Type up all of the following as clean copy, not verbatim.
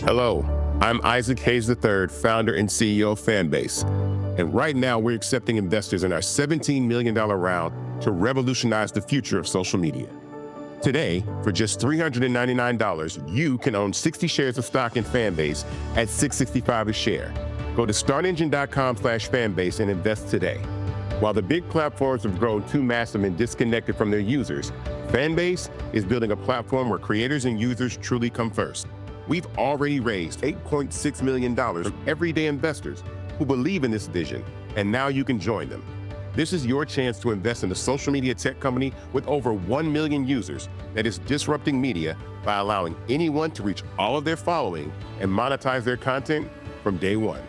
Hello, I'm Isaac Hayes III, founder and CEO of Fanbase. And right now we're accepting investors in our $17 million round to revolutionize the future of social media. Today, for just $399, you can own 60 shares of stock in Fanbase at $665 a share. Go to startengine.com/fanbase and invest today. While the big platforms have grown too massive and disconnected from their users, Fanbase is building a platform where creators and users truly come first. We've already raised $8.6 million from everyday investors who believe in this vision, and now you can join them. This is your chance to invest in a social media tech company with over 1 million users that is disrupting media by allowing anyone to reach all of their following and monetize their content from day one.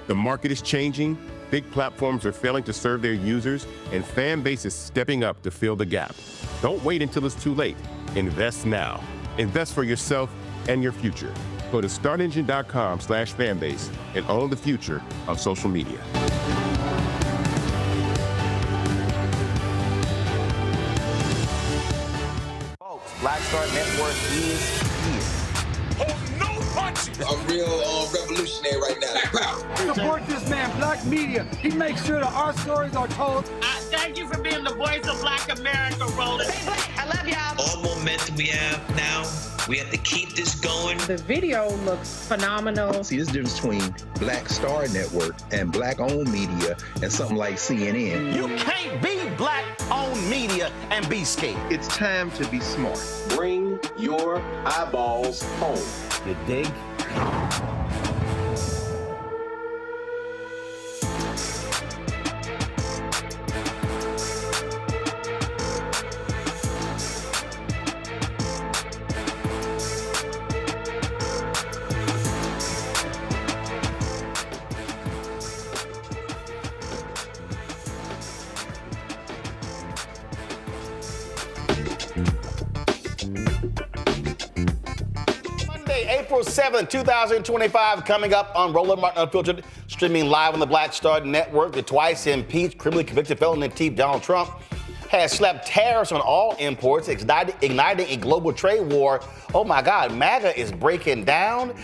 The market is changing, big platforms are failing to serve their users, and Fanbase is stepping up to fill the gap. Don't wait until it's too late. Invest now. Invest for yourself and your future. Go to startengine.com/fanbase and own the future of social media. Folks, Black Star Network is here. Oh, no punches! I'm real revolutionary right now. Support this man, Black Media. He makes sure that our stories are told. Thank you for being the voice of Black America, Roland. Hey, Black, I love y'all. All momentum we have now, we have to keep this going. The video looks phenomenal. See, this difference between Black Star Network and Black-owned media and something like CNN. You can't be Black-owned media and be scared. It's time to be smart. Bring your eyeballs home. You dig? April 7th, 2025, coming up on Roland Martin Unfiltered, streaming live on the Black Star Network. The twice-impeached, criminally convicted felon-in-chief Donald Trump has slapped tariffs on all imports, igniting a global trade war. Oh my God, MAGA is breaking down.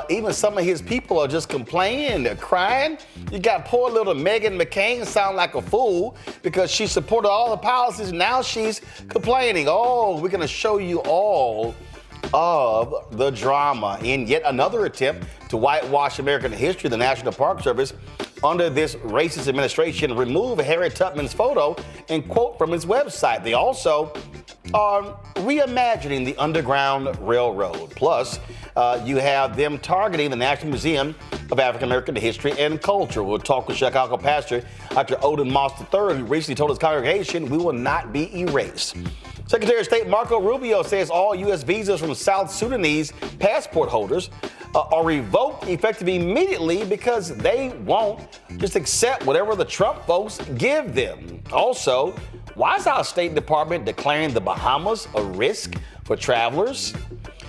Even some of his people are just complaining, they're crying. You got poor little Meghan McCain sound like a fool because she supported all the policies and now she's complaining. Oh, we're gonna show you all of the drama. In yet another attempt to whitewash American history, the National Park Service, under this racist administration, removed Harriet Tubman's photo and quote from its website. They also are reimagining the Underground Railroad. Plus, you have them targeting the National Museum of African American History and Culture. We'll talk with Chicago pastor Dr. Otis Moss III, who recently told his congregation, we will not be erased. Secretary of State Marco Rubio says all U.S. visas from South Sudanese passport holders are revoked effective immediately because they won't just accept whatever the Trump folks give them. Also, why is our State Department declaring the Bahamas a risk for travelers?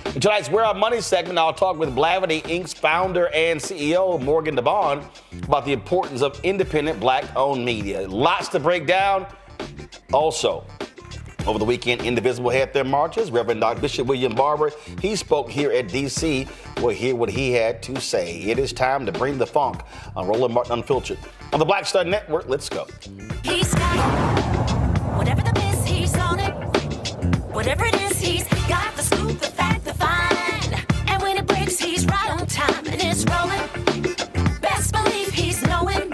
In tonight's Where Our Money segment, I'll talk with Blavity Inc.'s founder and CEO, Morgan DeBond, about the importance of independent Black-owned media. Lots to break down. Also, over the weekend, Indivisible had their marches. Reverend Dr. Bishop William Barber, he spoke here at D.C. We'll hear what he had to say. It is time to bring the funk on Roland Martin Unfiltered. On the Black Star Network, let's go. He's got it. Whatever the biz, he's on it. Whatever it is, he's got the scoop, the fact, the find. And when it breaks, he's right on time and it's rolling. Best believe he's knowing.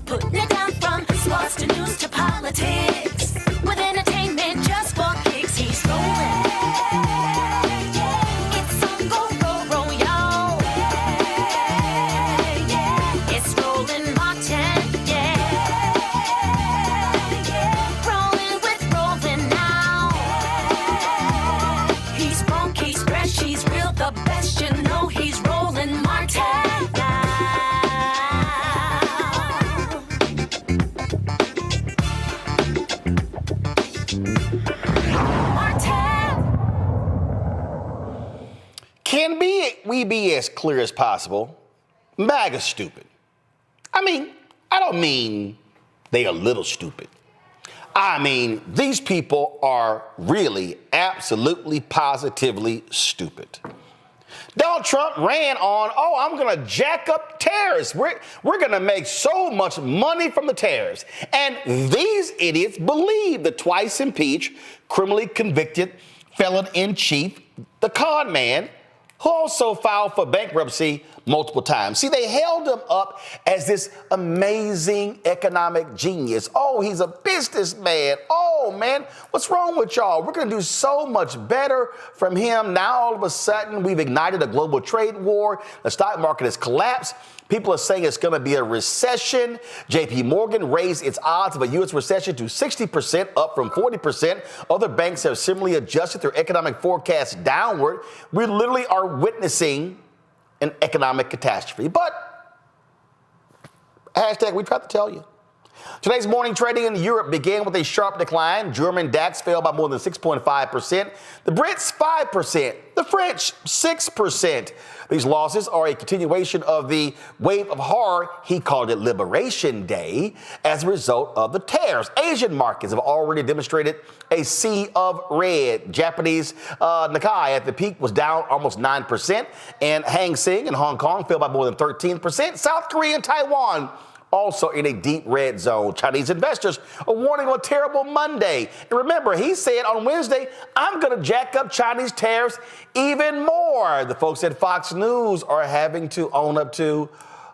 Putting it down from sports to news to politics. With entertainment just for kicks, he's rolling. It's on go, roll, y'all. It's Roland Martin, rolling with Roland now. He's funk, he's fresh, he's real, the best, you know he's Roland Martin now. Can we be as clear as possible? MAGA's stupid. I don't mean they a little stupid. I mean, these people are really absolutely positively stupid. Donald Trump ran on, I'm going to jack up tariffs. We're going to make so much money from the tariffs. And these idiots believe the twice-impeached, criminally convicted felon-in-chief, the con man, who also filed for bankruptcy multiple times. See, they held him up as this amazing economic genius. Oh, he's a businessman. Oh, man, what's wrong with y'all? We're going to do so much better from him. Now, all of a sudden, we've ignited a global trade war. The stock market has collapsed. People are saying it's going to be a recession. JP Morgan raised its odds of a U.S. recession to 60%, up from 40%. Other banks have similarly adjusted their economic forecasts downward. We literally are witnessing an economic catastrophe. But, hashtag, we tried to tell you. Today's morning trading in Europe began with a sharp decline. German DAX fell by more than 6.5%. The Brits, 5%. The French, 6%. These losses are a continuation of the wave of horror, he called it Liberation Day, as a result of the tariffs. Asian markets have already demonstrated a sea of red. Japanese Nikkei at the peak was down almost 9%, and Hang Seng in Hong Kong fell by more than 13%. South Korea and Taiwan also in a deep red zone. Chinese investors are warning on a terrible Monday. And remember, he said on Wednesday, I'm going to jack up Chinese tariffs even more. The folks at Fox News are having to own up to,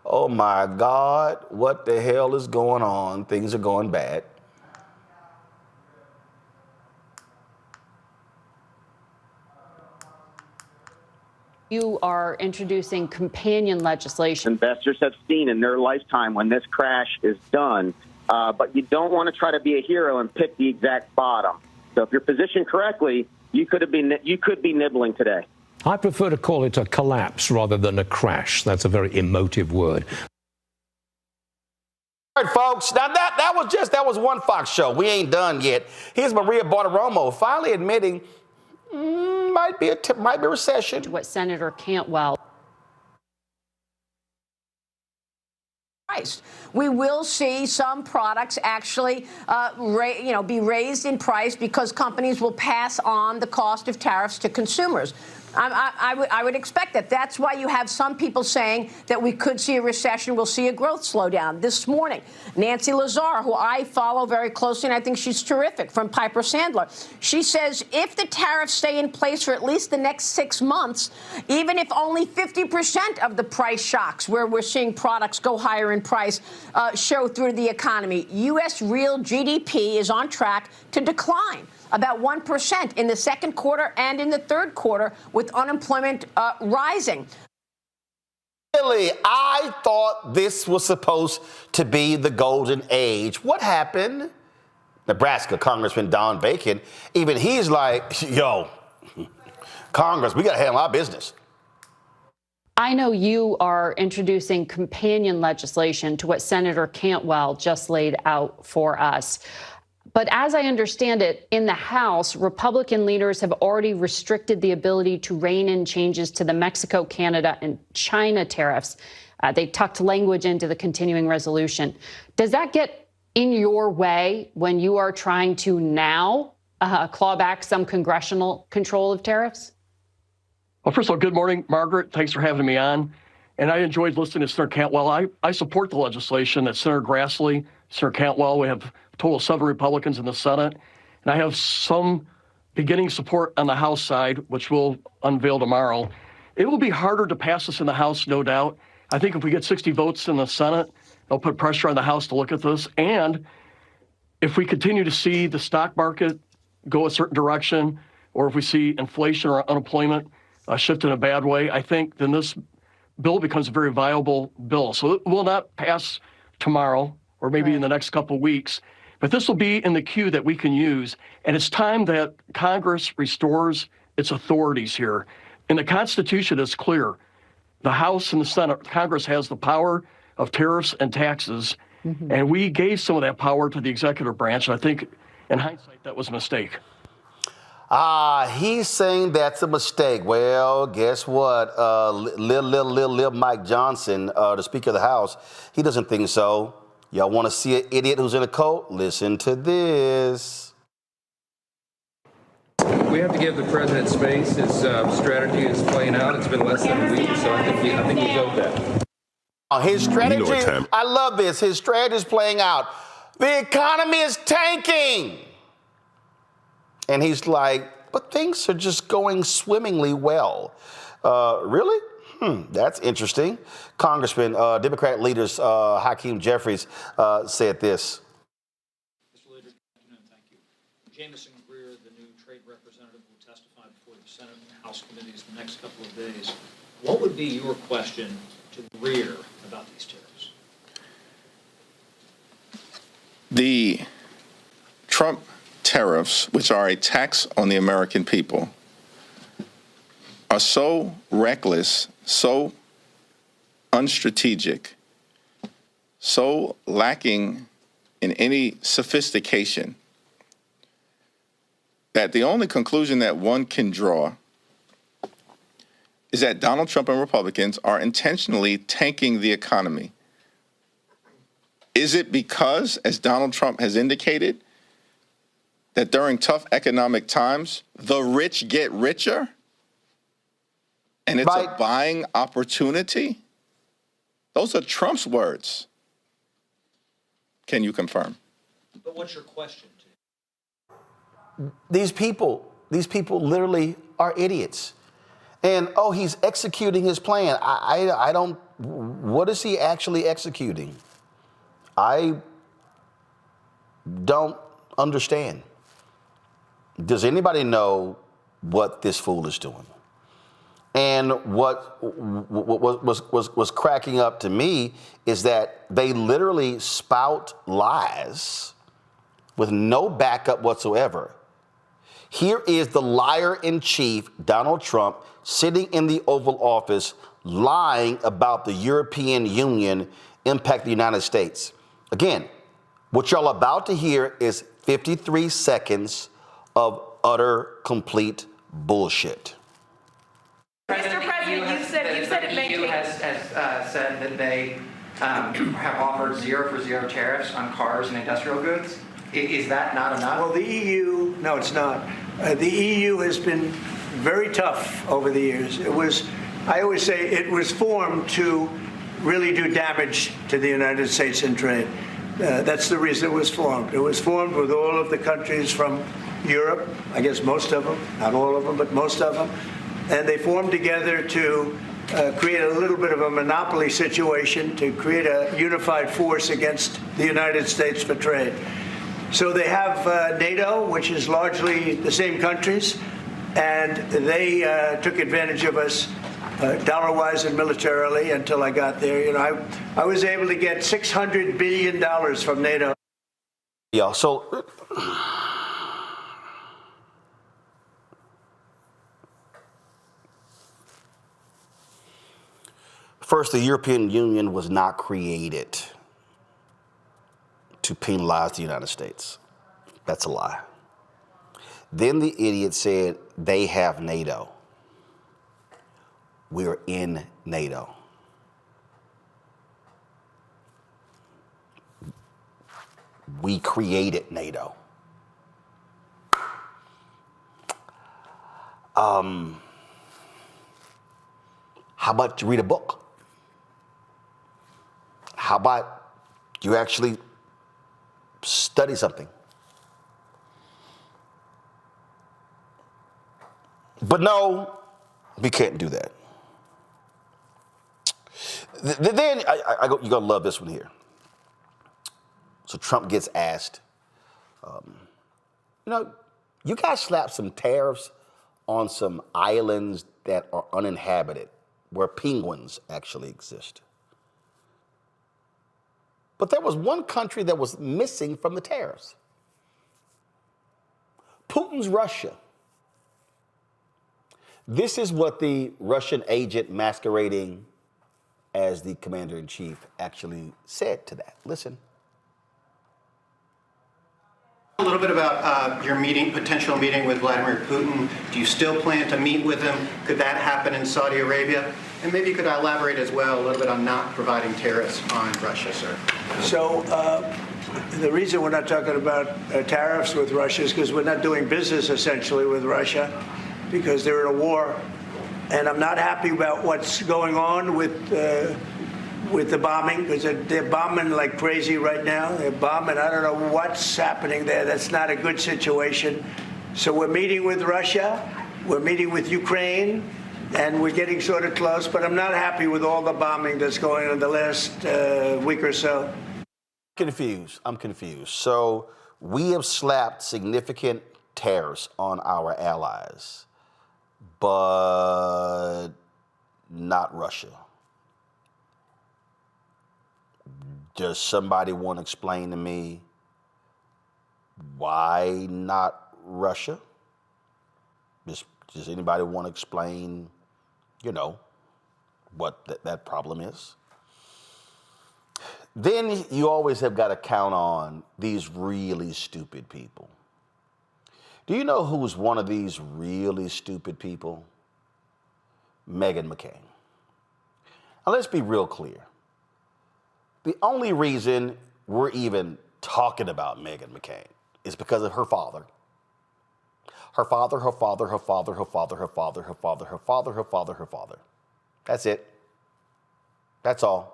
oh my God, what the hell is going on? Things are going bad. You are introducing companion legislation. Investors have seen in their lifetime when this crash is done, but you don't want to try to be a hero and pick the exact bottom. So if you're positioned correctly, you could be nibbling today. I prefer to call it a collapse rather than a crash. That's a very emotive word. All right, folks. Now that was one Fox show. We ain't done yet. Here's Maria Bartiromo finally admitting might be a recession. What Senator Cantwell. We will see some products actually be raised in price because companies will pass on the cost of tariffs to consumers. I would expect that. That's why you have some people saying that we could see a recession, we'll see a growth slowdown. This morning, Nancy Lazar, who I follow very closely, and I think she's terrific, from Piper Sandler, she says if the tariffs stay in place for at least the next 6 months, even if only 50% of the price shocks where we're seeing products go higher in price show through the economy, U.S. real GDP is on track to decline about 1% in the second quarter and in the third quarter, with unemployment rising. Really, I thought this was supposed to be the golden age. What happened? Nebraska Congressman Don Bacon, even he's like, yo, Congress, we got to handle our business. I know you are introducing companion legislation to what Senator Cantwell just laid out for us. But as I understand it, in the House, Republican leaders have already restricted the ability to rein in changes to the Mexico, Canada, and China tariffs. They tucked language into the continuing resolution. Does that get in your way when you are trying to now claw back some congressional control of tariffs? Well, first of all, good morning, Margaret. Thanks for having me on. And I enjoyed listening to Senator Cantwell. I support the legislation that Senator Grassley, Senator Cantwell, we have a total of 7 Republicans in the Senate. And I have some beginning support on the House side, which we'll unveil tomorrow. It will be harder to pass this in the House, no doubt. I think if we get 60 votes in the Senate, they'll put pressure on the House to look at this. And if we continue to see the stock market go a certain direction, or if we see inflation or unemployment shift in a bad way, I think then this bill becomes a very viable bill. So it will not pass tomorrow or maybe in the next couple of weeks, but this will be in the queue that we can use. And it's time that Congress restores its authorities here. And the Constitution is clear. The House and the Senate, Congress has the power of tariffs and taxes, and we gave some of that power to the executive branch. And I think in hindsight, that was a mistake. He's saying that's a mistake. Well, guess what? Lil Mike Johnson, the Speaker of the House, he doesn't think so. Y'all want to see an idiot who's in a cult? Listen to this. we have to give the president space. His strategy is playing out. It's been less than a week, so I think he's owed that. His strategy, You know what time. I love this. His strategy is playing out. The economy is tanking. And he's like, but things are just going swimmingly well. Really? That's interesting. Congressman, Democrat leaders Hakeem Jeffries said this. Mr. Leader, good afternoon. Thank you. Jamison Greer, the new trade representative, will testify before the Senate and House committees the next couple of days. What would be your question to Greer about these tariffs? The Trump tariffs, which are a tax on the American people, are so reckless, so unstrategic, so lacking in any sophistication, that the only conclusion that one can draw is that Donald Trump and Republicans are intentionally tanking the economy. Is it because, as Donald Trump has indicated, that during tough economic times, the rich get richer? And it's a buying opportunity? Those are Trump's words. Can you confirm? But what's your question to? These people literally are idiots. And, he's executing his plan. I don't, what is he actually executing? I don't understand. Does anybody know what this fool is doing? And what was cracking up to me is that they literally spout lies with no backup whatsoever. Here is the liar-in-chief, Donald Trump, sitting in the Oval Office lying about the European Union impact the United States. Again, what y'all about to hear is 53 seconds of utter, complete bullshit. Mr. President, you said it may take... The EU has said that they have offered 0 for 0 tariffs on cars and industrial goods. Is that not enough? Well, the EU, no, it's not. The EU has been very tough over the years. I always say it was formed to really do damage to the United States in trade. That's the reason it was formed. It was formed with all of the countries from Europe, I guess most of them, not all of them, but most of them. And they formed together to create a little bit of a monopoly situation, to create a unified force against the United States for trade. So they have NATO, which is largely the same countries, and they took advantage of us dollar-wise and militarily until I got there. You know, I was able to get $600 billion from NATO. Yeah, so... First, the European Union was not created to penalize the United States. That's a lie. Then the idiot said they have NATO. We're in NATO. We created NATO. How about you read a book? How about you actually study something? But no, we can't do that. Then you're going to love this one here. So Trump gets asked, you guys slapped some tariffs on some islands that are uninhabited, where penguins actually exist. But there was one country that was missing from the tariffs. Putin's Russia. This is what the Russian agent masquerading as the commander-in-chief actually said to that. Listen. A little bit about your potential meeting with Vladimir Putin. Do you still plan to meet with him? Could that happen in Saudi Arabia? And maybe you could elaborate as well a little bit on not providing tariffs on Russia, sir. So The reason we're not talking about tariffs with Russia is because we're not doing business essentially with Russia because they're in a war. And I'm not happy about what's going on with the bombing because they're bombing like crazy right now. They're bombing. I don't know what's happening there. That's not a good situation. So we're meeting with Russia. We're meeting with Ukraine. And we're getting sort of close. But I'm not happy with all the bombing that's going on in the last week or so. I'm confused. So we have slapped significant tariffs on our allies, but not Russia. Does somebody want to explain to me why not Russia? Does anybody want to explain, what that problem is? Then you always have got to count on these really stupid people. Do you know who's one of these really stupid people? Meghan McCain. Now let's be real clear. The only reason we're even talking about Meghan McCain is because of her father. Her father, her father, her father, her father, her father, her father, her father, her father, her father. That's it. That's all.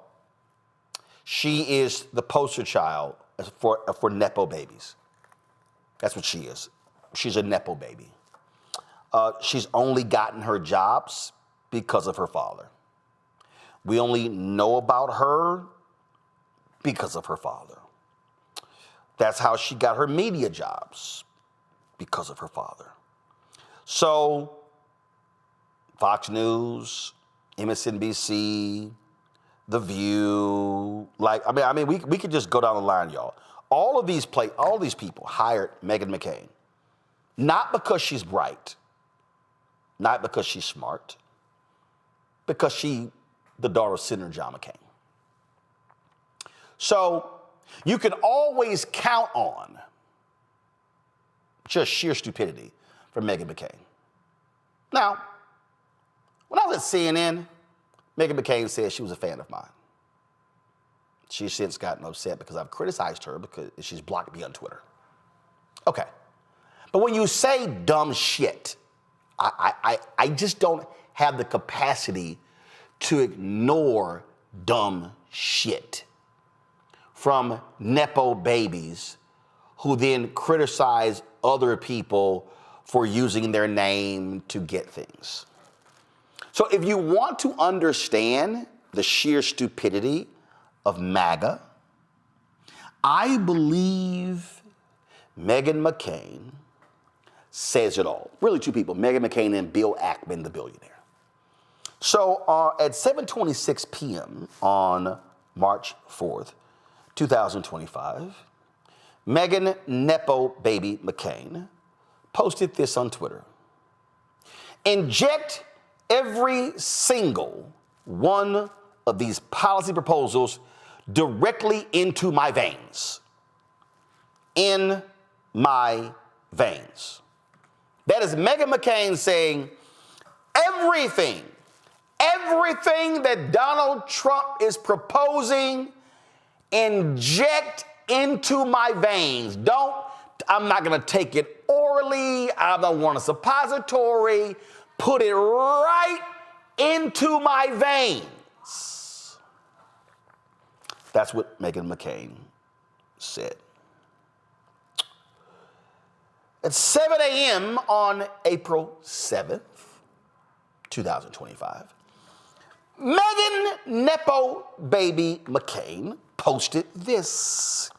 She is the poster child for Nepo babies. That's what she is. She's a Nepo baby. She's only gotten her jobs because of her father. We only know about her because of her father. That's how she got her media jobs, because of her father. So, Fox News, MSNBC, The View, we could just go down the line, y'all. All of these people hired Meghan McCain, not because she's bright, not because she's smart, because she's the daughter of Senator John McCain. So you can always count on just sheer stupidity from Meghan McCain. Now, when I was at CNN, Meghan McCain said she was a fan of mine. She's since gotten upset because I've criticized her because she's blocked me on Twitter. Okay. But when you say dumb shit, I just don't have the capacity to ignore dumb shit from Nepo babies who then criticize other people for using their name to get things. So if you want to understand the sheer stupidity of MAGA, I believe Meghan McCain says it all. Really two people, Meghan McCain and Bill Ackman, the billionaire. So at 7:26 p.m. on March 4th, 2025, Meghan Nepo Baby McCain posted this on Twitter. Inject every single one of these policy proposals directly into my veins. In my veins. That is Meghan McCain saying everything that Donald Trump is proposing, inject into my veins. I'm not gonna take it orally, I don't want a suppository, put it right into my veins. That's what Meghan McCain said. At 7 a.m. on April 7th, 2025, Meghan Nepo Baby McCain posted this.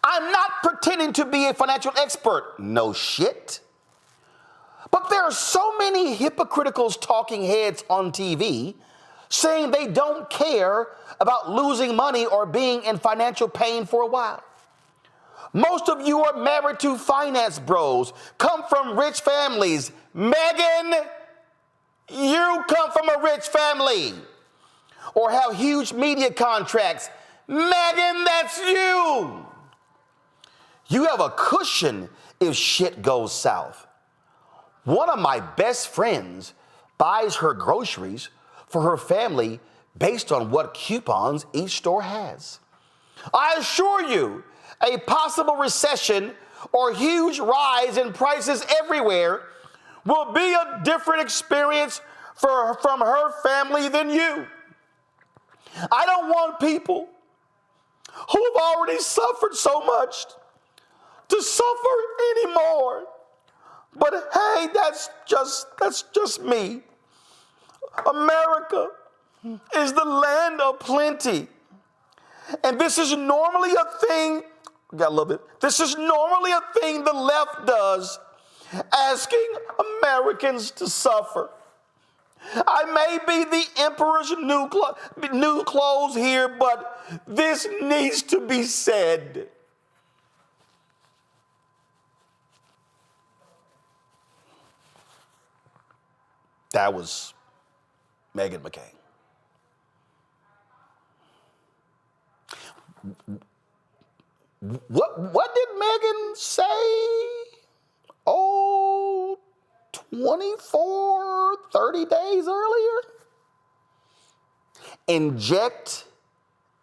I'm not pretending to be a financial expert, no shit. But there are so many hypocritical talking heads on TV saying they don't care about losing money or being in financial pain for a while. Most of you are married to finance bros, come from rich families. Meghan, you come from a rich family or have huge media contracts. Meghan, that's you. You have a cushion if shit goes south. One of my best friends buys her groceries for her family based on what coupons each store has. I assure you, a possible recession or huge rise in prices everywhere will be a different experience from her family than you. I don't want people who've already suffered so much to suffer anymore. But hey, that's just me. America is the land of plenty. And this is normally a thing, gotta love it. This is normally a thing the left does, asking Americans to suffer. I may be the emperor's new clothes here, but this needs to be said. That was Meghan McCain. What did Meghan say? 24, 30 days earlier? Inject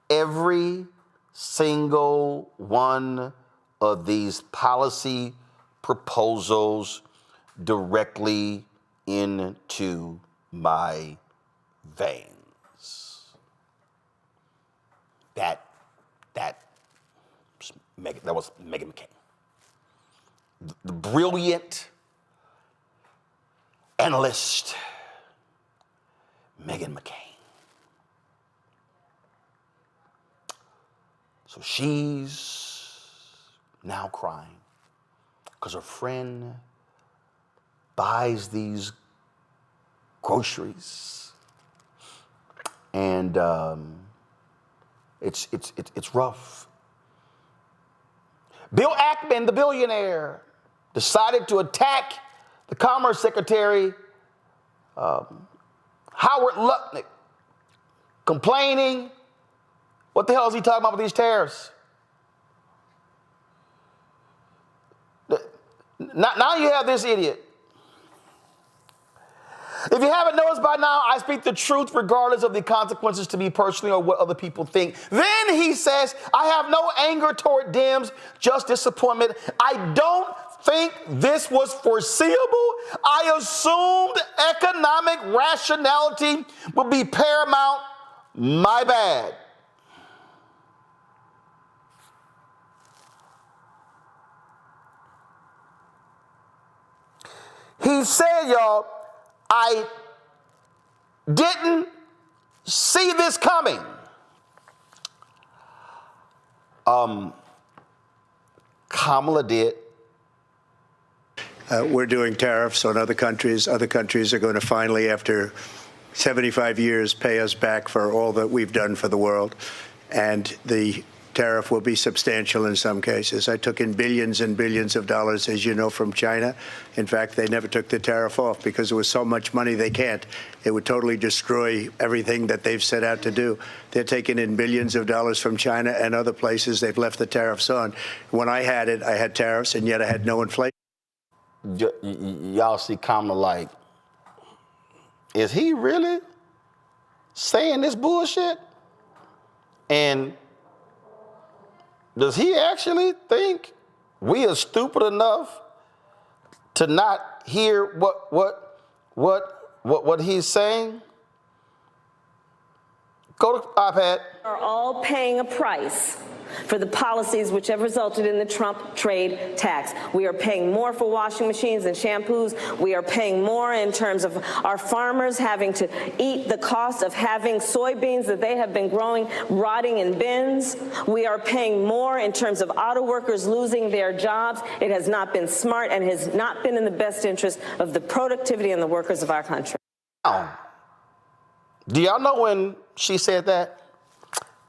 every single one of these policy proposals directly into my veins. That was Meghan McCain. The brilliant analyst, Meghan McCain. So she's now crying because her friend buys these groceries, and it's rough. Bill Ackman, the billionaire, decided to attack the Commerce Secretary, Howard Lutnick, complaining, what the hell is he talking about with these tariffs? Now you have this idiot. If you haven't noticed by now, I speak the truth regardless of the consequences to me personally or what other people think. Then he says, I have no anger toward Dems, just disappointment. I don't think this was foreseeable. I assumed economic rationality would be paramount. My bad. He said, y'all, I didn't see this coming. Kamala did. We're doing tariffs on other countries. Other countries are going to finally, after 75 years, pay us back for all that we've done for the world. And the tariff will be substantial in some cases. I took in billions and billions of dollars, as you know, from China. In fact, they never took the tariff off because there was so much money they can't. It would totally destroy everything that they've set out to do. They're taking in billions of dollars from China and other places. They've left the tariffs on. When I had it, I had tariffs, and yet I had no inflation. Y'all see Kamala like, is he really saying this bullshit? And does he actually think we are stupid enough to not hear what he's saying? Go to iPad. Are all paying a price for the policies which have resulted in the Trump trade tax. We are paying more for washing machines and shampoos. We are paying more in terms of our farmers having to eat the cost of having soybeans that they have been growing rotting in bins. We are paying more in terms of auto workers losing their jobs. It has not been smart and has not been in the best interest of the productivity and the workers of our country. Now, do y'all know when she said that?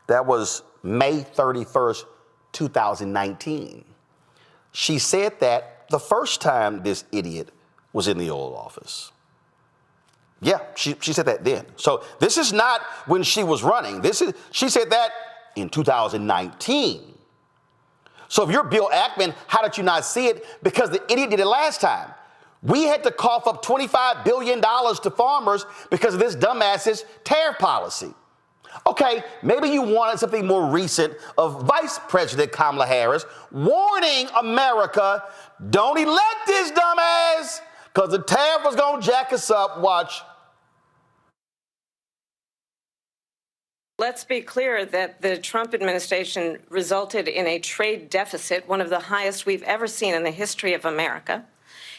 That was May 31st, 2019. She said that the first time this idiot was in the Oval Office. Yeah, she said that then. So this is not when she was running. She said that in 2019. So if you're Bill Ackman, how did you not see it? Because the idiot did it last time. We had to cough up $25 billion to farmers because of this dumbass's tariff policy. Okay, maybe you wanted something more recent of Vice President Kamala Harris warning America, don't elect this dumbass, because the tariff was going to jack us up. Watch. Let's be clear that the Trump administration resulted in a trade deficit, one of the highest we've ever seen in the history of America.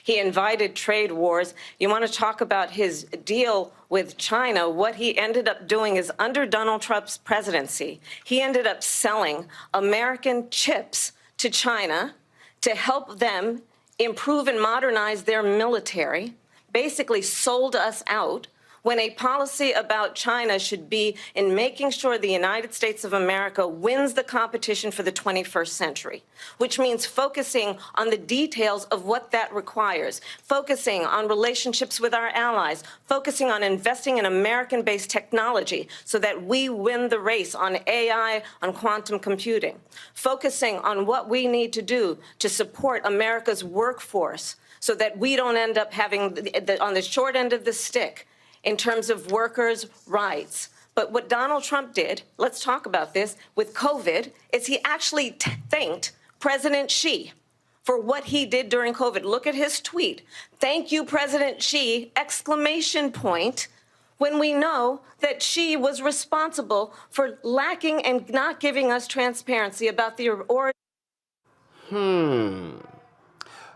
He invited trade wars. You want to talk about his deal with China? What he ended up doing is, under Donald Trump's presidency, he ended up selling American chips to China to help them improve and modernize their military, basically sold us out, when a policy about China should be in making sure the United States of America wins the competition for the 21st century, which means focusing on the details of what that requires, focusing on relationships with our allies, focusing on investing in American-based technology so that we win the race on AI, on quantum computing, focusing on what we need to do to support America's workforce so that we don't end up having on the short end of the stick in terms of workers' rights. But what Donald Trump did, let's talk about this, with COVID, is he actually thanked President Xi for what he did during COVID. Look at his tweet. Thank you, President Xi, exclamation point, when we know that Xi was responsible for lacking and not giving us transparency about the origin.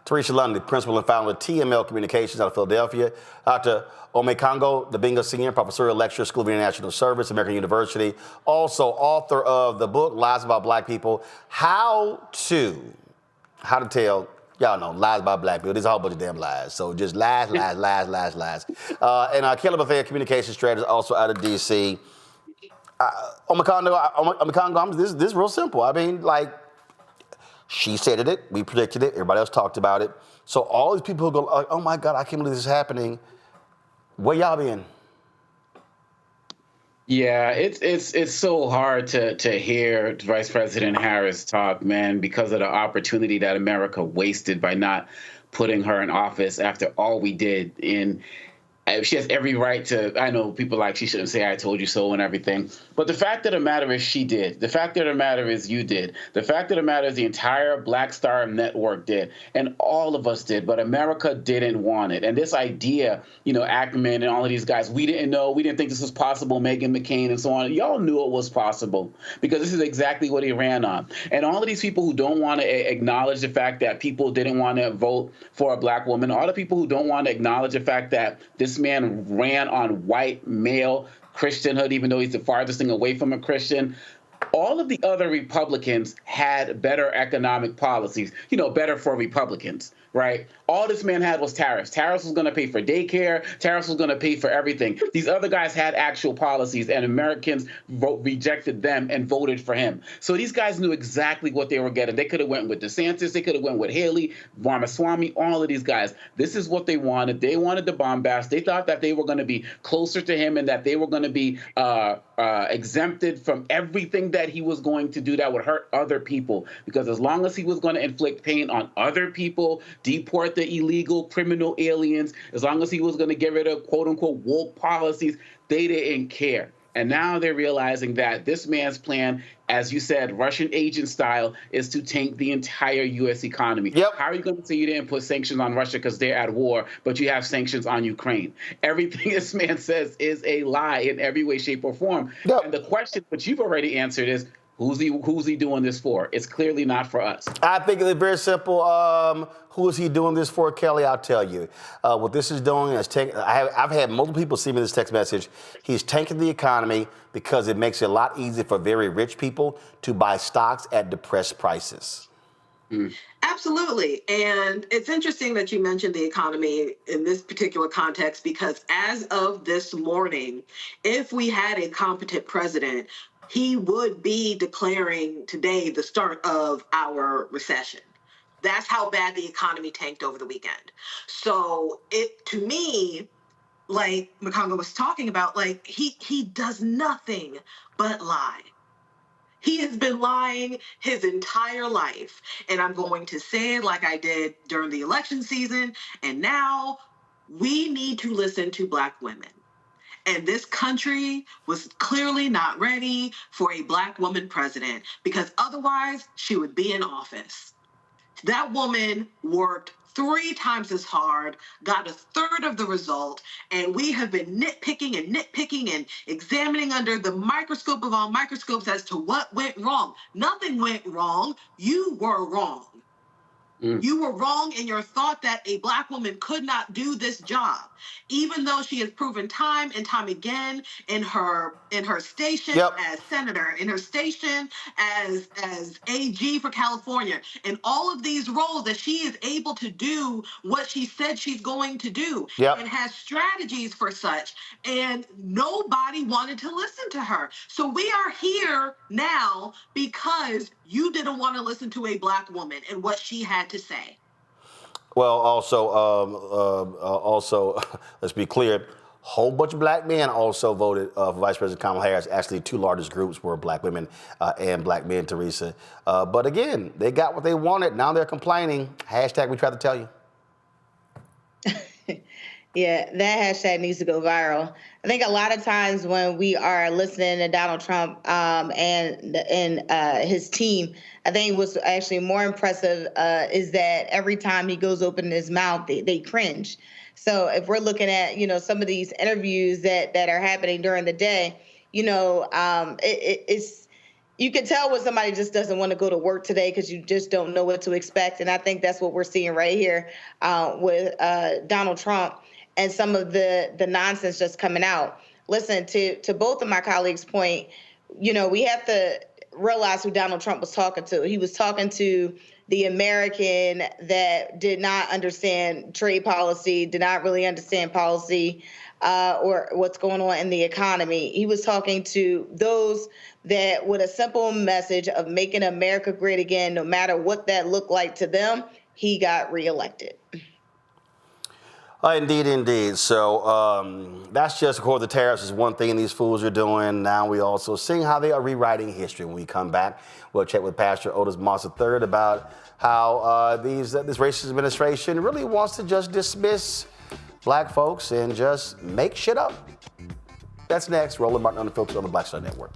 Teresa Lundy, principal and founder of TML Communications out of Philadelphia. Dr. Omekongo Dabinga Sr., professorial lecturer, School of International Service, American University. Also author of the book, Lies About Black People, How to Tell, y'all know, lies about black people. There's a whole bunch of damn lies. So just lies. And Caleb Affair, communication strategist, also out of D.C. Omekongo, this is real simple. I mean, like, she said it, we predicted it, everybody else talked about it. So all these people who go, like, oh my God, I can't believe this is happening. Where y'all been? Yeah, it's so hard to hear Vice President Harris talk, man, because of the opportunity that America wasted by not putting her in office after all we did. She has every right to, I know people like she shouldn't say I told you so and everything, but the fact of the matter is she did. The fact of the matter is you did. The fact of the matter is the entire Black Star Network did, and all of us did, but America didn't want it. And this idea, Ackerman and all of these guys, we didn't know, we didn't think this was possible, Meghan McCain and so on. Y'all knew it was possible because this is exactly what he ran on. And all of these people who don't want to acknowledge the fact that people didn't want to vote for a black woman, all the people who don't want to acknowledge the fact that this man ran on white male Christianhood, even though he's the farthest thing away from a Christian. All of the other Republicans had better economic policies, better for Republicans, right? All this man had was tariffs. Tariffs was going to pay for daycare. Tariffs was going to pay for everything. These other guys had actual policies, and Americans rejected them and voted for him. So these guys knew exactly what they were getting. They could have went with DeSantis. They could have went with Haley, Ramaswamy, all of these guys. This is what they wanted. They wanted the bombast. They thought that they were going to be closer to him and that they were going to be exempted from everything that he was going to do that would hurt other people. Because as long as he was going to inflict pain on other people, deport the illegal criminal aliens, as long as he was going to get rid of quote-unquote woke policies, they didn't care. And now they're realizing that this man's plan, as you said, Russian agent style, is to tank the entire U.S. economy. Yep. How are you going to say you didn't put sanctions on Russia because they're at war, but you have sanctions on Ukraine? Everything this man says is a lie in every way, shape, or form. Yep. And the question, which you've already answered, is who's he doing this for? It's clearly not for us. I think it's very simple. Who is he doing this for, Kelly? I'll tell you. What this is doing is I've had multiple people send me this text message. He's tanking the economy because it makes it a lot easier for very rich people to buy stocks at depressed prices. Absolutely. And it's interesting that you mentioned the economy in this particular context, because as of this morning, if we had a competent president, he would be declaring today the start of our recession. That's how bad the economy tanked over the weekend. So to me, like Mokongo was talking about, like he does nothing but lie. He has been lying his entire life. And I'm going to say it like I did during the election season. And now we need to listen to Black women. And this country was clearly not ready for a Black woman president, because otherwise she would be in office. That woman worked 3 times as hard, got 1/3 of the result, and we have been nitpicking and examining under the microscope of all microscopes as to what went wrong. Nothing went wrong. You were wrong. You were wrong in your thought that a Black woman could not do this job, even though she has proven time and time again in her station as senator, in her station as AG for California, in all of these roles, that she is able to do what she said she's going to do and has strategies for such. And nobody wanted to listen to her. So we are here now because you didn't want to listen to a Black woman and what she had to say. Well, also, let's be clear, whole bunch of Black men also voted for Vice President Kamala Harris. Actually, 2 largest groups were Black women and Black men, Teresa. But again, they got what they wanted. Now they're complaining. Hashtag we tried to tell you. Yeah, that hashtag needs to go viral. I think a lot of times when we are listening to Donald Trump and his team, I think what's actually more impressive is that every time he goes open his mouth, they cringe. So if we're looking at, some of these interviews that are happening during the day, it's you can tell when somebody just doesn't want to go to work today because you just don't know what to expect. And I think that's what we're seeing right here with Donald Trump and some of the nonsense just coming out. Listen, to both of my colleagues' point, we have to realize who Donald Trump was talking to. He was talking to the American that did not understand trade policy, did not really understand policy or what's going on in the economy. He was talking to those that with a simple message of making America great again, no matter what that looked like to them, he got reelected. Indeed. So that's just, of course, the tariffs is one thing these fools are doing. Now we also seeing how they are rewriting history. When we come back, we'll check with Pastor Otis Moss III about how this racist administration really wants to just dismiss Black folks and just make shit up. That's next. Roland Martin Unfiltered on the Black Star Network.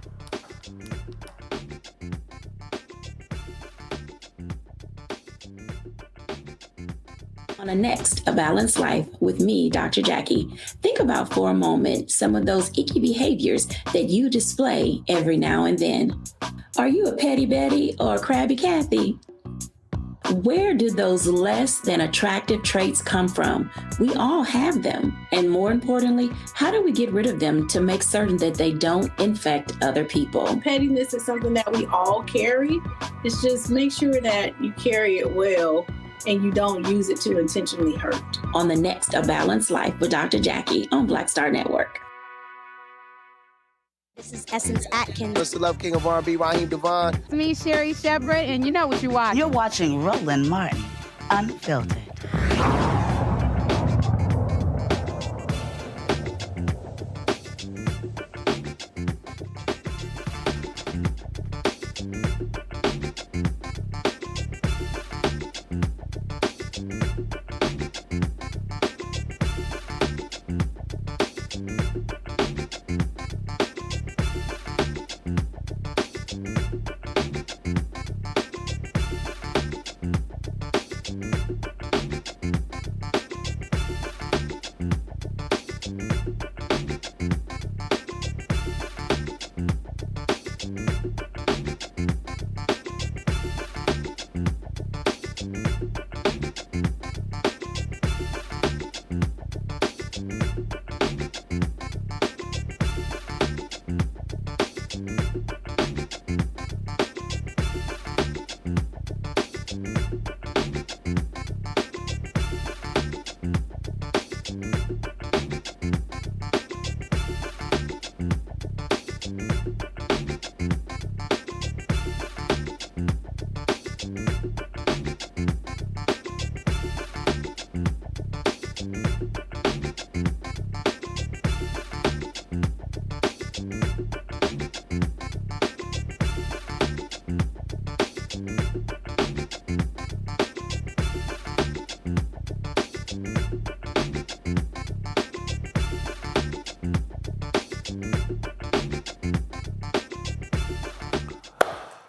On the next A Balanced Life with me, Dr. Jackie, think about for a moment some of those icky behaviors that you display every now and then. Are you a petty Betty or a crabby Kathy? Where do those less than attractive traits come from? We all have them. And more importantly, how do we get rid of them to make certain that they don't infect other people? Pettiness is something that we all carry. It's just make sure that you carry it well and you don't use it to intentionally hurt. On the next A Balanced Life with Dr. Jackie on Black Star Network. This is Essence Atkins. What's the love king of R&B, Raheem Devon? It's me, Sherry Shepard, and you know what you watch. You're watching Roland Martin Unfiltered.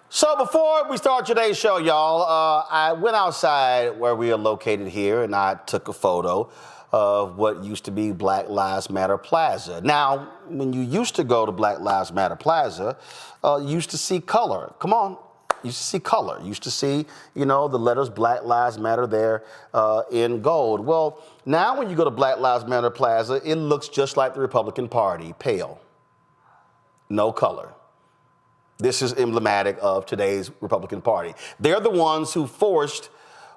So before we start today's show, y'all, I went outside where we are located here, and I took a photo of what used to be Black Lives Matter Plaza. Now, when you used to go to Black Lives Matter Plaza, you used to see color. Come on. You used to see color. You used to see, the letters Black Lives Matter there in gold. Well, now when you go to Black Lives Matter Plaza, it looks just like the Republican Party, pale, no color. This is emblematic of today's Republican Party. They're the ones who forced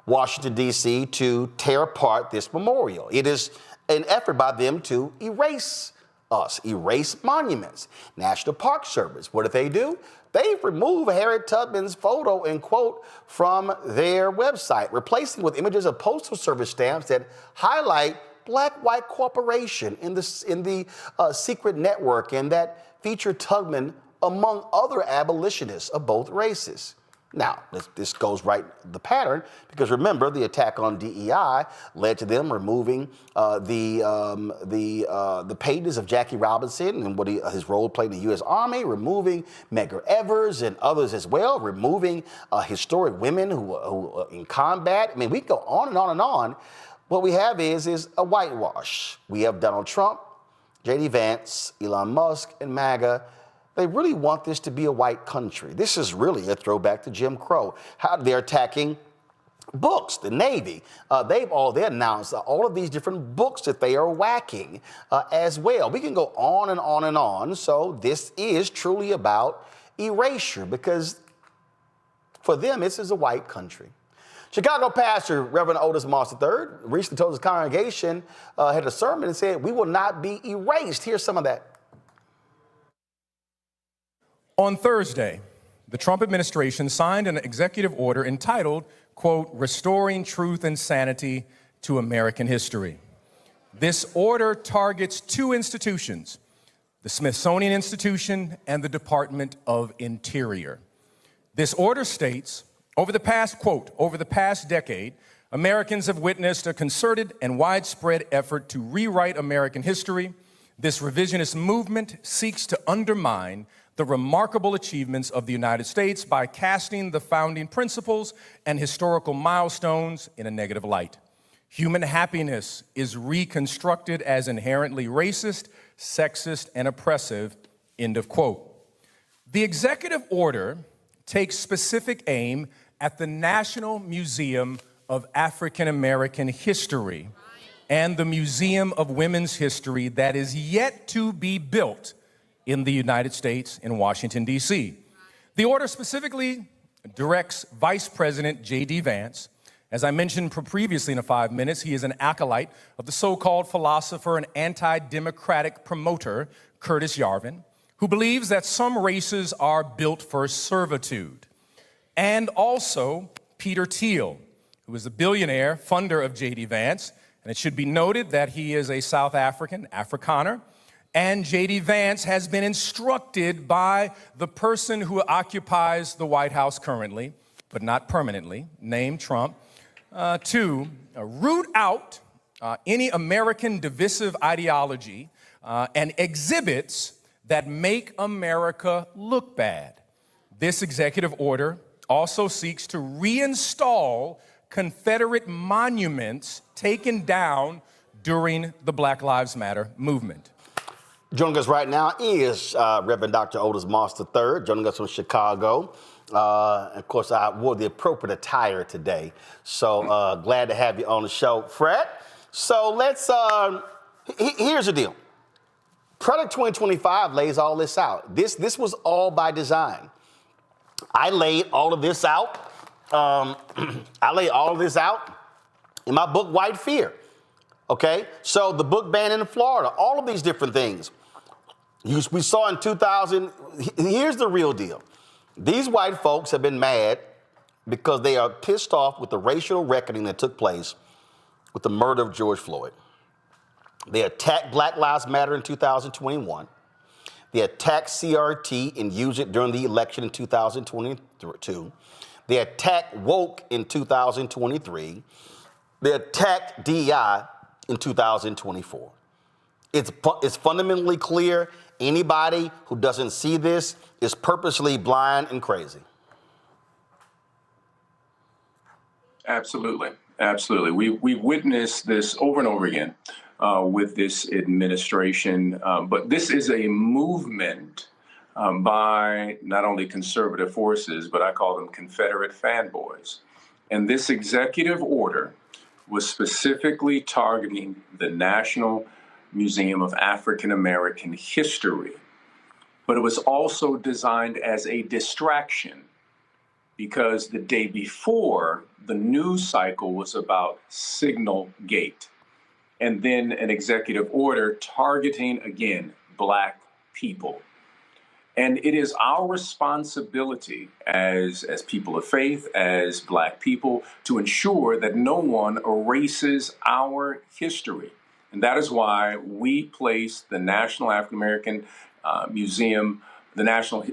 Washington, D.C. to tear apart this memorial. It is an effort by them to erase us, erase monuments. National Park Service, what did they do? They removed Harriet Tubman's photo and quote from their website, replacing with images of Postal Service stamps that highlight black-white cooperation in the secret network and that feature Tubman among other abolitionists of both races. Now, this goes right the pattern, because remember, the attack on DEI led to them removing the pages of Jackie Robinson and what his role played in the U.S. Army, removing Medgar Evers and others as well, removing historic women who in combat. I mean, we go on and on and on. What we have is a whitewash. We have Donald Trump, J.D. Vance, Elon Musk, and MAGA. They really want this to be a white country. This is really a throwback to Jim Crow. How they're attacking books, the Navy. They announced all of these different books that they are whacking as well. We can go on and on and on. So this is truly about erasure, because for them, this is a white country. Chicago pastor Reverend Otis Moss III recently told his congregation, had a sermon and said, "We will not be erased." Here's some of that. On Thursday, the Trump administration signed an executive order entitled, quote, "Restoring Truth and Sanity to American History." This order targets two institutions, the Smithsonian Institution and the Department of Interior. This order states, over the past decade, Americans have witnessed a concerted and widespread effort to rewrite American history. This revisionist movement seeks to undermine the remarkable achievements of the United States by casting the founding principles and historical milestones in a negative light. Human happiness is reconstructed as inherently racist, sexist, and oppressive, end of quote. The executive order takes specific aim at the National Museum of African American History and the Museum of Women's History that is yet to be built in the United States in Washington, D.C. The order specifically directs Vice President J.D. Vance. As I mentioned previously in the 5 minutes, he is an acolyte of the so-called philosopher and anti-democratic promoter Curtis Yarvin, who believes that some races are built for servitude. And also Peter Thiel, who is a billionaire funder of J.D. Vance. And it should be noted that he is a South African, Afrikaner. And J.D. Vance has been instructed by the person who occupies the White House currently, but not permanently, named Trump, to root out any American divisive ideology and exhibits that make America look bad. This executive order also seeks to reinstall Confederate monuments taken down during the Black Lives Matter movement. Joining us right now is Reverend Dr. Otis Moss III, joining us from Chicago. Of course, I wore the appropriate attire today, so glad to have you on the show, Fred. So let's, here's the deal. Product 2025 lays all this out. This was all by design. I laid all of this out. I laid all of this out in my book, White Fear. Okay, so the book ban in Florida, all of these different things. We saw in 2000, here's the real deal. These white folks have been mad because they are pissed off with the racial reckoning that took place with the murder of George Floyd. They attacked Black Lives Matter in 2021. They attacked CRT and used it during the election in 2022. They attacked woke in 2023. They attacked DEI in 2024. It's fundamentally clear, Anybody who doesn't see this is purposely blind and crazy. Absolutely. Absolutely. We've witnessed this over and over again with this administration. But this is a movement by not only conservative forces, but I call them Confederate fanboys. And this executive order was specifically targeting the National Museum of African American History. But it was also designed as a distraction, because the day before, the news cycle was about Signal Gate, and then an executive order targeting, again, Black people. And it is our responsibility as people of faith, as Black people, to ensure that no one erases our history. And that is why we place the National African American Museum, the National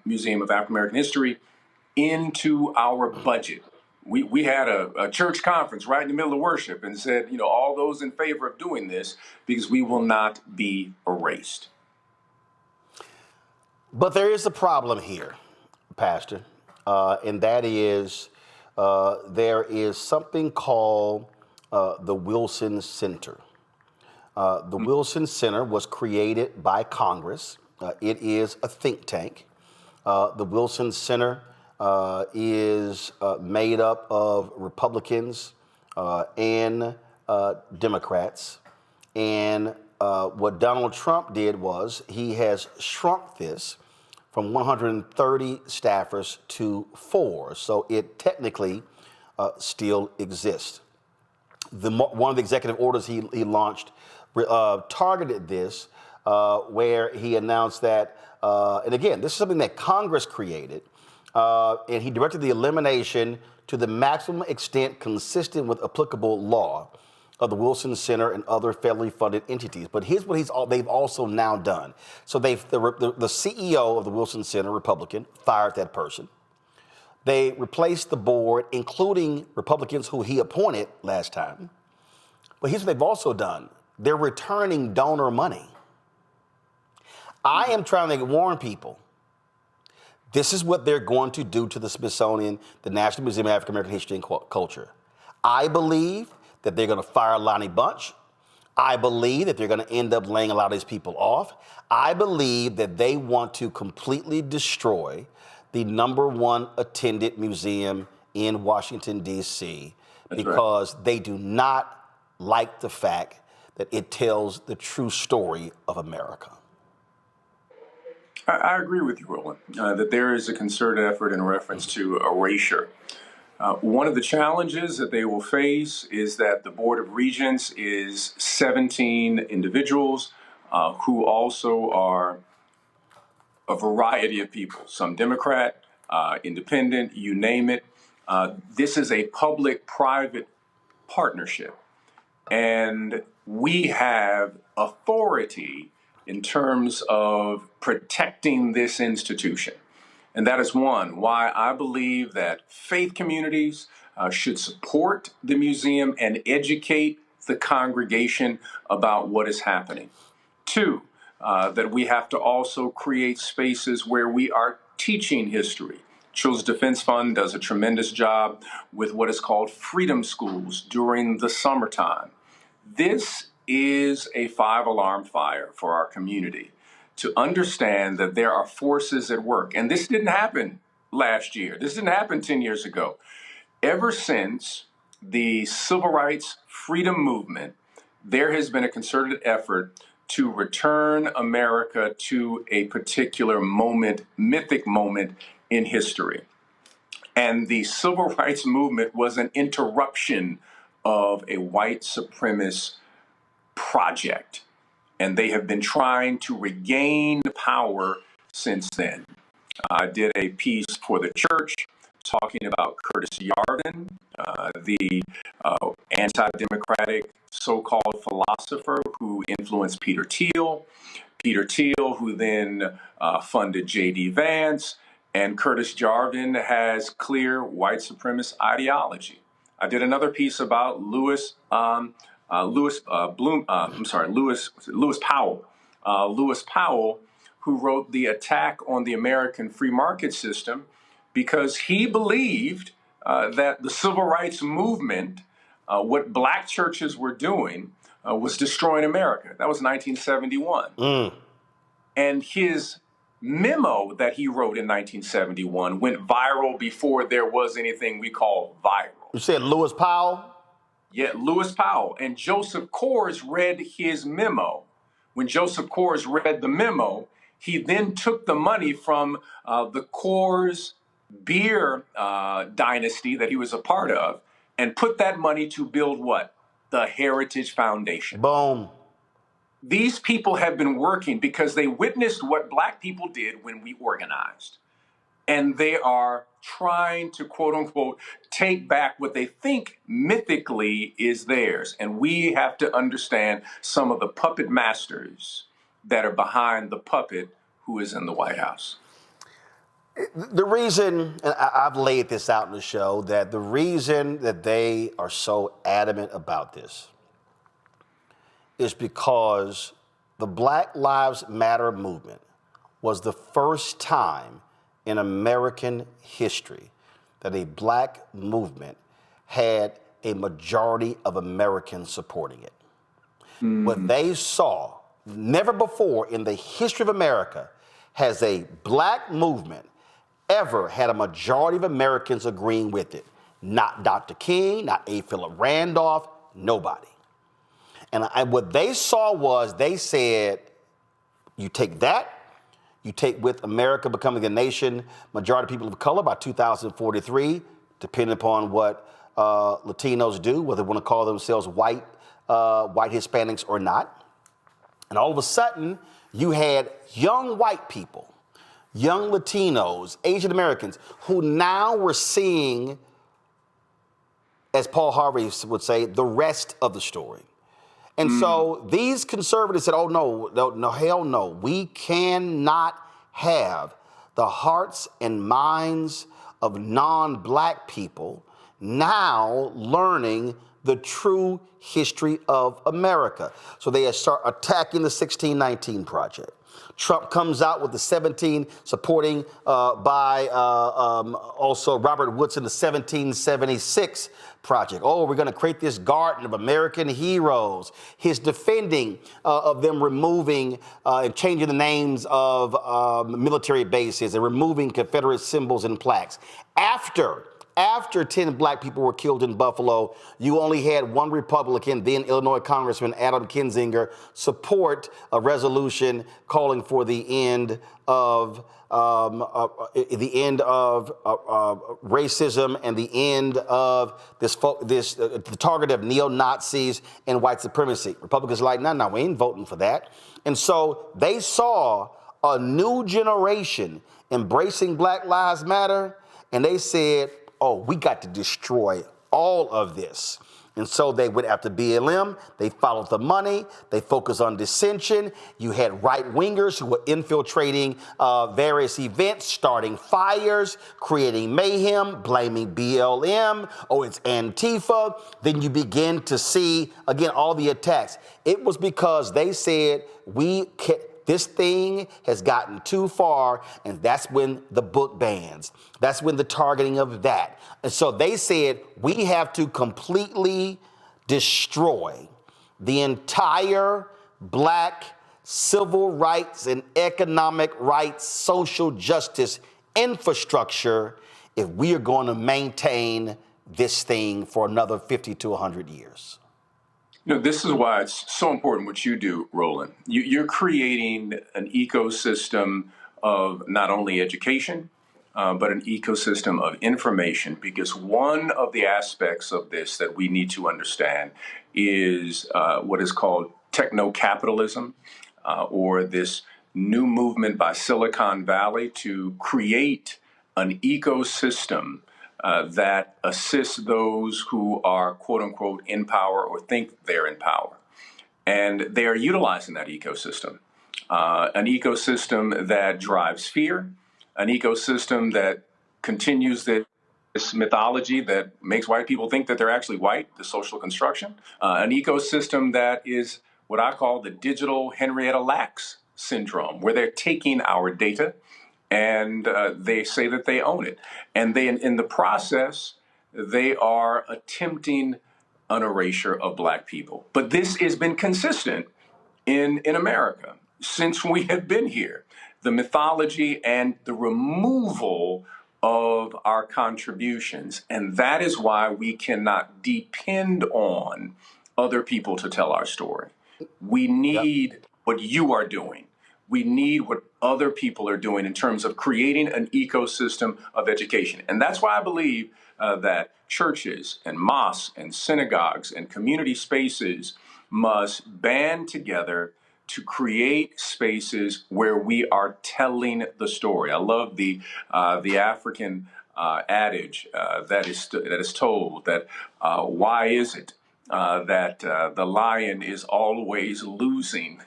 Museum of African American History, into our budget. We had a church conference right in the middle of worship and said, all those in favor of doing this, because we will not be erased. But there is a problem here, Pastor, and that is there is something called the Wilson Center. The Wilson Center was created by Congress. It is a think tank. The Wilson Center is made up of Republicans and Democrats. And what Donald Trump did was he has shrunk this from 130 staffers to 4. So it technically still exists. One of the executive orders he launched targeted this, where he announced that, and again, this is something that Congress created, and he directed the elimination to the maximum extent consistent with applicable law of the Wilson Center and other federally funded entities. But here's what they've also now done. So the CEO of the Wilson Center, Republican, fired that person. They replaced the board, including Republicans who he appointed last time. But here's what they've also done. They're returning donor money. I am trying to warn people. This is what they're going to do to the Smithsonian, the National Museum of African American History and Culture. I believe that they're going to fire Lonnie Bunch. I believe that they're going to end up laying a lot of these people off. I believe that they want to completely destroy the #1 attended museum in Washington, D.C., because they do not like the fact that it tells the true story of America. I agree with you, Roland, that there is a concerted effort in reference to erasure. One of the challenges that they will face is that the Board of Regents is 17 individuals who also are a variety of people, some Democrat, independent, you name it. This is a public-private partnership, and we have authority in terms of protecting this institution. And that is why I believe that faith communities should support the museum and educate the congregation about what is happening. 2, that we have to also create spaces where we are teaching history. Children's Defense Fund does a tremendous job with what is called freedom schools during the summertime. This is a 5-alarm fire for our community, to understand that there are forces at work. And this didn't happen last year. This didn't happen 10 years ago. Ever since the Civil Rights Freedom Movement, there has been a concerted effort to return America to a particular moment, mythic moment in history. And the Civil Rights Movement was an interruption of a white supremacist project. And they have been trying to regain power since then. I did a piece for the church talking about Curtis Yarvin, the anti-democratic so-called philosopher who influenced Peter Thiel. Peter Thiel, who then funded J.D. Vance, and Curtis Yarvin has clear white supremacist ideology. I did another piece about Lewis Powell. Lewis Powell, who wrote The Attack on the American Free Market System, because he believed that the civil rights movement, what black churches were doing, was destroying America. That was 1971. And his memo that he wrote in 1971 went viral before there was anything we call viral. You said Lewis Powell? Yeah, Lewis Powell. And Joseph Coors read his memo. When Joseph Coors read the memo, he then took the money from the Coors beer dynasty that he was a part of and put that money to build what? The Heritage Foundation. Boom. These people have been working because they witnessed what black people did when we organized. And they are trying to, quote unquote, take back what they think mythically is theirs. And we have to understand some of the puppet masters that are behind the puppet who is in the White House. The reason, and I've laid this out in the show, that the reason that they are so adamant about this is because the Black Lives Matter movement was the first time in American history that a black movement had a majority of Americans supporting it. What they saw, never before in the history of America has a black movement ever had a majority of Americans agreeing with it. Not Dr. King, not A. Philip Randolph, nobody. And what they saw was, they said, you take that, you take with America becoming a nation, majority of people of color by 2043, depending upon what Latinos do, whether they want to call themselves white Hispanics or not. And all of a sudden, you had young white people, young Latinos, Asian Americans, who now were seeing, as Paul Harvey would say, the rest of the story. And so these conservatives said, oh, no, hell no. We cannot have the hearts and minds of non-black people now learning the true history of America. So they start attacking the 1619 Project. Trump comes out with the 17, supporting by also Robert Woodson, the 1776 Project. Oh, we're going to create this garden of American heroes. His defending of them removing and changing the names of military bases and removing Confederate symbols and plaques. After 10 black people were killed in Buffalo, you only had one Republican, then Illinois Congressman Adam Kinzinger, support a resolution calling for the end of racism and the end of the target of neo-Nazis and white supremacy. Republicans are like, no, we ain't voting for that. And so they saw a new generation embracing Black Lives Matter, and they said, oh, we got to destroy all of this. And so they went after BLM. They followed the money. They focused on dissension. You had right-wingers who were infiltrating various events, starting fires, creating mayhem, blaming BLM. Oh, it's Antifa. Then you begin to see, again, all the attacks. It was because they said, this thing has gotten too far, and that's when the book bans. That's when the targeting of that. And so they said, we have to completely destroy the entire black civil rights and economic rights, social justice infrastructure if we are going to maintain this thing for another 50 to 100 years. You know, this is why it's so important what you do, Roland. You're creating an ecosystem of not only education, but an ecosystem of information, because one of the aspects of this that we need to understand is what is called techno-capitalism, or this new movement by Silicon Valley to create an ecosystem that assists those who are, quote unquote, in power or think they're in power. And they are utilizing that ecosystem, an ecosystem that drives fear, an ecosystem that continues this mythology that makes white people think that they're actually white, the social construction, an ecosystem that is what I call the digital Henrietta Lacks syndrome, where they're taking our data and they say that they own it. And they, in the process, they are attempting an erasure of black people. But this has been consistent in America since we have been here. The mythology and the removal of our contributions. And that is why we cannot depend on other people to tell our story. We need what you are doing. We need what other people are doing in terms of creating an ecosystem of education. And that's why I believe that churches and mosques and synagogues and community spaces must band together to create spaces where we are telling the story. I love the African adage that is told that why is it that the lion is always losing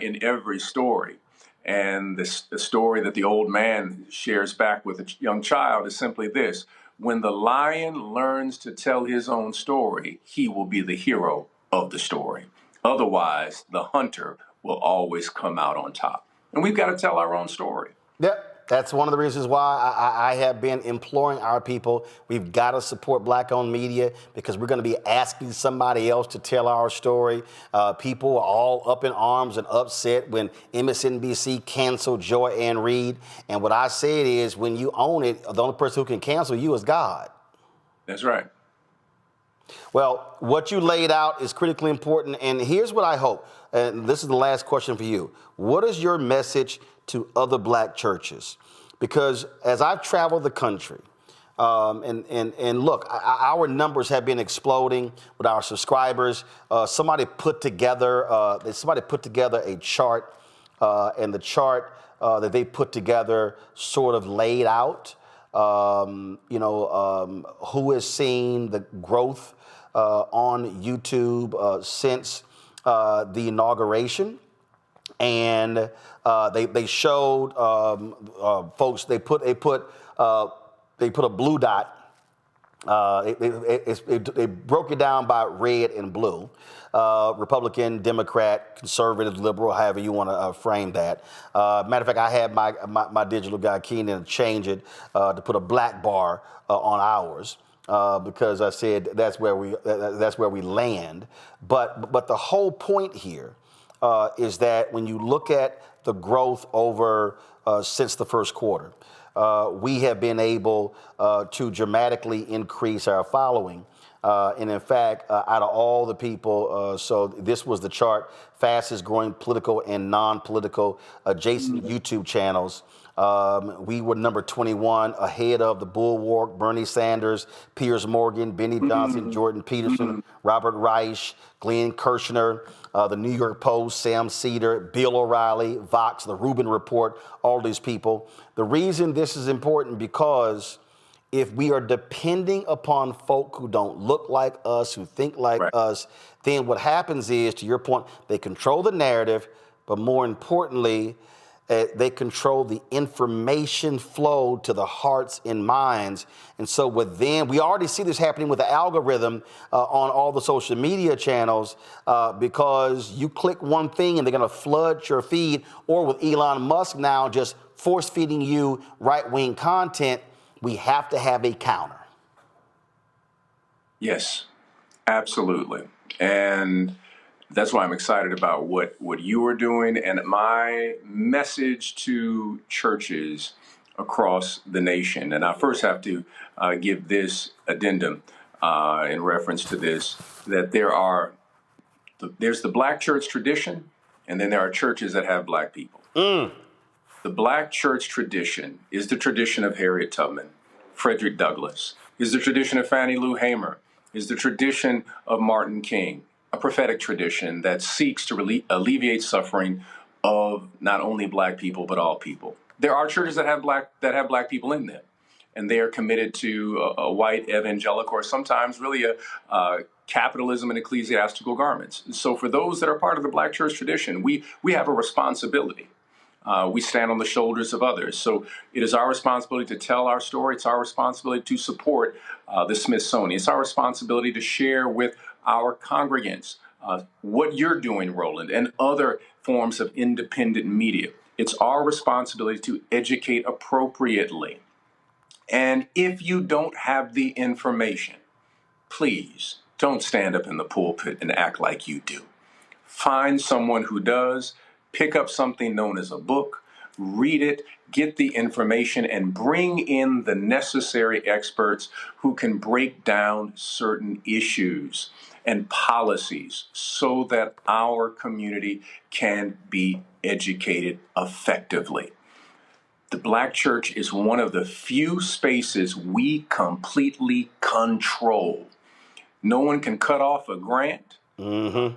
in every story? And the story that the old man shares back with a young child is simply this: when the lion learns to tell his own story, he will be the hero of the story. Otherwise, the hunter will always come out on top. And we've got to tell our own story. Yep. That's one of the reasons why I have been imploring our people. We've got to support black-owned media because we're going to be asking somebody else to tell our story. People are all up in arms and upset when MSNBC canceled Joy Ann Reid. And what I said is, when you own it, the only person who can cancel you is God. That's right. Well, what you laid out is critically important. And here's what I hope. And this is the last question for you. What is your message to other black churches? Because as I've traveled the country, and look, our numbers have been exploding with our subscribers. Somebody put together a chart, and the chart that they put together sort of laid out, who has seen the growth on YouTube since the inauguration. And they showed folks. They put a blue dot. They broke it down by red and blue. Republican, Democrat, conservative, liberal, however you want to frame that. Matter of fact, I had my digital guy Keenan change it to put a black bar on ours. Because I said that's where we land. But the whole point here is that when you look at the growth over since the first quarter, we have been able to dramatically increase our following. And in fact, out of all the people, so this was the chart, fastest growing political and non-political adjacent YouTube channels. We were number 21, ahead of the Bulwark, Bernie Sanders, Piers Morgan, Benny Johnson, Jordan Peterson, Robert Reich, Glenn Kirshner, the New York Post, Sam Cedar, Bill O'Reilly, Vox, the Rubin Report, all these people. The reason this is important because if we are depending upon folk who don't look like us, who think like us, then what happens is, to your point, they control the narrative, but more importantly, they control the information flow to the hearts and minds. And so with them, we already see this happening with the algorithm on all the social media channels because you click one thing and they're going to flood your feed, or with Elon Musk now just force feeding you right-wing content. We have to have a counter. Yes, absolutely. And that's why I'm excited about what you are doing. And my message to churches across the nation, and I first have to give this addendum in reference to this, that there's the black church tradition, and then there are churches that have black people. The black church tradition is the tradition of Harriet Tubman, Frederick Douglass, is the tradition of Fannie Lou Hamer, is the tradition of Martin King, a prophetic tradition that seeks to alleviate suffering of not only black people, but all people. There are churches that have black people in them, and they are committed to a white evangelical, or sometimes really a capitalism and ecclesiastical garments. So for those that are part of the black church tradition, we have a responsibility. We stand on the shoulders of others. So it is our responsibility to tell our story. It's our responsibility to support the Smithsonian. It's our responsibility to share with our congregants what you're doing, Roland, and other forms of independent media. It's our responsibility to educate appropriately. And if you don't have the information, please don't stand up in the pulpit and act like you do. Find someone who does, pick up something known as a book, read it, get the information, and bring in the necessary experts who can break down certain issues and policies so that our community can be educated effectively. The Black church is one of the few spaces we completely control. No one can cut off a grant and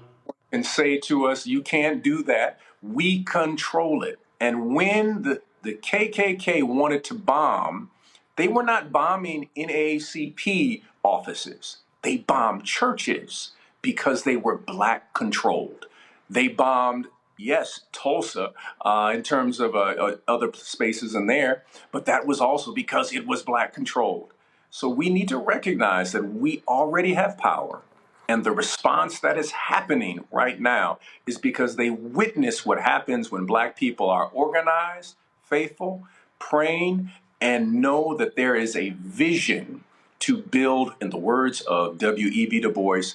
say to us, you can't do that. We control it. And when the KKK wanted to bomb, they were not bombing NAACP offices. They bombed churches because they were Black controlled. They bombed, yes, Tulsa in terms of other spaces in there, but that was also because it was Black controlled. So we need to recognize that we already have power. And the response that is happening right now is because they witness what happens when Black people are organized, faithful, praying, and know that there is a vision to build, in the words of W.E.B. Du Bois,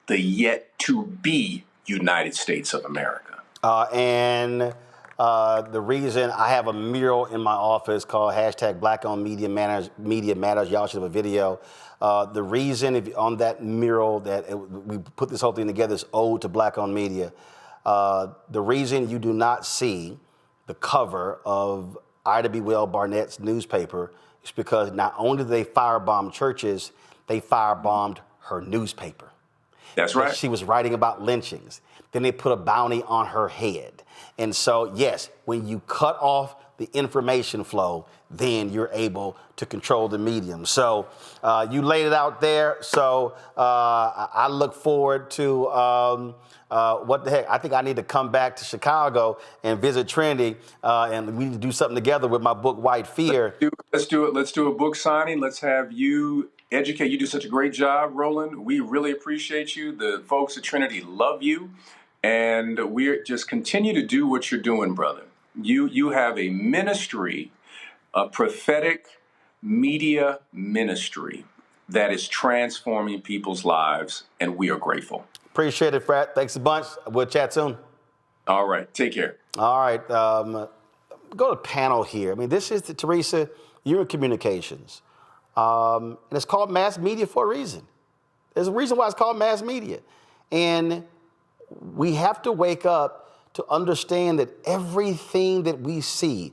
the yet-to-be United States of America. And the reason I have a mural in my office called hashtag Black on Media Matters, y'all should have a video. The reason on that mural that we put this whole thing together is ode to Black on Media. The reason you do not see the cover of Ida B. Well Barnett's newspaper is because not only did they firebomb churches, they firebombed her newspaper. That's right. She was writing about lynchings. Then they put a bounty on her head. And so, yes, when you cut off the information flow, then you're able to control the medium. So you laid it out there. So I look forward to what the heck. I think I need to come back to Chicago and visit Trinity, and we need to do something together with my book, White Fear. Let's do it. Let's do a book signing. Let's have you educate. You do such a great job, Roland. We really appreciate you. The folks at Trinity love you. And we're just continue to do what you're doing, brother. You have a ministry, a prophetic media ministry that is transforming people's lives, and we are grateful. Appreciate it, Frat. Thanks a bunch. We'll chat soon. All right. Take care. All right. Go to panel here. I mean, this is Teresa, you're in communications. And it's called mass media for a reason. There's a reason why it's called mass media. And we have to wake up to understand that everything that we see,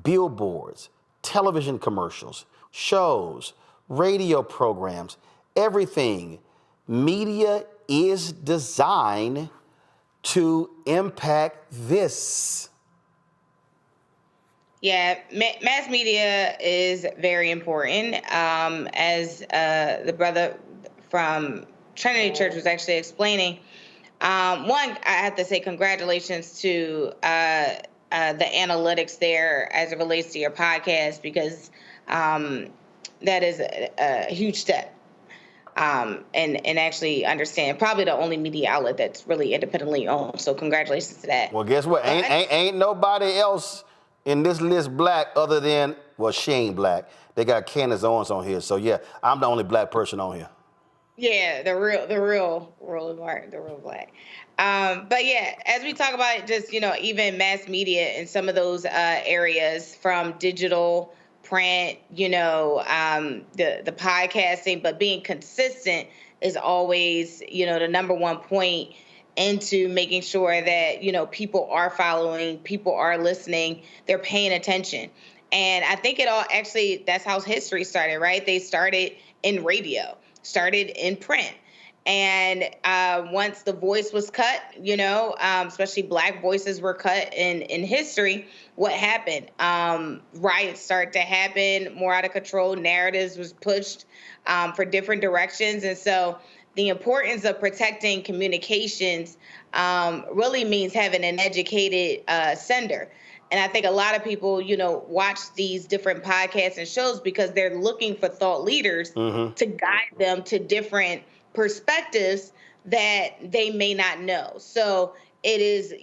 billboards, television commercials, shows, radio programs, everything, media is designed to impact this. Yeah, mass media is very important. As the brother from Trinity Church was actually explaining, one, I have to say congratulations to the analytics there as it relates to your podcast, because that is a huge step. And actually understand, probably the only media outlet that's really independently owned. So congratulations to that. Well, guess what? Ain't nobody else in this list Black other than, well, she ain't Black. They got Candace Owens on here. So yeah, I'm the only Black person on here. Yeah, the real Black. But yeah, as we talk about just, even mass media in some of those areas, from digital, print, the podcasting, but being consistent is always, the number one point into making sure that, people are following, people are listening, they're paying attention. And I think that's how history started, right? They started in radio, started in print. And once the voice was cut, especially Black voices were cut in history, what happened? Riots started to happen, more out of control, narratives was pushed for different directions. And so the importance of protecting communications really means having an educated sender. And I think a lot of people, watch these different podcasts and shows because they're looking for thought leaders to guide them to different perspectives that they may not know. So it is,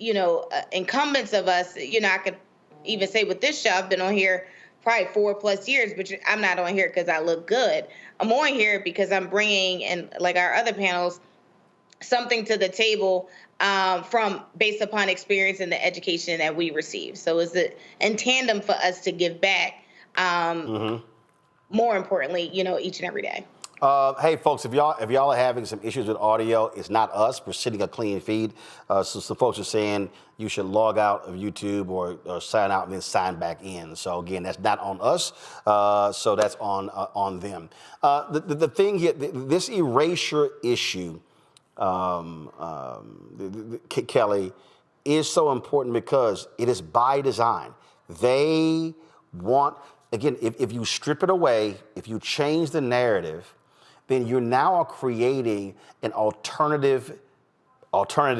incumbents of us, I could even say with this show, I've been on here probably 4+ years, but I'm not on here because I look good. I'm on here because I'm bringing, and like our other panels, something to the table from based upon experience and the education that we receive. So is it in tandem for us to give back, more importantly, each and every day. Hey, folks, if y'all are having some issues with audio, it's not us. We're sitting a clean feed. So some folks are saying you should log out of YouTube or sign out and then sign back in. So again, that's not on us. So that's on them. The thing here, this erasure issue, Kelly, is so important because it is by design. They want, again, if you strip it away, if you change the narrative, then you're now creating an alternative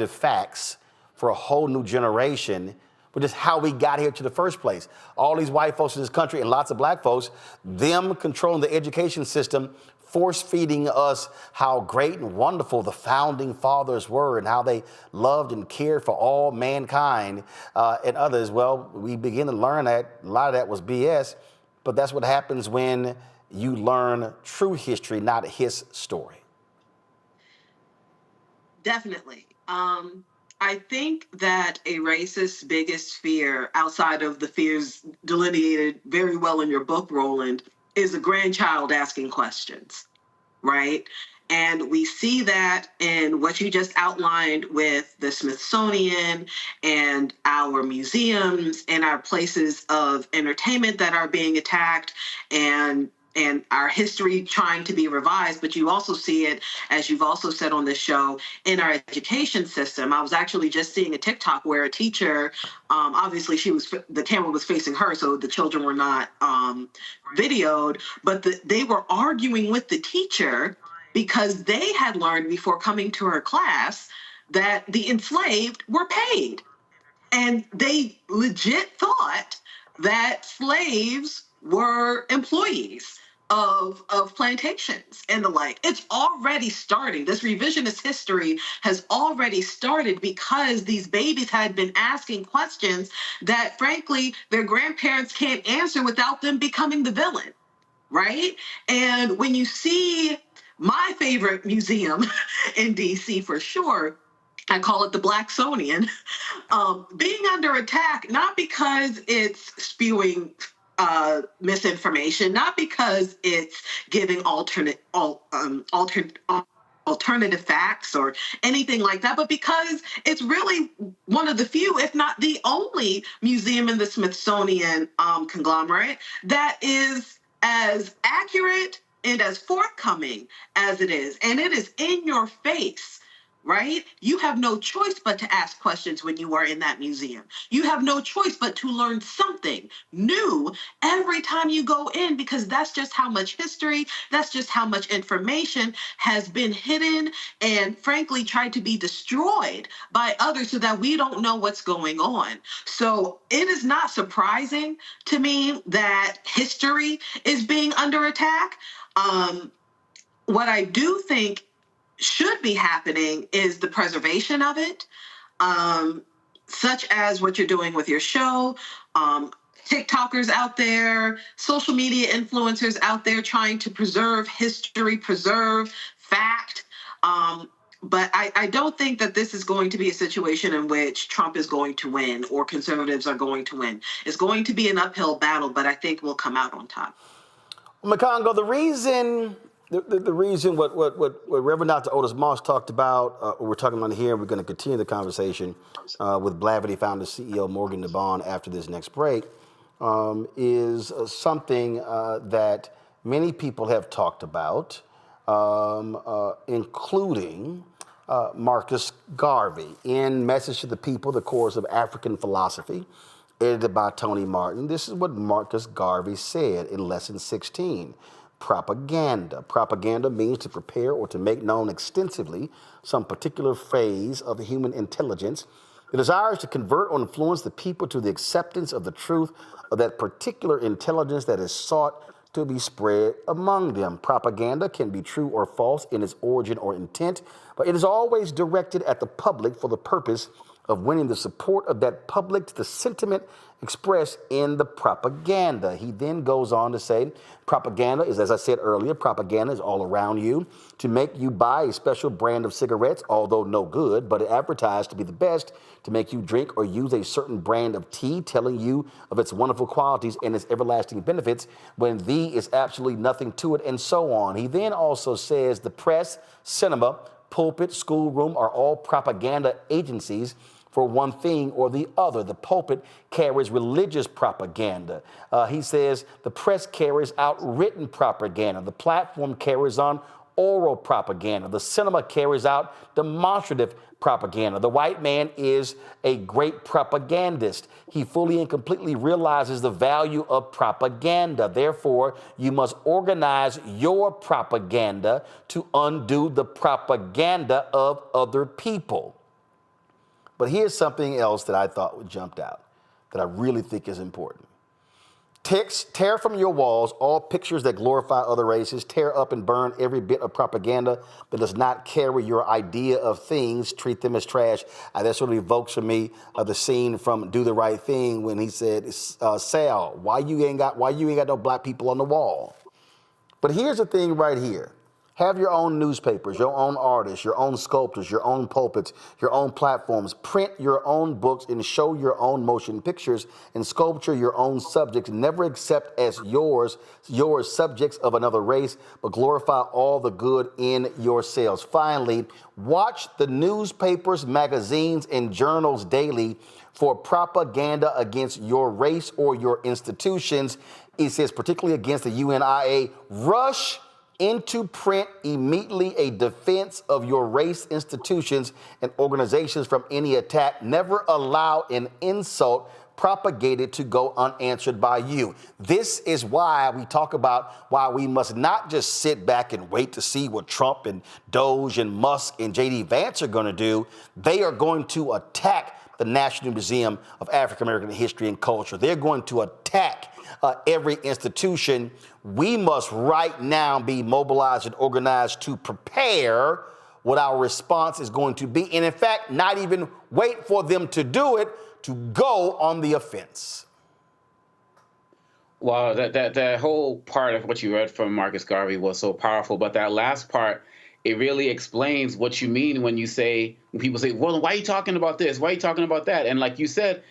facts for a whole new generation, which is how we got here to the first place. All these white folks in this country and lots of black folks, them controlling the education system, force-feeding us how great and wonderful the founding fathers were and how they loved and cared for all mankind and others. Well, we begin to learn that a lot of that was BS, but that's what happens when you learn true history, not his story. Definitely. I think that a racist's biggest fear, outside of the fears delineated very well in your book, Roland, is a grandchild asking questions, right? And we see that in what you just outlined with the Smithsonian and our museums and our places of entertainment that are being attacked and our history trying to be revised, but you also see it, as you've also said on this show, in our education system. I was actually just seeing a TikTok where a teacher, obviously the camera was facing her, so the children were not videoed, but they were arguing with the teacher because they had learned before coming to her class that the enslaved were paid. And they legit thought that slaves were employees of plantations and the like. It's already starting. This revisionist history has already started because these babies had been asking questions that, frankly, their grandparents can't answer without them becoming the villain, right? And when you see my favorite museum in DC, for sure, I call it the Blacksonian, being under attack, not because it's spewing misinformation, not because it's giving alternative facts or anything like that, but because it's really one of the few, if not the only, museum in the Smithsonian conglomerate that is as accurate and as forthcoming as it is. And it is in your face, right? You have no choice but to ask questions when you are in that museum. You have no choice but to learn something new every time you go in, because that's just how much history, that's just how much information has been hidden and frankly tried to be destroyed by others so that we don't know what's going on. So it is not surprising to me that history is being under attack. What I do think should be happening is the preservation of it, such as what you're doing with your show, TikTokers out there, social media influencers out there trying to preserve history, preserve fact. But I don't think that this is going to be a situation in which Trump is going to win or conservatives are going to win. It's going to be an uphill battle, but I think we'll come out on top. Makongo, the reason what Reverend Dr. Otis Moss talked about, we're talking about here, and we're going to continue the conversation with Blavity founder CEO Morgan DeBaun after this next break, is something that many people have talked about, including Marcus Garvey in Message to the People, the Course of African Philosophy, edited by Tony Martin. This is what Marcus Garvey said in Lesson 16. Propaganda. Propaganda means to prepare or to make known extensively some particular phase of human intelligence. The desire is to convert or influence the people to the acceptance of the truth of that particular intelligence that is sought to be spread among them. Propaganda can be true or false in its origin or intent, but it is always directed at the public for the purpose of winning the support of that public to the sentiment expressed in the propaganda. He then goes on to say, propaganda is, as I said earlier, propaganda is all around you to make you buy a special brand of cigarettes, although no good, but advertised to be the best, to make you drink or use a certain brand of tea, telling you of its wonderful qualities and its everlasting benefits, when thee is absolutely nothing to it, and so on. He then also says the press, cinema, pulpit, schoolroom are all propaganda agencies for one thing or the other. The pulpit carries religious propaganda. He says the press carries out written propaganda. The platform carries on oral propaganda. The cinema carries out demonstrative propaganda. The white man is a great propagandist. He fully and completely realizes the value of propaganda. Therefore, you must organize your propaganda to undo the propaganda of other people. But here's something else that I thought jumped out that I really think is important. Tear from your walls all pictures that glorify other races. Tear up and burn every bit of propaganda that does not carry your idea of things. Treat them as trash. That sort of evokes for me the scene from Do the Right Thing when he said, Sal, why you ain't got no black people on the wall? But here's the thing right here. Have your own newspapers, your own artists, your own sculptors, your own pulpits, your own platforms. Print your own books and show your own motion pictures and sculpture your own subjects. Never accept as yours subjects of another race, but glorify all the good in yourselves. Finally, watch the newspapers, magazines, and journals daily for propaganda against your race or your institutions. It says particularly against the UNIA. Rush into print immediately a defense of your race institutions and organizations from any attack. Never allow an insult propagated to go unanswered by you. This is why we talk about why we must not just sit back and wait to see what Trump and Doge and Musk and J.D. Vance are going to do. They are going to attack the National Museum of African American History and Culture. They're going to attack every institution. We must right now be mobilized and organized to prepare what our response is going to be. And in fact, not even wait for them to do it, to go on the offense. Wow, that whole part of what you read from Marcus Garvey was so powerful. But that last part, it really explains what you mean when people say, well, why are you talking about this? Why are you talking about that? And like you said,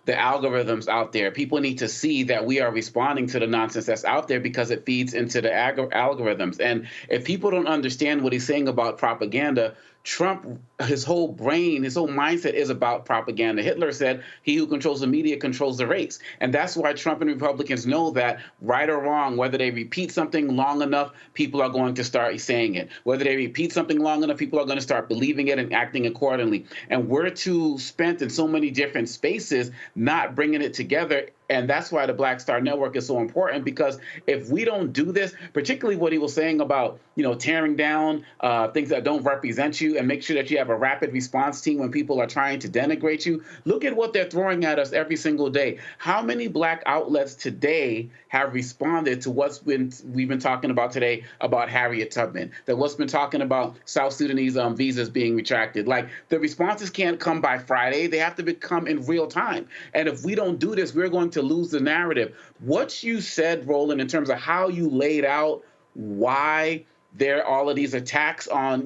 the algorithms out there, people need to see that we are responding to the nonsense that's out there because it feeds into the algorithms. And if people don't understand what he's saying about propaganda, Trump, his whole brain, his whole mindset is about propaganda. Hitler said, he who controls the media controls the race. And that's why Trump and Republicans know that right or wrong, whether they repeat something long enough, people are going to start saying it. Whether they repeat something long enough, people are going to start believing it and acting accordingly. And we're too spent in so many different spaces not bringing it together. And that's why the Black Star Network is so important, because if we don't do this, particularly what he was saying about, tearing down things that don't represent you and make sure that you have a rapid response team when people are trying to denigrate you. Look at what they're throwing at us every single day. How many black outlets today have responded to we've been talking about today about Harriet Tubman, that what's been talking about South Sudanese visas being retracted? Like, the responses can't come by Friday. They have to come in real time. And if we don't do this, we're going to lose the narrative. What you said, Roland, in terms of how you laid out why there are all of these attacks on,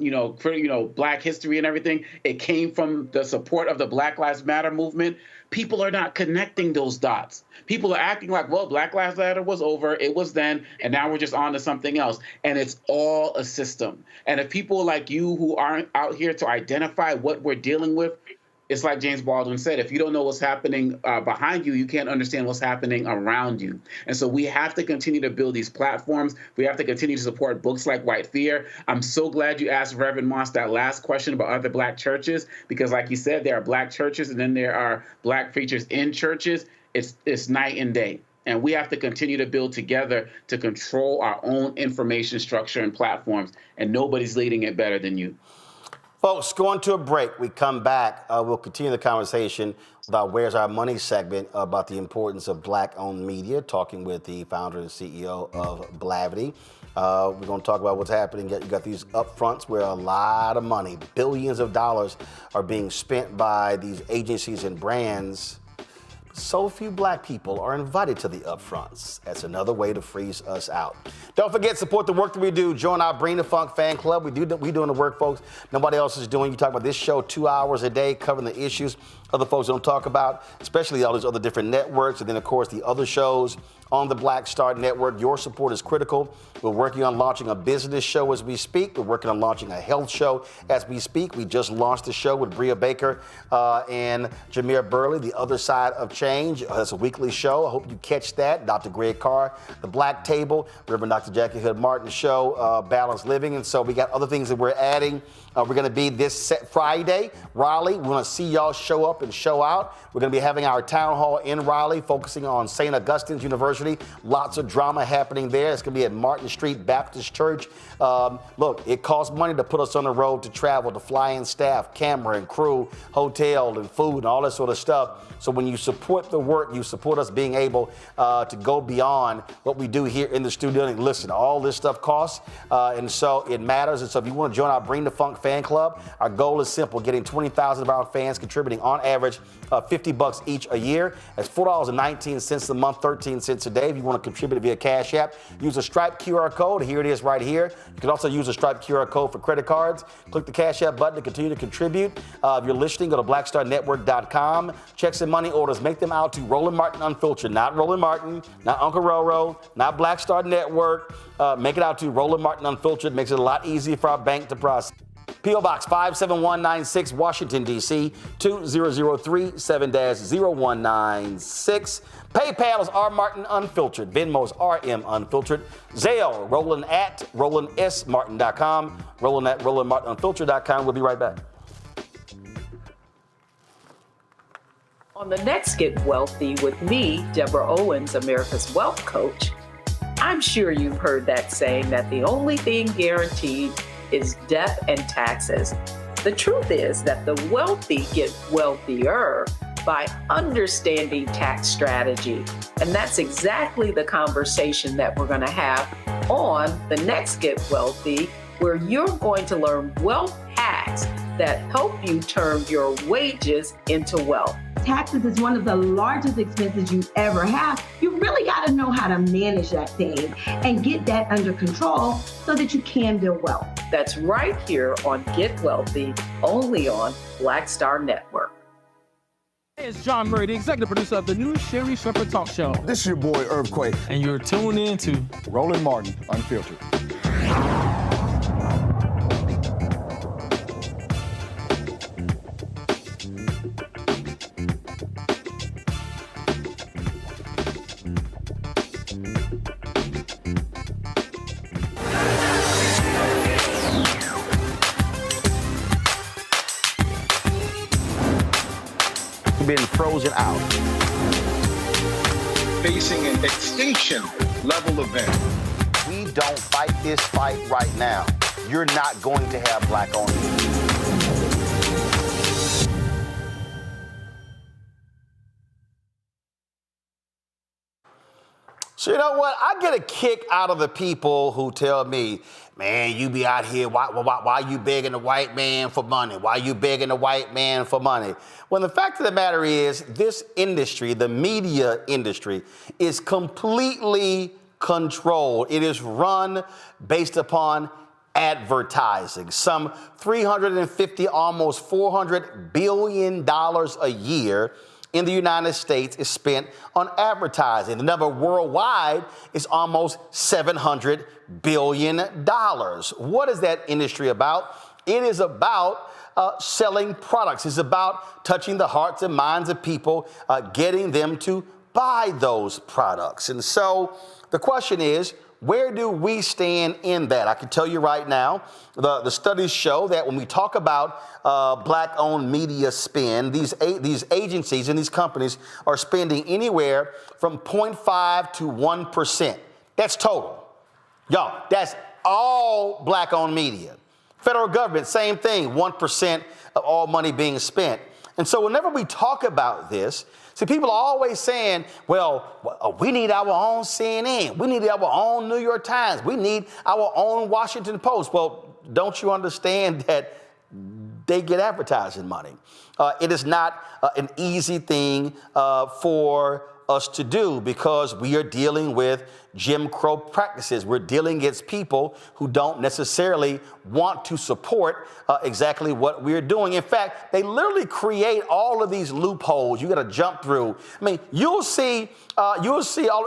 Black history and everything, it came from the support of the Black Lives Matter movement. People are not connecting those dots. People are acting like, well, Black Lives Matter was over, it was then, and now we're just on to something else. And it's all a system. And if people like you who aren't out here to identify what we're dealing with, it's like James Baldwin said, if you don't know what's happening behind you, you can't understand what's happening around you. And so we have to continue to build these platforms. We have to continue to support books like White Fear. I'm so glad you asked Reverend Moss that last question about other Black churches, because like you said, there are Black churches and then there are Black preachers in churches. It's night and day. And we have to continue to build together to control our own information structure and platforms. And nobody's leading it better than you. Folks, going to a break. We come back. We'll continue the conversation with our Where's Our Money segment about the importance of black-owned media, talking with the founder and CEO of Blavity. We're going to talk about what's happening. You got these upfronts where a lot of money, billions of dollars, are being spent by these agencies and brands. So few black people are invited to the upfronts. That's another way to freeze us out. Don't forget, support the work that we do. Join our Bring the Funk fan club. We doing the work, folks, nobody else is doing. You talk about this show 2 hours a day, covering the issues other folks don't talk about, especially all these other different networks. And then, of course, the other shows on the Black Star Network. Your support is critical. We're working on launching a business show as we speak. We're working on launching a health show as we speak. We just launched the show with Bria Baker and Jameer Burley, The Other Side of Change. That's a weekly show. I hope you catch that. Dr. Greg Carr, The Black Table, Reverend Dr. Jackie Hood Martin show, Balanced Living. And so we got other things that we're adding. We're going to be this Friday, Raleigh. We want to see y'all show up and show out. We're going to be having our town hall in Raleigh, focusing on St. Augustine's University. Lots of drama happening there. It's going to be at Martin Street Baptist Church. Look, it costs money to put us on the road to travel, to fly in staff, camera and crew, hotel and food and all that sort of stuff. So when you support the work, you support us being able to go beyond what we do here in the studio. And listen, all this stuff costs, and so it matters. And so if you want to join our Bring the Funk fan club, our goal is simple: getting 20,000 of our fans contributing on average $50 each a year. That's $4.19 a month, 13 cents a day. If you want to contribute via Cash App, use a Stripe QR code. Here it is right here. You can also use a Stripe QR code for credit cards. Click the Cash App button to continue to contribute. If you're listening, go to blackstarnetwork.com. Checks and money orders, make them out to Roland Martin Unfiltered, not Roland Martin, not Uncle Roro, not Black Star Network. Make it out to Roland Martin Unfiltered. Makes it a lot easier for our bank to process. P.O. Box 57196, Washington, D.C., 20037-0196. PayPal is R. Martin Unfiltered. Venmo is RM Unfiltered. Zelle, Roland at RolandSMartin.com. Roland at RolandMartinUnfiltered.com. We'll be right back. On the next Get Wealthy with me, Deborah Owens, America's Wealth Coach, I'm sure you've heard that saying that the only thing guaranteed is death and taxes. The truth is that the wealthy get wealthier by understanding tax strategy. And that's exactly the conversation that we're going to have on the next Get Wealthy, where you're going to learn wealth hacks that help you turn your wages into wealth. Taxes is one of the largest expenses you ever have. You really got to know how to manage that thing and get that under control so that you can build wealth. That's right here on Get Wealthy, only on Black Star Network. Hey, it's John Murray, the executive producer of the new Sherry Shepherd Talk Show. This is your boy, Earthquake. And you're tuned in to Roland Martin Unfiltered. Been frozen out. Facing an extinction level event. We don't fight this fight right now. You're not going to have black-owned media. So you know what? I get a kick out of the people who tell me, man, you be out here, why you begging the white man for money? Why you begging the white man for money? Well, the fact of the matter is, this industry, the media industry, is completely controlled. It is run based upon advertising. Some $350, almost $400 billion a year in the United States is spent on advertising. The number worldwide is almost $700 billion. What is that industry about? It is about selling products. It's about touching the hearts and minds of people, getting them to buy those products. And so the question is, where do we stand in that? I can tell you right now, the studies show that when we talk about black-owned media spend, these agencies and these companies are spending anywhere from 0.5 to 1%. That's total. Y'all, that's all black-owned media. Federal government, same thing, 1% of all money being spent. And so whenever we talk about this, see, people are always saying, well, we need our own CNN. We need our own New York Times. We need our own Washington Post. Well, don't you understand that they get advertising money? It is not an easy thing for us to do because we are dealing with Jim Crow practices. We're dealing against people who don't necessarily want to support exactly what we're doing. In fact, they literally create all of these loopholes you got to jump through. I mean, you'll see all,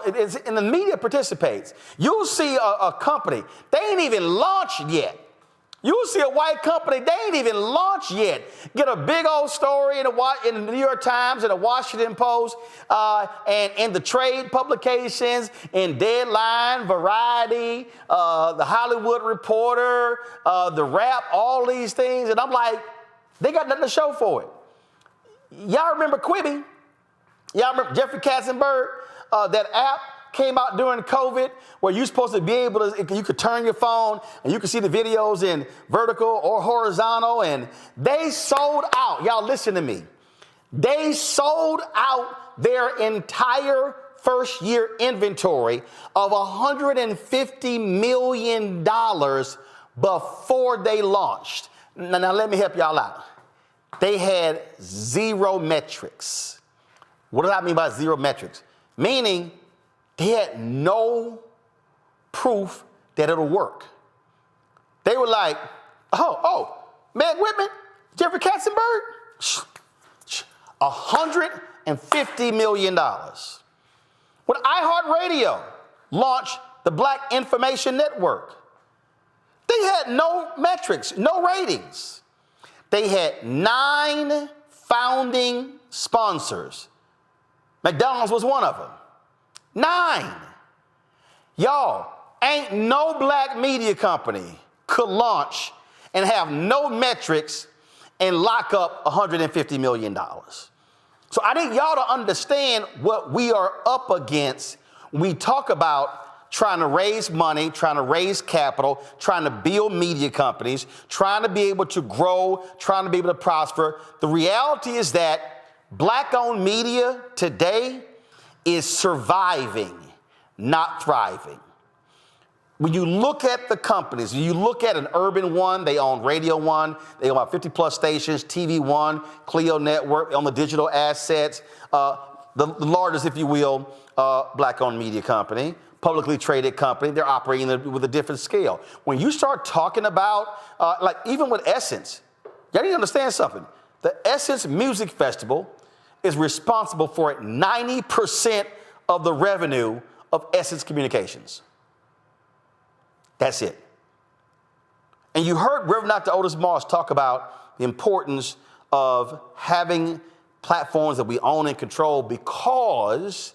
and the media participates. You'll see a company, they ain't even launched yet. You'll see a white company, they ain't even launched yet. Get a big old story in the New York Times and the Washington Post and in the trade publications, in Deadline, Variety, the Hollywood Reporter, the Wrap, all these things. And I'm like, they got nothing to show for it. Y'all remember Quibi? Y'all remember Jeffrey Katzenberg? That app came out during COVID where you're supposed to be able to, you could turn your phone and you could see the videos in vertical or horizontal, and they sold out. Y'all listen to me. They sold out their entire first year inventory of $150 million before they launched. Now let me help y'all out. They had zero metrics. What do I mean by zero metrics? Meaning they had no proof that it'll work. They were like, Meg Whitman, Jeffrey Katzenberg, $150 million. When iHeartRadio launched the Black Information Network, they had no metrics, no ratings. They had 9 founding sponsors. McDonald's was one of them. 9. Y'all, ain't no black media company could launch and have no metrics and lock up $150 million. So I need y'all to understand what we are up against when we talk about trying to raise money, trying to raise capital, trying to build media companies, trying to be able to grow, trying to be able to prosper. The reality is that black-owned media today is surviving, not thriving. When you look at the companies, you look at an Urban One, they own Radio One, they own about 50 plus stations, TV One, Clio Network, on the digital assets, the largest, if you will, black-owned media company, publicly traded company. They're operating with a different scale. When you start talking about, like even with Essence, y'all need to understand something. The Essence Music Festival is responsible for 90% of the revenue of Essence Communications. That's it. And you heard Reverend Dr. Otis Moss talk about the importance of having platforms that we own and control because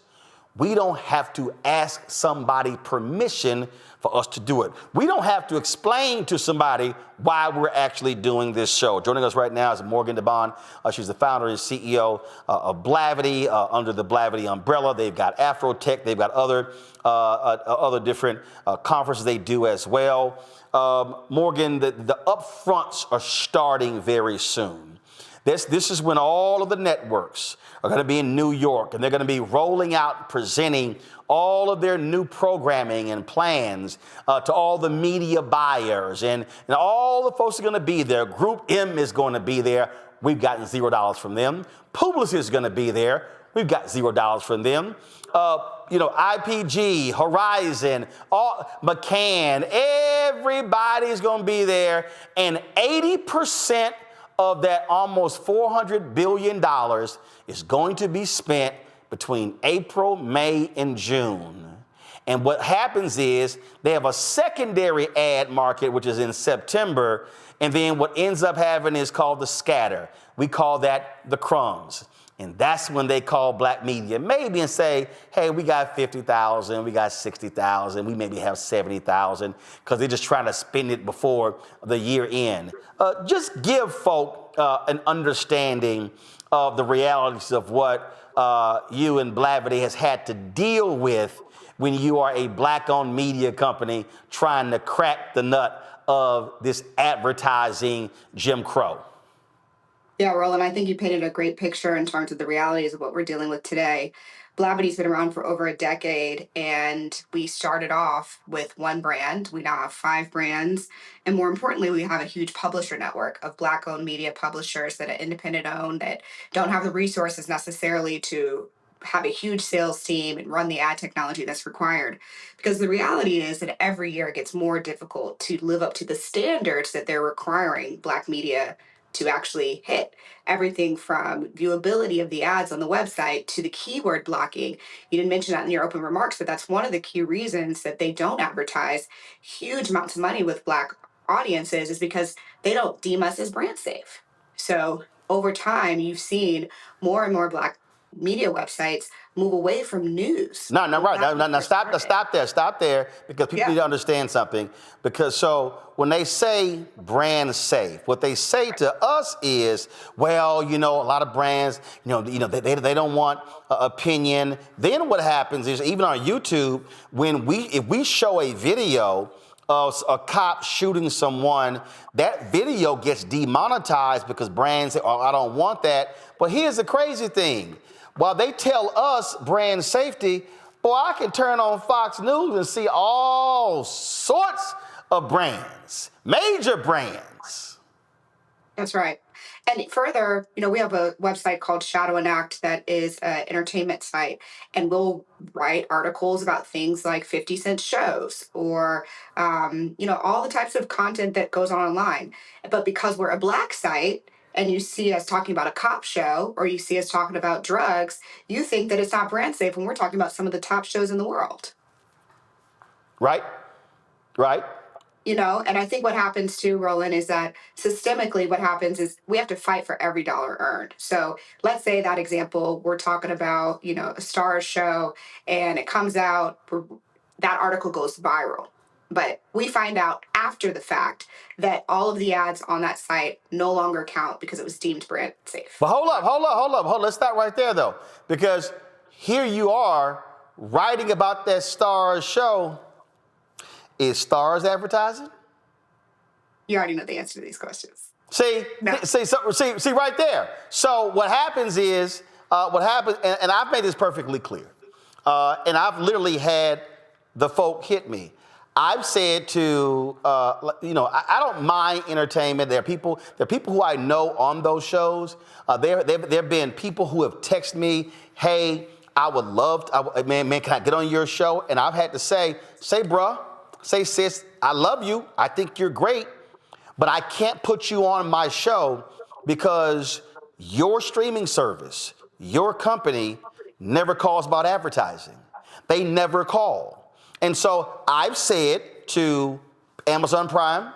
we don't have to ask somebody permission for us to do it. We don't have to explain to somebody why we're actually doing this show. Joining us right now is Morgan DeBon. She's the founder and CEO of Blavity, under the Blavity umbrella. They've got Afrotech. They've got other different conferences they do as well. Morgan, the upfronts are starting very soon. This is when all of the networks are going to be in New York, and they're going to be rolling out, presenting all of their new programming and plans to all the media buyers, and all the folks are going to be there. Group M is going to be there. We've gotten $0 from them. Publicis is going to be there. We've got $0 from them. IPG, Horizon, McCann, everybody's going to be there, and 80% of that almost $400 billion is going to be spent between April, May, and June. And what happens is they have a secondary ad market, which is in September, and then what ends up having is called the scatter. We call that the crumbs. And that's when they call black media maybe and say, hey, we got 50,000, we got 60,000, we maybe have 70,000, because they're just trying to spend it before the year end. Just give folk an understanding of the realities of what you and Blavity has had to deal with when you are a black-owned media company trying to crack the nut of this advertising Jim Crow. Yeah, Roland, I think you painted a great picture in terms of the realities of what we're dealing with today. Blavity's been around for over a decade, and we started off with one brand. We now have 5 brands. And more importantly, we have a huge publisher network of Black-owned media publishers that are independent-owned, that don't have the resources necessarily to have a huge sales team and run the ad technology that's required. Because the reality is that every year it gets more difficult to live up to the standards that they're requiring Black media to actually hit. Everything from viewability of the ads on the website to the keyword blocking. You didn't mention that in your open remarks, but that's one of the key reasons that they don't advertise huge amounts of money with Black audiences, is because they don't deem us as brand safe. So over time, you've seen more and more Black media websites move away from news. No, right. Now stop there, because people need to understand something. Because so when they say brand safe, what they say to us is, well, a lot of brands, they don't want opinion. Then what happens is, even on YouTube, if we show a video of a cop shooting someone, that video gets demonetized because brands say, oh, I don't want that. But here's the crazy thing. While they tell us brand safety, boy, I can turn on Fox News and see all sorts of brands, major brands. That's right. And further, we have a website called Shadow and Act that is an entertainment site, and we'll write articles about things like 50 Cent shows or, all the types of content that goes on online. But because we're a Black site, and you see us talking about a cop show, or you see us talking about drugs, you think that it's not brand safe when we're talking about some of the top shows in the world. Right. And I think what happens too, Roland, is that systemically what happens is we have to fight for every dollar earned. So let's say that example, we're talking about, a star show, and it comes out, that article goes viral. But we find out after the fact that all of the ads on that site no longer count because it was deemed brand safe. But hold up. Let's stop right there, though. Because here you are writing about that Stars show. Is Stars advertising? You already know the answer to these questions. See right there. So what happens is, and I've made this perfectly clear, and I've literally had the folk hit me. I've said to, I don't mind entertainment. There are people who I know on those shows. There have been people who have texted me, hey, I would love to, man, can I get on your show? And I've had to say, bruh, say, sis, I love you. I think you're great, but I can't put you on my show because your streaming service, your company never calls about advertising. They never call. And so I've said to Amazon Prime,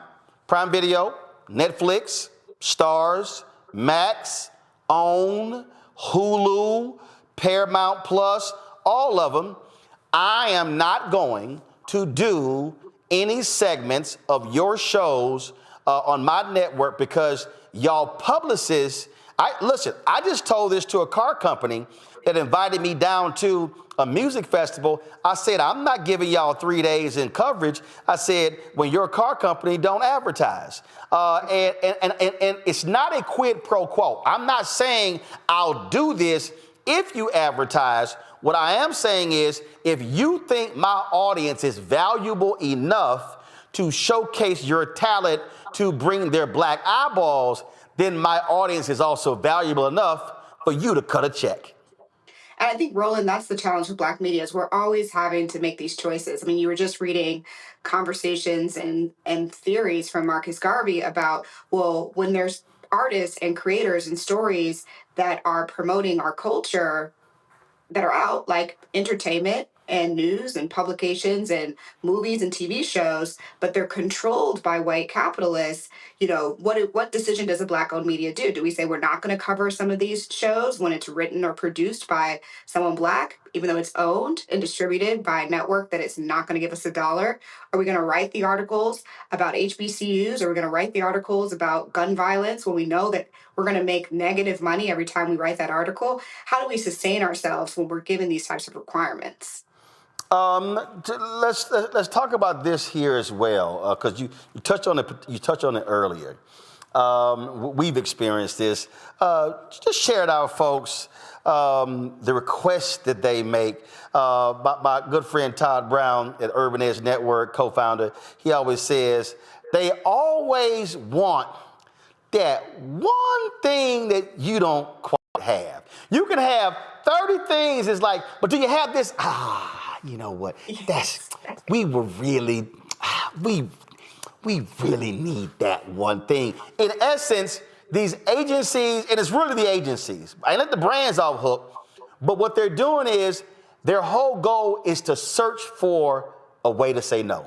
Prime Video, Netflix, Stars, Max, OWN, Hulu, Paramount Plus, all of them, I am not going to do any segments of your shows on my network because y'all publicists, I just told this to a car company that invited me down to a music festival. I said, I'm not giving y'all 3 days in coverage. I said, when you're a car company, don't advertise. And it's not a quid pro quo. I'm not saying I'll do this if you advertise. What I am saying is, if you think my audience is valuable enough to showcase your talent to bring their Black eyeballs, then my audience is also valuable enough for you to cut a check. And I think, Roland, that's the challenge with Black media, is we're always having to make these choices. I mean, you were just reading conversations and theories from Marcus Garvey about, well, when there's artists and creators and stories that are promoting our culture that are out, like entertainment and news and publications and movies and TV shows, but they're controlled by white capitalists, what decision does a Black-owned media do? Do we say we're not going to cover some of these shows when it's written or produced by someone Black, even though it's owned and distributed by a network that is not going to give us $1? Are we going to write the articles about HBCUs? Are we going to write the articles about gun violence when we know that we're going to make negative money every time we write that article? How do we sustain ourselves when we're given these types of requirements? Let's talk about this here as well, because you touched on it earlier. We've experienced this. Just share it out, folks. The requests that they make. My good friend Todd Brown at Urban Edge Network, co-founder, he always says they always want that one thing that you don't quite have. You can have 30 things. It's like, but do you have this? You know what? We really need that one thing. In essence, these agencies, and it's really the agencies, I let the brands off hook, but what they're doing is their whole goal is to search for a way to say no.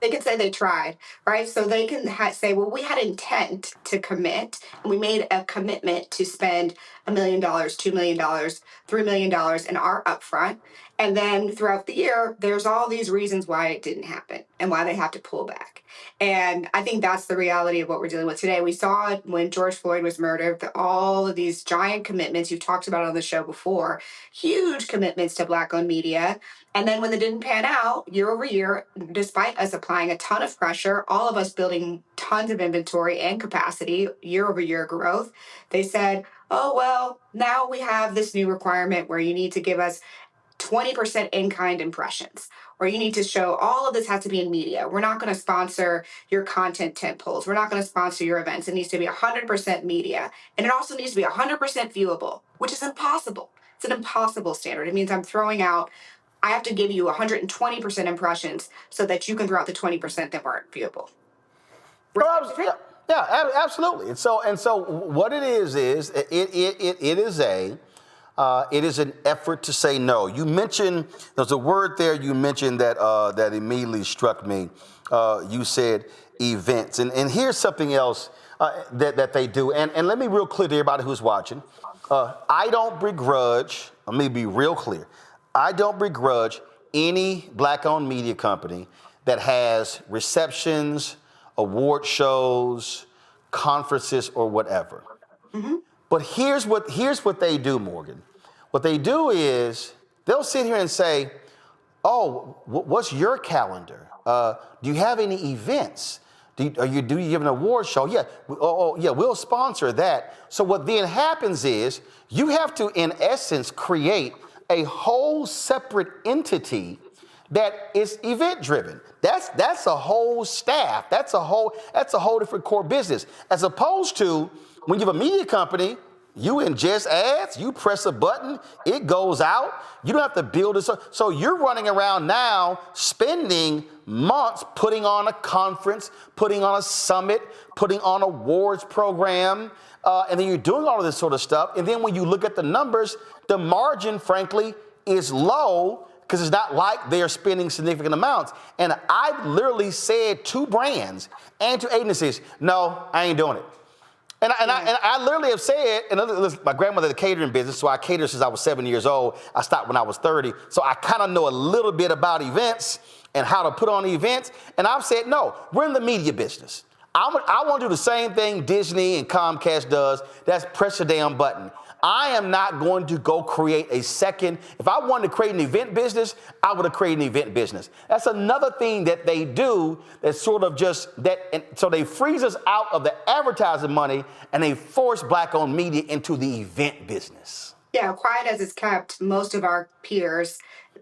They can say they tried, right? So they can say, well, we had intent to commit, and we made a commitment to spend $1 million, $2 million, $3 million in our upfront. And then throughout the year, there's all these reasons why it didn't happen and why they have to pull back. And I think that's the reality of what we're dealing with today. We saw it when George Floyd was murdered, all of these giant commitments you've talked about on the show before, huge commitments to Black-owned media. And then when it didn't pan out year over year, despite us applying a ton of pressure, all of us building tons of inventory and capacity, year over year growth, they said, oh, well, now we have this new requirement where you need to give us 20% in-kind impressions, or you need to show all of this has to be in media. We're not going to sponsor your content tentpoles. We're not going to sponsor your events. It needs to be 100% media. And it also needs to be 100% viewable, which is impossible. It's an impossible standard. It means I have to give you 120% impressions so that you can throw out the 20% that weren't viewable. Yeah, absolutely. And so what it is it is an effort to say no. You mentioned, there's a word there you mentioned that immediately struck me. You said events. And here's something else that they do. And let me be real clear to everybody who's watching. I don't begrudge, let me be real clear. I don't begrudge any Black-owned media company that has receptions, award shows, conferences, or whatever. Mm-hmm. But here's what they do, Morgan. What they do is they'll sit here and say, oh, what's your calendar? Do you have any events? Do you have an award show? Yeah. Yeah, we'll sponsor that. So what then happens is you have to, in essence, create a whole separate entity that is event driven. That's a whole staff. That's a whole different core business. As opposed to when you have a media company, you ingest ads, you press a button, it goes out. You don't have to build it. So you're running around now spending months putting on a conference, putting on a summit, putting on an awards program, and then you're doing all of this sort of stuff. And then when you look at the numbers, the margin, frankly, is low because it's not like they're spending significant amounts. And I've literally said to brands and to agencies, no, I ain't doing it. And I literally have said, and my grandmother had a catering business, so I catered since I was 7 years old. I stopped when I was 30. So I kind of know a little bit about events and how to put on events. And I've said, no, we're in the media business. I want to do the same thing Disney and Comcast does. That's press a damn button. I am not going to go create a second. If I wanted to create an event business, I would have created an event business. That's another thing that they do that's sort of just that. And so they freeze us out of the advertising money and they force Black-owned media into the event business. Yeah, quiet as it's kept, most of our peers,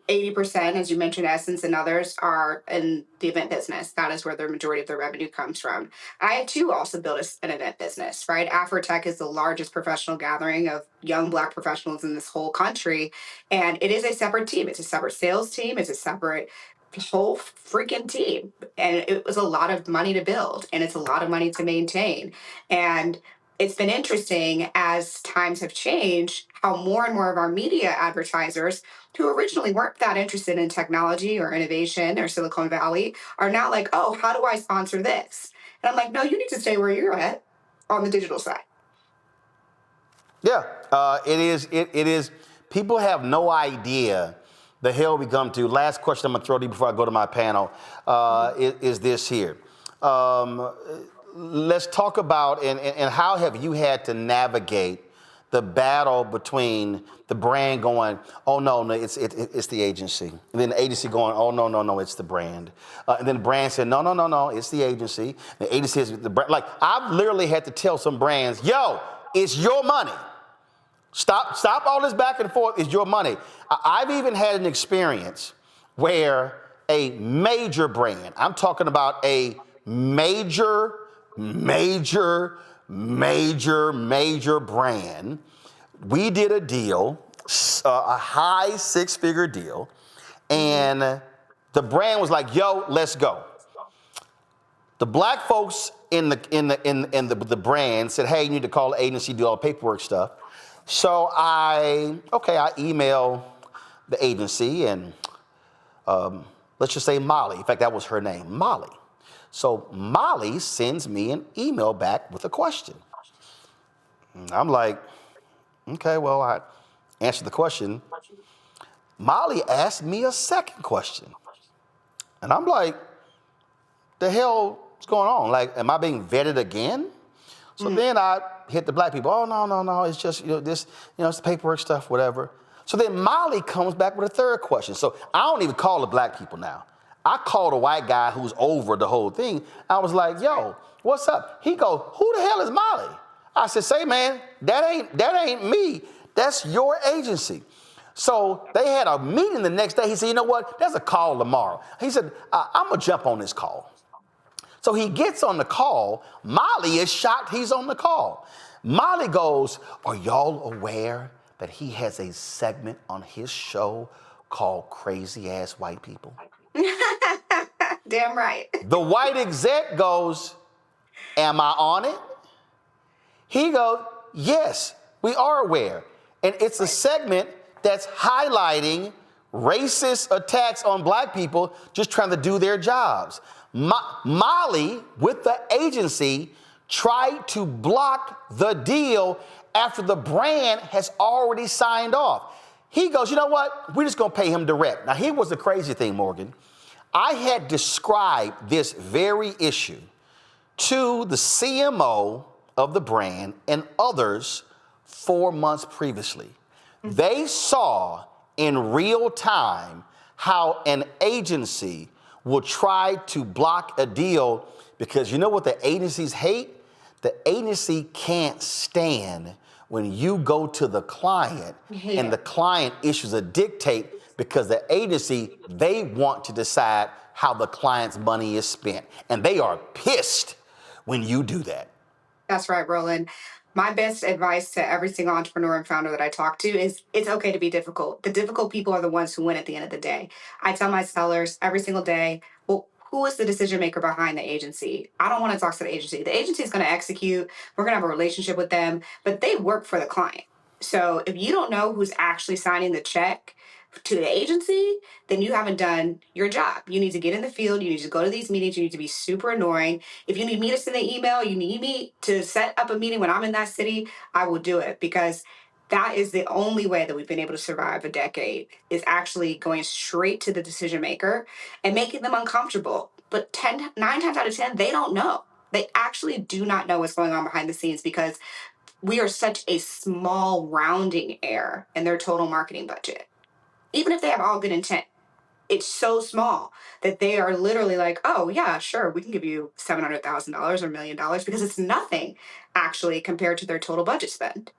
80%, as you mentioned, Essence and others, are in the event business. That is where the majority of their revenue comes from. I, too, also built an event business, right? Afrotech is the largest professional gathering of young Black professionals in this whole country. And it is a separate team. It's a separate sales team. It's a separate whole freaking team. And it was a lot of money to build, and it's a lot of money to maintain. And it's been interesting as times have changed, how more and more of our media advertisers who originally weren't that interested in technology or innovation or Silicon Valley are now like, oh, how do I sponsor this? And I'm like, no, you need to stay where you're at on the digital side. Yeah, it is. People have no idea the hell we come to. Last question I'm going to throw to you before I go to my panel is this here. Let's talk about, and how have you had to navigate the battle between the brand going, oh no, it's the agency, and then the agency going, oh no, it's the brand, and then the brand said, no, it's the agency. The agency is the brand. Like, I've literally had to tell some brands, yo, it's your money. Stop all this back and forth. It's your money. I've even had an experience where a major brand, I'm talking about a major brand, we did a deal, a high 6-figure deal, and the brand was like, yo, let's go. The black folks in the brand said, hey, you need to call the agency, do all the paperwork stuff. So I email the agency, and let's just say Molly. In fact, that was her name, Molly. So Molly sends me an email back with a question. And I'm like, okay, well, I answered the question. Molly asked me a second question. And I'm like, the hell is going on? Like, am I being vetted again? So then I hit the black people. Oh, no, it's just, this, it's the paperwork stuff, whatever. So then Molly comes back with a third question. So I don't even call the black people now. I called a white guy who's over the whole thing. I was like, yo, what's up? He goes, who the hell is Molly? I said, say, man, that ain't me. That's your agency. So they had a meeting the next day. He said, you know what? There's a call tomorrow. He said, I'm going to jump on this call. So he gets on the call. Molly is shocked he's on the call. Molly goes, are y'all aware that he has a segment on his show called Crazy Ass White People? Damn right. The white exec goes, am I on it? He goes, yes, we are aware. And it's a segment that's highlighting racist attacks on black people just trying to do their jobs. Molly, with the agency, tried to block the deal after the brand has already signed off. He goes, you know what? We're just going to pay him direct. Now, here was the crazy thing, Morgan. I had described this very issue to the CMO of the brand and others 4 months previously. They saw in real time how an agency will try to block a deal because you know what the agencies hate? The agency can't stand when you go to the client and the client issues a dictate because the agency, they want to decide how the client's money is spent. And they are pissed when you do that. That's right, Roland. My best advice to every single entrepreneur and founder that I talk to is it's okay to be difficult. The difficult people are the ones who win at the end of the day. I tell my sellers every single day, well, who is the decision maker behind the agency? I don't want to talk to the agency. The agency is going to execute. We're going to have a relationship with them, but they work for the client. So if you don't know who's actually signing the check to the agency, then you haven't done your job. You need to get in the field. You need to go to these meetings. You need to be super annoying. If you need me to send an email, you need me to set up a meeting when I'm in that city, I will do it because that is the only way that we've been able to survive a decade is actually going straight to the decision maker and making them uncomfortable. But 9 times out of 10, they don't know. They actually do not know what's going on behind the scenes because we are such a small rounding error in their total marketing budget. Even if they have all good intent, it's so small that they are literally like, oh, yeah, sure, we can give you $700,000 or $1 million because it's nothing actually compared to their total budget spend.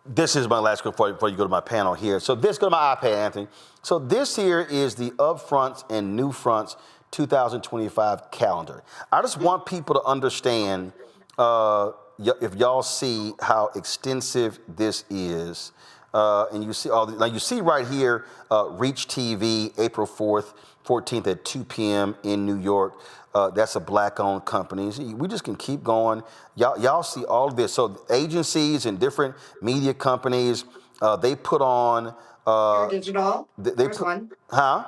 This is my last question before you go to my panel here. So this, go to my iPad, Anthony. So this here is the Upfronts and New Fronts 2025 calendar. I just want people to understand, if y'all see how extensive this is. And you see all now you see right here, Reach TV, April 4th, 14th at 2 p.m. in New York. That's a black-owned company. We just can keep going. Y'all see all of this. So agencies and different media companies, they put on. Mirror Digital. There's one. Huh?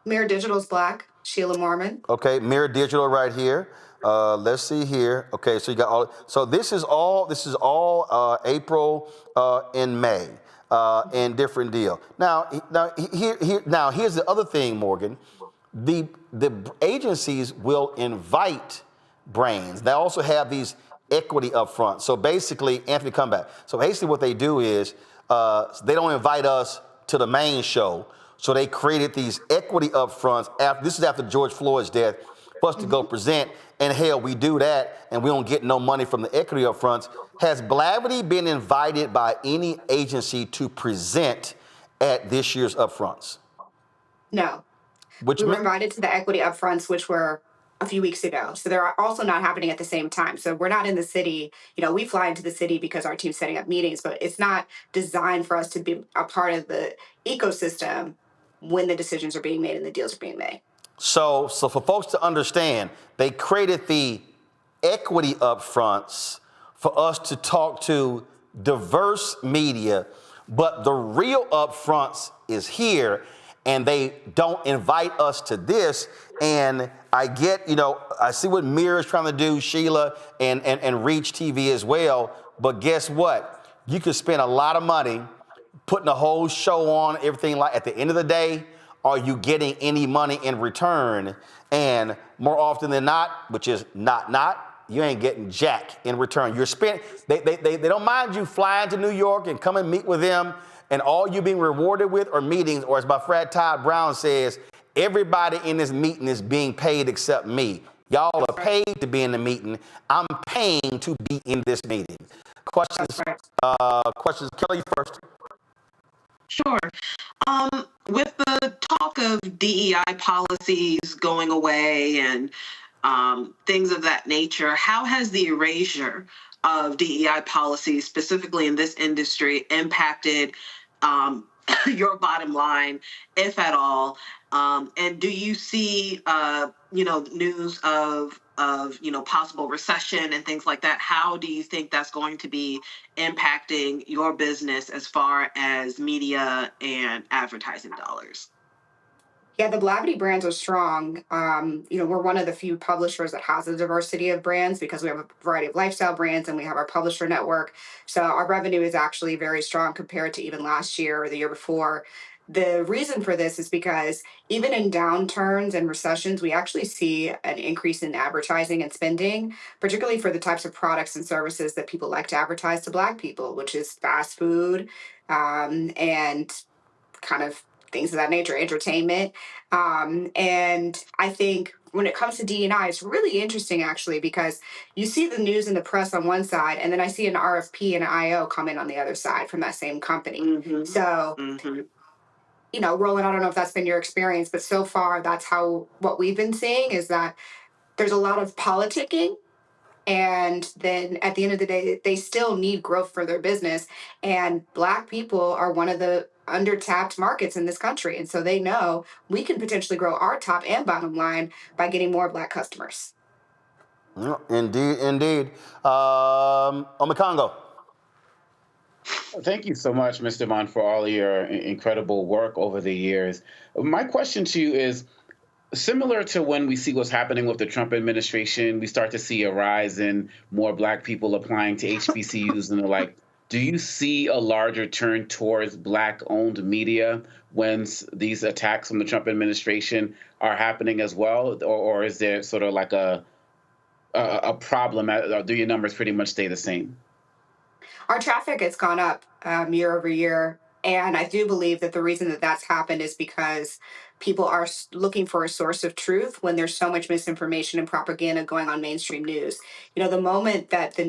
Mirror Digital's black. Sheila Mormon. Okay, Mirror Digital right here. Let's see here. Okay, so you got all. So this is all April and May. And different deal. Now here's the other thing, Morgan. The agencies will invite brands. They also have these equity up front. So basically, Anthony, come back. So basically what they do is they don't invite us to the main show. So they created these equity up fronts. This is after George Floyd's death, for us to go present. And hell, we do that and we don't get no money from the equity up fronts. Has Blavity been invited by any agency to present at this year's upfronts? No. We were invited to the equity upfronts, which were a few weeks ago. So they're also not happening at the same time. So we're not in the city. You know, we fly into the city because our team's setting up meetings, but it's not designed for us to be a part of the ecosystem when the decisions are being made and the deals are being made. So for folks to understand, they created the equity upfronts for us to talk to diverse media, but the real upfronts is here, and they don't invite us to this. And I get, you know, I see what Mirror's trying to do, Sheila, and Reach TV as well. But guess what? You could spend a lot of money putting a whole show on, everything. Like, at the end of the day, are you getting any money in return? And more often than not, which is not, you ain't getting jack in return. You're spending, they don't mind you flying to New York and come and meet with them, and all you being rewarded with are meetings, or as my friend Todd Brown says, everybody in this meeting is being paid except me. Y'all are paid to be in the meeting. I'm paying to be in this meeting. Questions? Questions? Kelly, first. Sure. With the talk of DEI policies going away and things of that nature, how has the erasure of DEI policies, specifically in this industry, impacted your bottom line, if at all? And do you see, news of possible recession and things like that? How do you think that's going to be impacting your business as far as media and advertising dollars? Yeah, the Blavity brands are strong. We're one of the few publishers that has a diversity of brands because we have a variety of lifestyle brands and we have our publisher network. So our revenue is actually very strong compared to even last year or the year before. The reason for this is because even in downturns and recessions, we actually see an increase in advertising and spending, particularly for the types of products and services that people like to advertise to Black people, which is fast food and kind of things of that nature, entertainment. And I think when it comes to D&I, it's really interesting actually, because you see the news and the press on one side, and then I see an RFP and an IO come in on the other side from that same company. So, Roland, I don't know if that's been your experience, but so far that's what we've been seeing is that there's a lot of politicking. And then at the end of the day, they still need growth for their business. And Black people are one of the undertapped markets in this country. And so they know we can potentially grow our top and bottom line by getting more Black customers. Yeah, indeed. Omekongo. Thank you so much, Mr. Mon, for all of your incredible work over the years. My question to you is, similar to when we see what's happening with the Trump administration, we start to see a rise in more Black people applying to HBCUs and the like. Do you see a larger turn towards Black-owned media when these attacks from the Trump administration are happening as well? Or is there sort of like a problem? Do your numbers pretty much stay the same? Our traffic has gone up year over year. And I do believe that the reason that that's happened is because people are looking for a source of truth when there's so much misinformation and propaganda going on mainstream news. The moment that the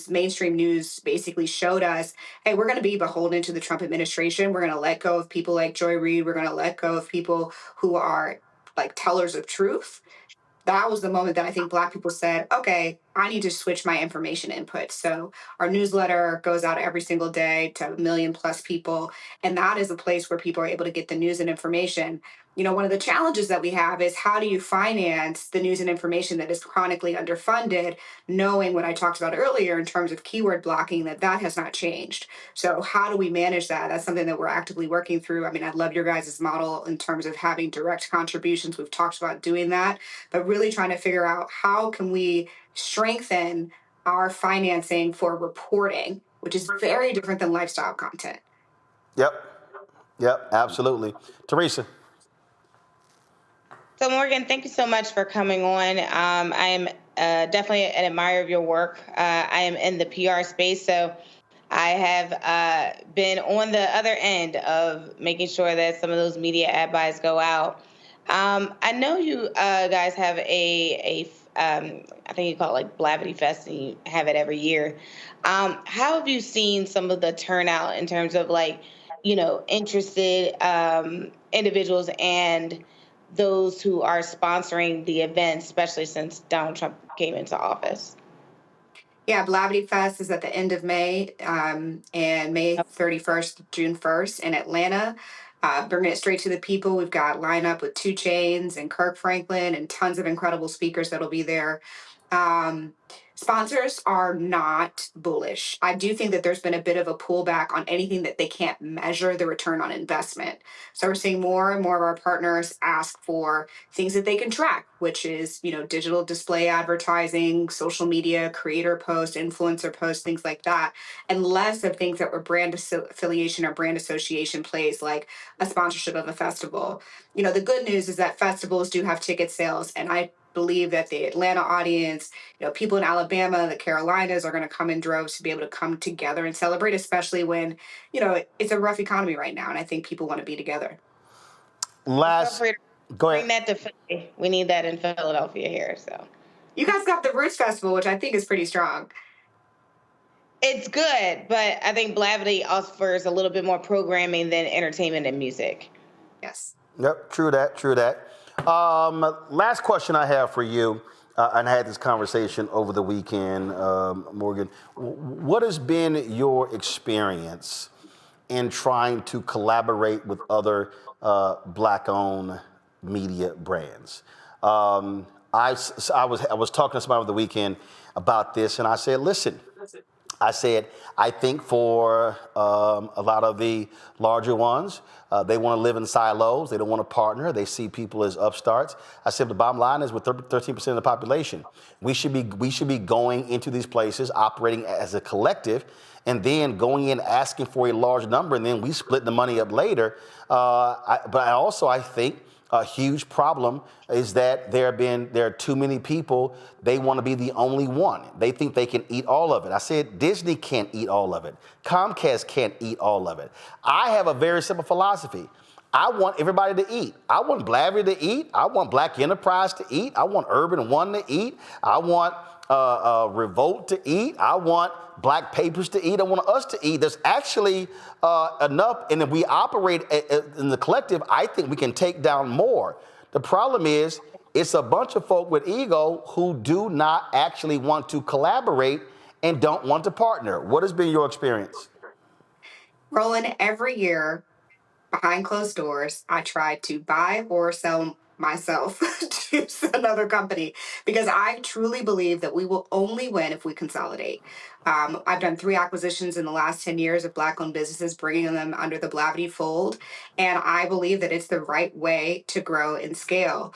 mainstream news basically showed us, hey, we're going to be beholden to the Trump administration. We're going to let go of people like Joy Reid. We're going to let go of people who are like tellers of truth. That was the moment that I think Black people said, okay, I need to switch my information input. So our newsletter goes out every single day to 1 million plus people. And that is a place where people are able to get the news and information. One of the challenges that we have is how do you finance the news and information that is chronically underfunded, knowing what I talked about earlier in terms of keyword blocking, that has not changed. So how do we manage that? That's something that we're actively working through. I mean, I love your guys' model in terms of having direct contributions. We've talked about doing that, but really trying to figure out how can we strengthen our financing for reporting, which is very different than lifestyle content. Yep, absolutely. Teresa. So Morgan, thank you so much for coming on. I am definitely an admirer of your work. I am in the PR space, so I have been on the other end of making sure that some of those media ad buys go out. I know you guys have I think you call it like Blavity Fest, and you have it every year. How have you seen some of the turnout in terms of like, interested individuals and those who are sponsoring the event, especially since Donald Trump came into office? Yeah, Blavity Fest is at the end of May, and May 31st, June 1st in Atlanta. Bringing it straight to the people. We've got lineup with 2 Chainz and Kirk Franklin and tons of incredible speakers that'll be there. Sponsors are not bullish. I do think that there's been a bit of a pullback on anything that they can't measure the return on investment. So we're seeing more and more of our partners ask for things that they can track, which is, digital display advertising, social media, creator posts, influencer posts, things like that, and less of things that were brand affiliation or brand association plays, like a sponsorship of a festival. The good news is that festivals do have ticket sales, and I believe that the Atlanta audience, people in Alabama, the Carolinas are going to come in droves to be able to come together and celebrate, especially when, it's a rough economy right now. And I think people want to be together. Go ahead. Bring that to Philly. We need that in Philadelphia here. So you guys got the Roots Festival, which I think is pretty strong. It's good, but I think Blavity offers a little bit more programming than entertainment and music. Yes. Yep, true that. Last question I have for you, and I had this conversation over the weekend, Morgan. What has been your experience in trying to collaborate with other Black-owned media brands? I was talking to somebody over the weekend about this, and I said, listen. I think for a lot of the larger ones, they want to live in silos. They don't want to partner. They see people as upstarts. I said the bottom line is with 13% of the population, we should be going into these places, operating as a collective, and then going in asking for a large number, and then we split the money up later. But I think a huge problem is that there are too many people. They want to be the only one. They think they can eat all of it. I said Disney can't eat all of it. Comcast can't eat all of it. I have a very simple philosophy. I want everybody to eat. I want Blavity to eat. I want Black Enterprise to eat. I want Urban One to eat. I want Revolt to eat. I want Black Papers to eat. I want us to eat. There's actually enough, and if we operate in the collective, I think we can take down more. The problem is, it's a bunch of folk with ego who do not actually want to collaborate and don't want to partner. What has been your experience? Roland, every year, behind closed doors, I try to buy or sell myself to another company because I truly believe that we will only win if we consolidate. I've done 3 acquisitions in the last 10 years of Black-owned businesses, bringing them under the Blavity fold, and I believe that it's the right way to grow and scale.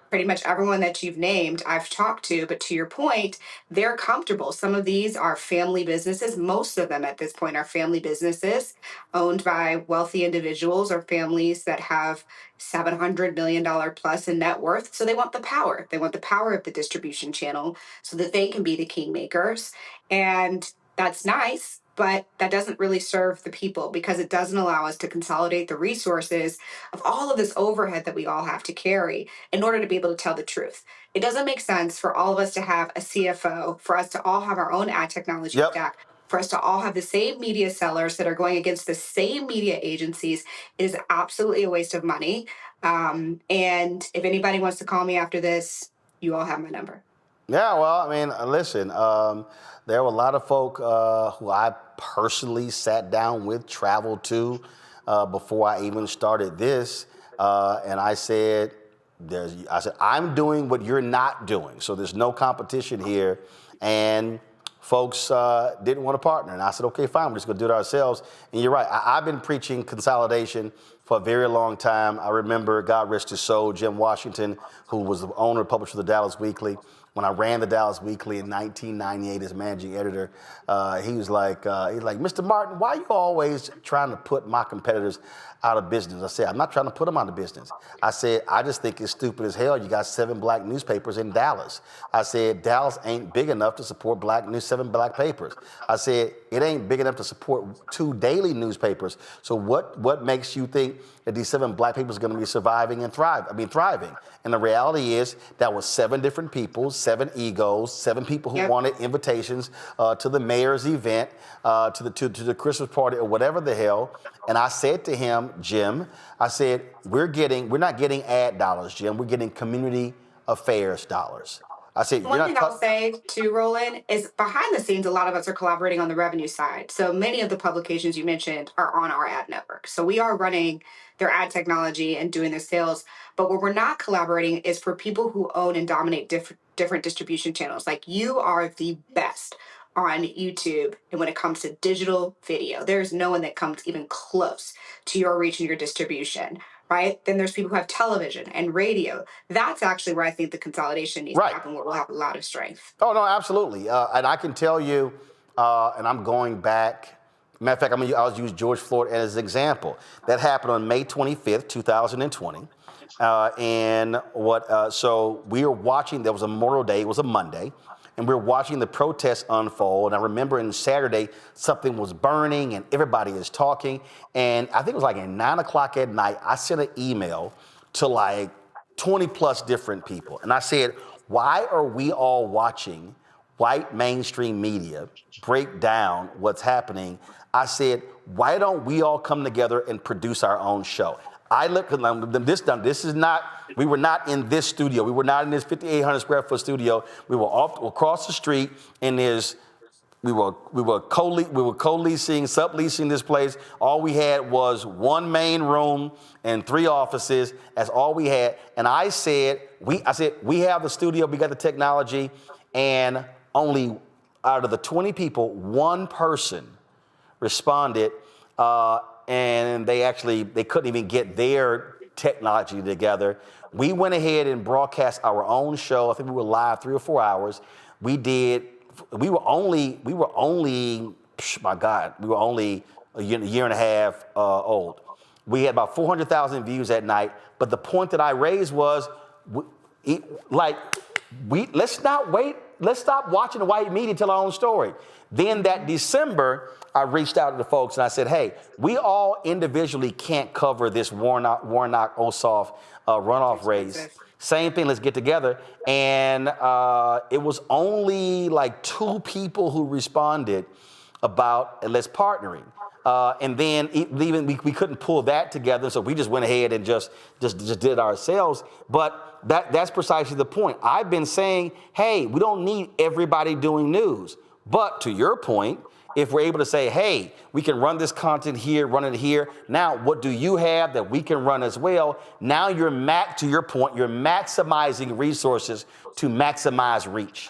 Pretty much everyone that you've named, I've talked to, but to your point, they're comfortable. Some of these are family businesses. Most of them at this point are family businesses owned by wealthy individuals or families that have $700 million plus in net worth. So they want the power. They want the power of the distribution channel so that they can be the kingmakers. And that's nice, but that doesn't really serve the people because it doesn't allow us to consolidate the resources of all of this overhead that we all have to carry in order to be able to tell the truth. It doesn't make sense for all of us to have a CFO, for us to all have our own ad technology stack, for us to all have the same media sellers that are going against the same media agencies. It is absolutely a waste of money. And if anybody wants to call me after this, you all have my number. Yeah, well, I mean, listen, there were a lot of folk who I personally sat down with, traveled to before I even started this. And I said, I'm doing what you're not doing. So there's no competition here. And folks didn't want to partner. And I said, okay, fine, we're just going to do it ourselves. And you're right. I've been preaching consolidation for a very long time. I remember, God rest his soul, Jim Washington, who was the owner and publisher of the Dallas Weekly, when I ran the Dallas Weekly in 1998 as managing editor, he was like, Mr. Martin, why are you always trying to put my competitors out of business? I said, I'm not trying to put them out of business. I said, I just think it's stupid as hell. You got 7 black newspapers in Dallas. I said, Dallas ain't big enough to support 7 black papers. I said, it ain't big enough to support 2 daily newspapers. So what makes you think that these 7 black papers are going to be surviving and thriving? And the reality is that was 7 different people, 7 egos, 7 people who wanted invitations to the mayor's event, to the Christmas party or whatever the hell. And I said to him, Jim, I said, we're not getting ad dollars, Jim. We're getting community affairs dollars. I said, one thing I'll say too, Roland, is behind the scenes, a lot of us are collaborating on the revenue side. So many of the publications you mentioned are on our ad network. So we are running their ad technology and doing their sales. But where we're not collaborating is for people who own and dominate different distribution channels. Like you are the best on YouTube, and when it comes to digital video, there's no one that comes even close to your reach and your distribution. Right? Then there's people who have television and radio. That's actually where I think the consolidation needs to happen, where we'll have a lot of strength. Oh, no, absolutely. And I can tell you, and I'm going back, matter of fact, I'll use George Floyd as an example. That happened on May 25th, 2020. So we were watching, there was a Memorial Day, it was a Monday, and we were watching the protests unfold. And I remember on Saturday, something was burning and everybody is talking. And I think it was like at 9 o'clock at night, I sent an email to like 20 plus different people. And I said, why are we all watching white mainstream media break down what's happening? I said, why don't we all come together and produce our own show? I looked at this is not, we were not in this studio. We were not in this 5,800 square foot studio. We were across the street and we were co-leasing, subleasing this place. All we had was 1 main room and 3 offices. That's all we had. And I said, we have the studio, we got the technology, and only out of the 20 people, 1 person responded, and they couldn't even get their technology together. We went ahead and broadcast our own show. I think we were live 3 or 4 hours. We were only a year and a half old. We had about 400,000 views that night. But the point that I raised was, let's not wait. Let's stop watching the white media tell our own story. Then that December, I reached out to the folks and I said, hey, we all individually can't cover this Warnock-Ossoff runoff race. Same thing, let's get together. And it was only like 2 people who responded about let's partnering. And then even we couldn't pull that together, so we just went ahead and just did it ourselves. But that's precisely the point. I've been saying, hey, we don't need everybody doing news. But to your point, if we're able to say, hey, we can run this content here, run it here. Now, what do you have that we can run as well? Now to your point, you're maximizing resources to maximize reach.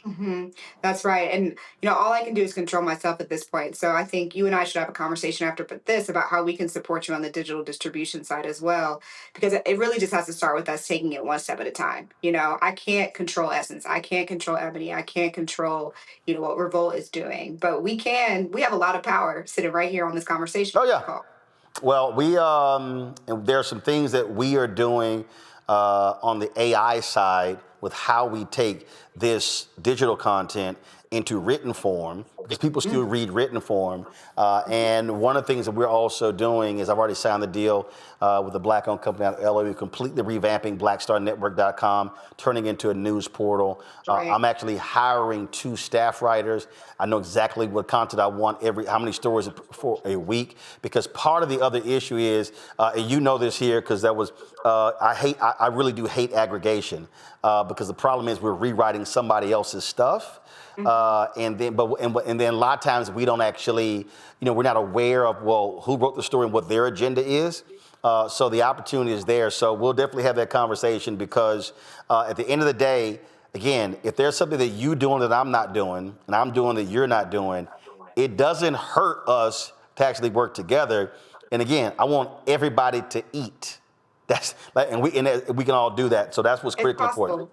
Mm-hmm. That's right. And, all I can do is control myself at this point. So I think you and I should have a conversation after this about how we can support you on the digital distribution side as well, because it really just has to start with us taking it one step at a time. I can't control Essence. I can't control Ebony. I can't control, what Revolt is doing, but we have a lot of power sitting right here on this conversation. Oh, yeah. Well, there are some things that we are doing on the AI side with how we take this digital content into written form, because people still read written form. And one of the things that we're also doing is I've already signed the deal with a black-owned company out of LA. We're completely revamping blackstarnetwork.com, turning into a news portal. I'm actually hiring 2 staff writers. I know exactly what content I want how many stories for a week, because part of the other issue is, and you know this here, because I really do hate aggregation, because the problem is we're rewriting somebody else's stuff. And then a lot of times we don't actually, we're not aware of, who wrote the story and what their agenda is. So the opportunity is there. So we'll definitely have that conversation, because at the end of the day, again, if there's something that you're doing that I'm not doing, and I'm doing that you're not doing, it doesn't hurt us to actually work together. And again, I want everybody to eat. And we can all do that. So that's what's critically important.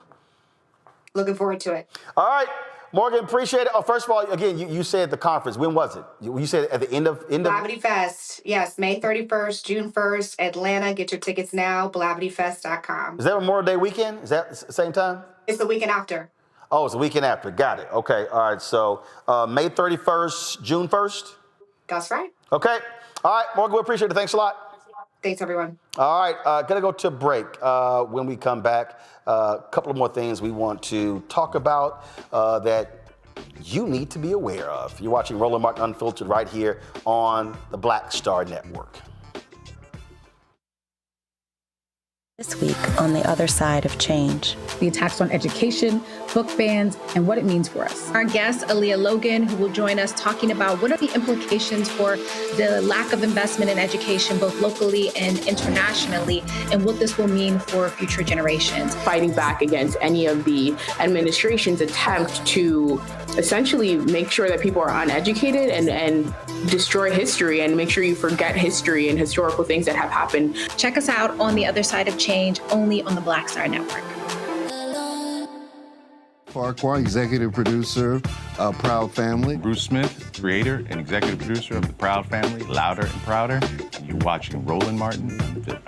Looking forward to it. All right, Morgan, appreciate it. Oh, first of all, again, you said the conference. When was it? You said at the end of Blavity Fest. Yes, May 31st, June 1st, Atlanta. Get your tickets now, blavityfest.com. Is that Memorial Day weekend? Is that the same time? It's the weekend after. Oh, it's the weekend after. Got it. Okay. All right. So May 31st, June 1st? That's right. Okay. All right, Morgan, we appreciate it. Thanks a lot. Thanks, everyone. All right, gonna go to a break. When we come back, a couple of more things we want to talk about that you need to be aware of. You're watching Roland Martin Unfiltered right here on the Black Star Network. This week on The Other Side of Change. The attacks on education, book bans, and what it means for us. Our guest, Aaliyah Logan, who will join us talking about what are the implications for the lack of investment in education, both locally and internationally, and what this will mean for future generations. Fighting back against any of the administration's attempt to essentially make sure that people are uneducated and destroy history and make sure you forget history and historical things that have happened. Check us out on The Other Side of Change, only on the Black Star Network. Farquhar, executive producer of Proud Family. Bruce Smith, creator and executive producer of The Proud Family, Louder and Prouder. And you're watching Roland Martin Unfiltered.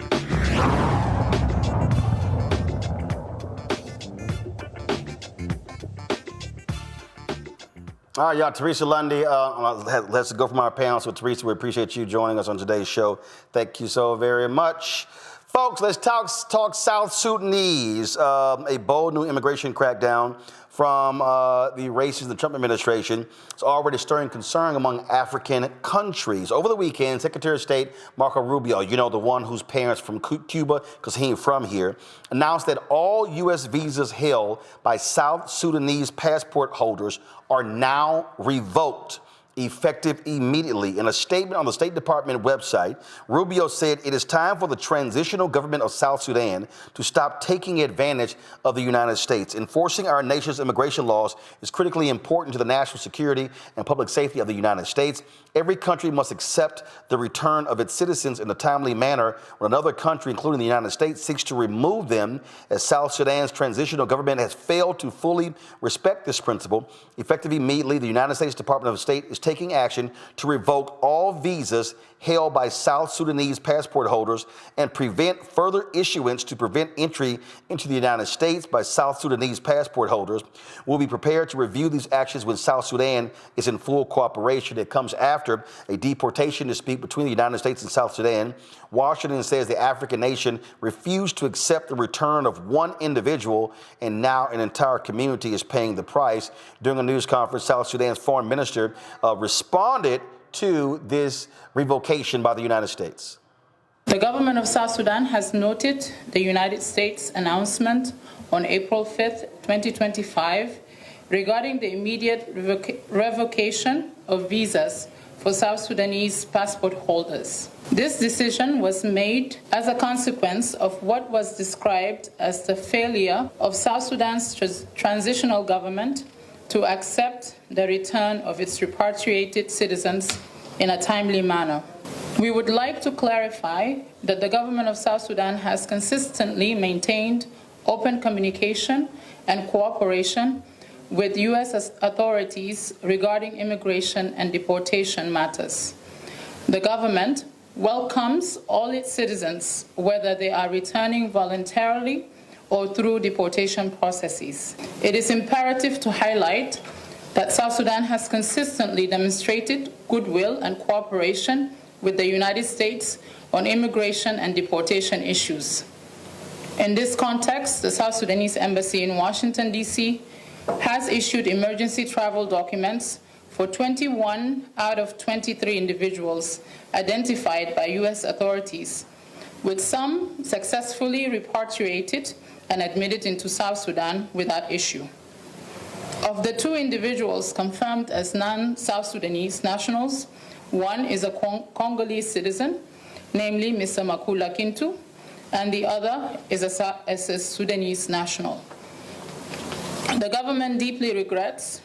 All right, y'all, Teresa Lundy, let's go from our panel. So, Teresa, we appreciate you joining us on today's show. Thank you so very much. Folks, let's talk South Sudanese. A bold new immigration crackdown from the racist the Trump administration is already stirring concern among African countries. Over the weekend, Secretary of State Marco Rubio, you know, the one whose parents from Cuba, because he ain't from here, announced that all U.S. visas held by South Sudanese passport holders are now revoked, effective immediately. In a statement on the State Department website, Rubio said it is time for the transitional government of South Sudan to stop taking advantage of the United States. Enforcing our nation's immigration laws is critically important to the national security and public safety of the United States. Every country must accept the return of its citizens in a timely manner when another country, including the United States, seeks to remove them, as South Sudan's transitional government has failed to fully respect this principle. Effective immediately, the United States Department of State is taking action to revoke all visas held by South Sudanese passport holders and prevent further issuance to prevent entry into the United States by South Sudanese passport holders. We'll be prepared to review these actions when South Sudan is in full cooperation. It comes after a deportation dispute between the United States and South Sudan. Washington says the African nation refused to accept the return of one individual, and now an entire community is paying the price. During a news conference, South Sudan's foreign minister responded to this revocation by the United States. The government of South Sudan has noted the United States announcement on April 5th, 2025, regarding the immediate revocation of visas for South Sudanese passport holders. This decision was made as a consequence of what was described as the failure of South Sudan's transitional government to accept the return of its repatriated citizens in a timely manner. We would like to clarify that the government of South Sudan has consistently maintained open communication and cooperation with U.S. authorities regarding immigration and deportation matters. The government welcomes all its citizens, whether they are returning voluntarily or through deportation processes. It is imperative to highlight that South Sudan has consistently demonstrated goodwill and cooperation with the United States on immigration and deportation issues. In this context, the South Sudanese Embassy in Washington, D.C. has issued emergency travel documents for 21 out of 23 individuals identified by U.S. authorities, with some successfully repatriated and admitted into South Sudan without issue. Of the 2 individuals confirmed as non-South Sudanese nationals, one is a Congolese citizen, namely Mr. Makula Kintu, and the other is a Sudanese national. The government deeply regrets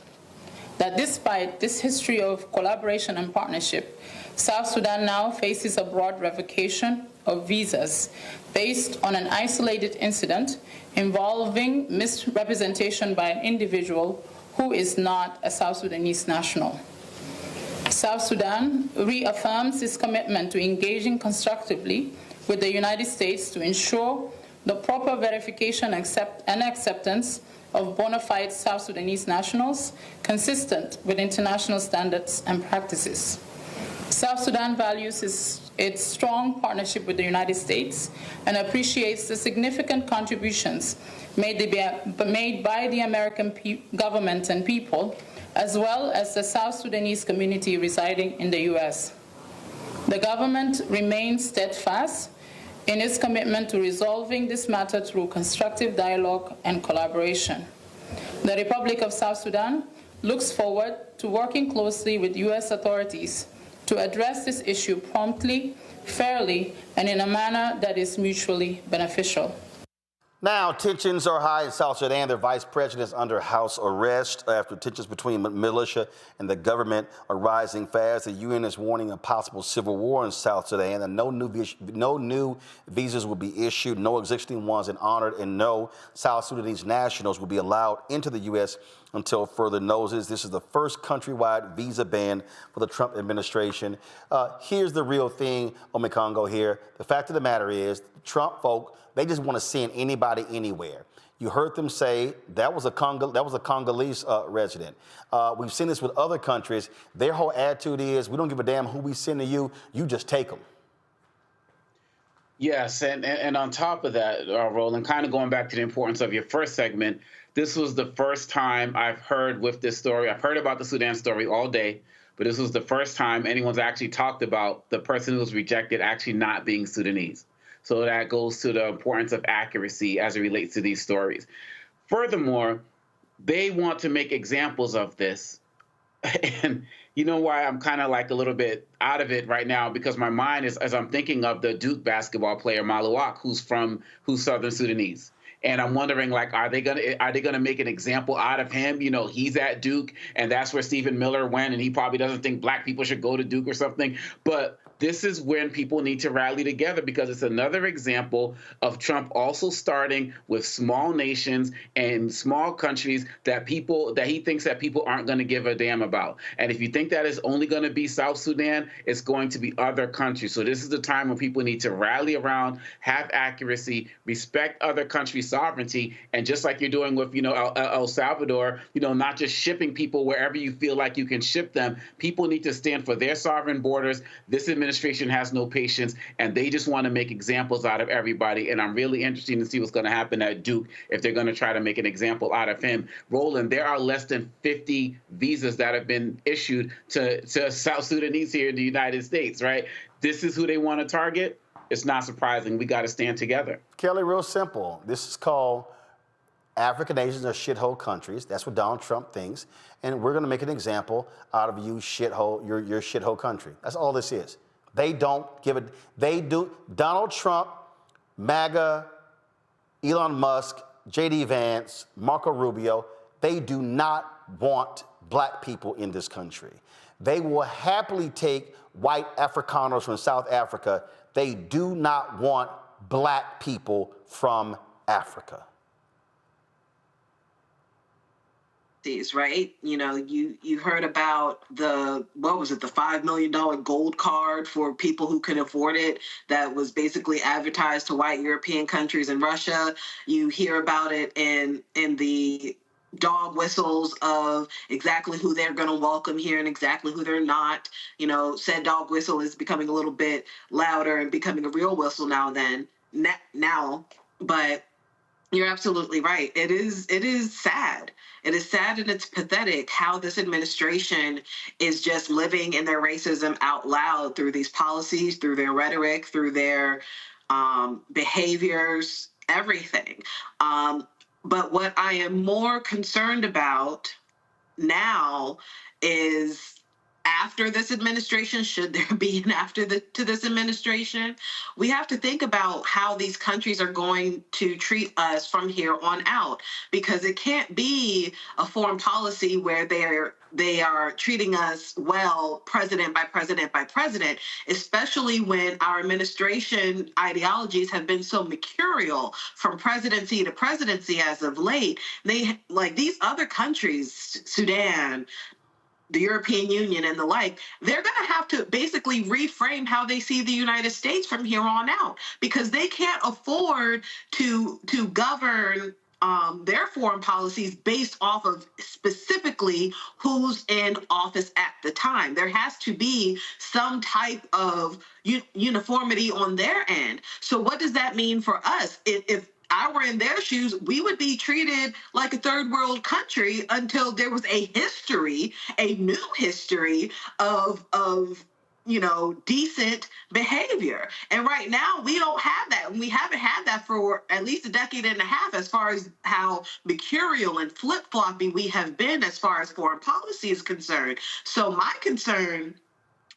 that despite this history of collaboration and partnership, South Sudan now faces a broad revocation of visas based on an isolated incident involving misrepresentation by an individual who is not a South Sudanese national. South Sudan reaffirms its commitment to engaging constructively with the United States to ensure the proper verification and acceptance of bona fide South Sudanese nationals consistent with international standards and practices. South Sudan values its strong partnership with the United States and appreciates the significant contributions made by the American government and people, as well as the South Sudanese community residing in the U.S. The government remains steadfast in its commitment to resolving this matter through constructive dialogue and collaboration. The Republic of South Sudan looks forward to working closely with U.S. authorities to address this issue promptly, fairly, and in a manner that is mutually beneficial. Now, tensions are high in South Sudan. Their vice president is under house arrest after tensions between militia and the government are rising fast. The UN is warning a possible civil war in South Sudan, and no new visas will be issued, no existing ones are honored, and no South Sudanese nationals will be allowed into the U.S. until further notice. This is the first countrywide visa ban for the Trump administration. Here's the real thing, Omekongo here. The fact of the matter is, Trump folk, they just want to send anybody anywhere. You heard them say that was a Congolese resident. We've seen this with other countries. Their whole attitude is, we don't give a damn who we send to you, you just take them. Yes, and on top of that, Roland, kind of going back to the importance of your first segment, this was the first time I've heard with this story. I've heard about the Sudan story all day, but this was the first time anyone's actually talked about the person who was rejected actually not being Sudanese. So that goes to the importance of accuracy as it relates to these stories. Furthermore, they want to make examples of this. And you know why I'm kind of like a little bit out of it right now? Because my mind is, as I'm thinking of the Duke basketball player Malouak, who's Southern Sudanese. And I'm wondering, like, are they gonna make an example out of him? You know, he's at Duke, and that's where Stephen Miller went, and he probably doesn't think black people should go to Duke or something. But this is when people need to rally together, because it's another example of Trump also starting with small nations and small countries that he thinks that people aren't going to give a damn about. And if you think that is only going to be South Sudan, it's going to be other countries. So this is the time when people need to rally around, have accuracy, respect other countries' sovereignty, and just like you're doing with, El Salvador, not just shipping people wherever you feel like you can ship them. People need to stand for their sovereign borders. This administration has no patience, and they just want to make examples out of everybody. And I'm really interested to see what's going to happen at Duke if they're going to try to make an example out of him. Roland, there are less than 50 visas that have been issued to South Sudanese here in the United States, right? This is who they want to target. It's not surprising. We got to stand together. Kelly, real simple. This is called African nations are shithole countries. That's what Donald Trump thinks. And we're going to make an example out of you shithole, your shithole country. That's all this is. They don't give it. They do. Donald Trump, MAGA, Elon Musk, J.D. Vance, Marco Rubio, they do not want black people in this country. They will happily take white Afrikaners from South Africa. They do not want black people from Africa. Right? You heard about the $5 million gold card for people who can afford it that was basically advertised to white European countries and Russia. You hear about it in the dog whistles of exactly who they're going to welcome here and exactly who they're not. Said dog whistle is becoming a little bit louder and becoming a real whistle now. But you're absolutely right. It is sad. It is sad and it's pathetic how this administration is just living in their racism out loud through these policies, through their rhetoric, through their behaviors, everything. But what I am more concerned about now is after this administration, should there be an after to this administration, we have to think about how these countries are going to treat us from here on out, because it can't be a foreign policy where they are treating us well, president by president by president, especially when our administration ideologies have been so mercurial from presidency to presidency as of late. They, like these other countries, Sudan, the European Union and the like, they're going to have to basically reframe how they see the United States from here on out, because they can't afford to govern their foreign policies based off of specifically who's in office at the time. There has to be some type of uniformity on their end. So what does that mean for us? If I were in their shoes, we would be treated like a third world country until there was a new history of decent behavior. And right now we don't have that. And we haven't had that for at least a decade and a half, as far as how mercurial and flip-floppy we have been as far as foreign policy is concerned. So my concern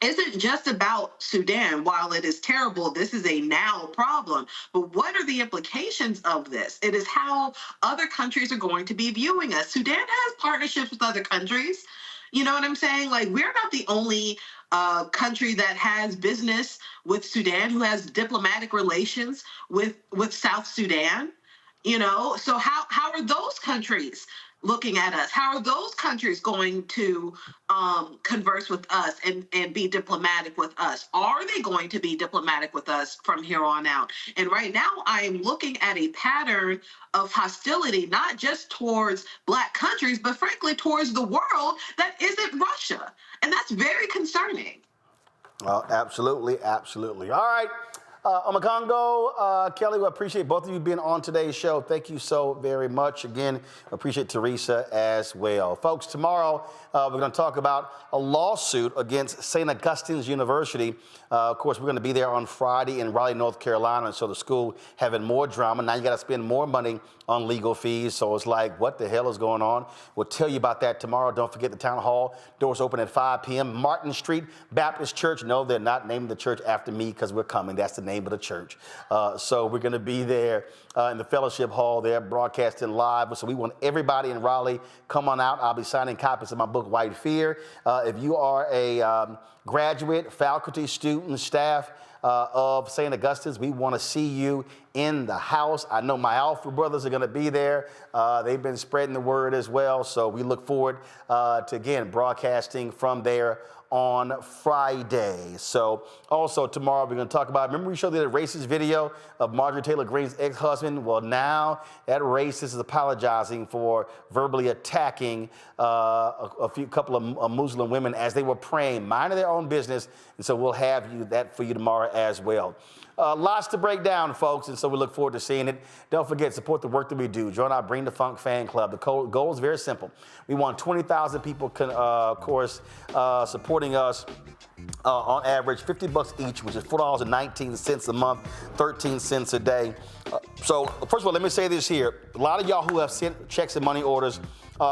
isn't just about Sudan. While it is terrible, this is a now problem. But what are the implications of this? It is how other countries are going to be viewing us. Sudan has partnerships with other countries. You know what I'm saying? Like, we're not the only country that has business with Sudan, who has diplomatic relations with South Sudan. So how are those countries looking at us? How are those countries going to converse with us and be diplomatic with us? Are they going to be diplomatic with us from here on out? And right now, I am looking at a pattern of hostility, not just towards Black countries, but frankly towards the world that isn't Russia. And that's very concerning. Absolutely, absolutely. All right. Omakongo, Kelly, we appreciate both of you being on today's show. Thank you so very much. Again, appreciate Teresa as well. Folks, tomorrow we're going to talk about a lawsuit against St. Augustine's University. Of course, we're going to be there on Friday in Raleigh, North Carolina. So the school having more drama. Now you got to spend more money on legal fees. So it's like, what the hell is going on? We'll tell you about that tomorrow. Don't forget the town hall. Doors open at 5 p.m. Martin Street Baptist Church. No, they're not naming the church after me because we're coming. That's the name of the church. So we're going to be there in the fellowship hall there, broadcasting live. So we want everybody in Raleigh, come on out. I'll be signing copies of my book, White Fear. If you are a graduate, faculty, student, staff of St. Augustine's, we want to see you in the house. I know my Alpha brothers are going to be there. They've been spreading the word as well. So we look forward to, again, broadcasting from there on Friday. So also tomorrow we're going to talk about, remember we showed the racist video of Marjorie Taylor Greene's ex-husband? Well, now that racist is apologizing for verbally attacking a couple of Muslim women as they were praying, minding their own business. And so we'll have that for you tomorrow as well. Lots to break down, folks, and so we look forward to seeing it. Don't forget, support the work that we do. Join our Bring the Funk fan club. The goal is very simple. We want 20,000 people, of course, supporting us on average, $50 each, which is $4.19 a month, 13 cents a day. So first of all, let me say this here. A lot of y'all who have sent checks and money orders,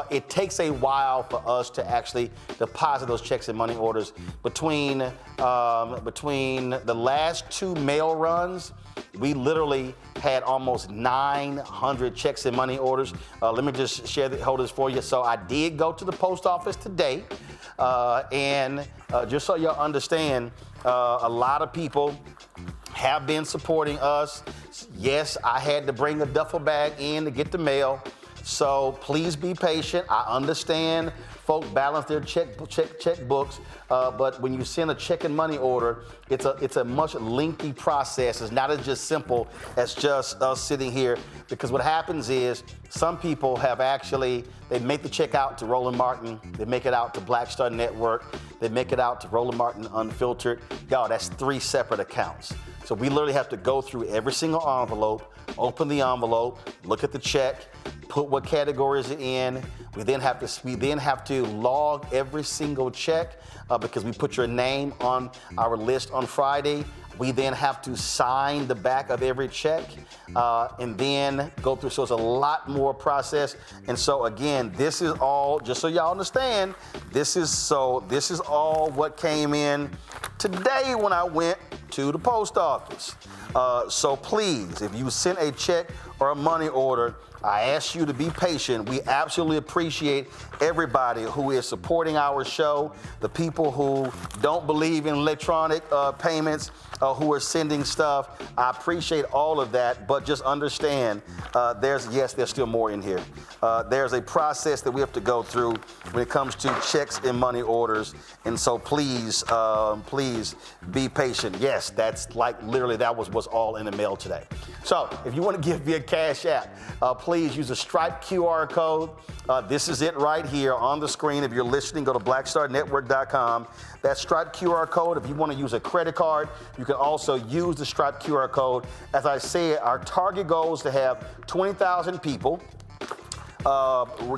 it takes a while for us to actually deposit those checks and money orders. Between the last two mail runs, we literally had almost 900 checks and money orders. Let me just hold this for you. So I did go to the post office today, and just so y'all understand, a lot of people have been supporting us. Yes, I had to bring a duffel bag in to get the mail. So please be patient. I understand folk balance their checkbooks, but when you send a check and money order, it's a much lengthy process. It's not as just simple as just us sitting here, because what happens is some people have they make the check out to Roland Martin, they make it out to Black Star Network, they make it out to Roland Martin Unfiltered. Y'all, that's 3 separate accounts. So we literally have to go through every single envelope, open the envelope, look at the check, put what category is it in. We then have to log every single check because we put your name on our list on Friday. We then have to sign the back of every check and then go through. So it's a lot more process. And so again, this is all, just so y'all understand, this is all what came in today when I went to the post office. So please, if you sent a check or a money order, I ask you to be patient. We absolutely appreciate everybody who is supporting our show, the people who don't believe in electronic payments, who are sending stuff. I appreciate all of that, but just understand there's still more in here. There's a process that we have to go through when it comes to checks and money orders, and so please be patient. Yes, that's like literally that was what's all in the mail today. So if you want to give me a Cash App, please use the Stripe QR code. This is it right here on the screen. If you're listening, go to blackstarnetwork.com. That Stripe QR code. If you want to use a credit card, you can also use the Stripe QR code. As I said, our target goal is to have 20,000 people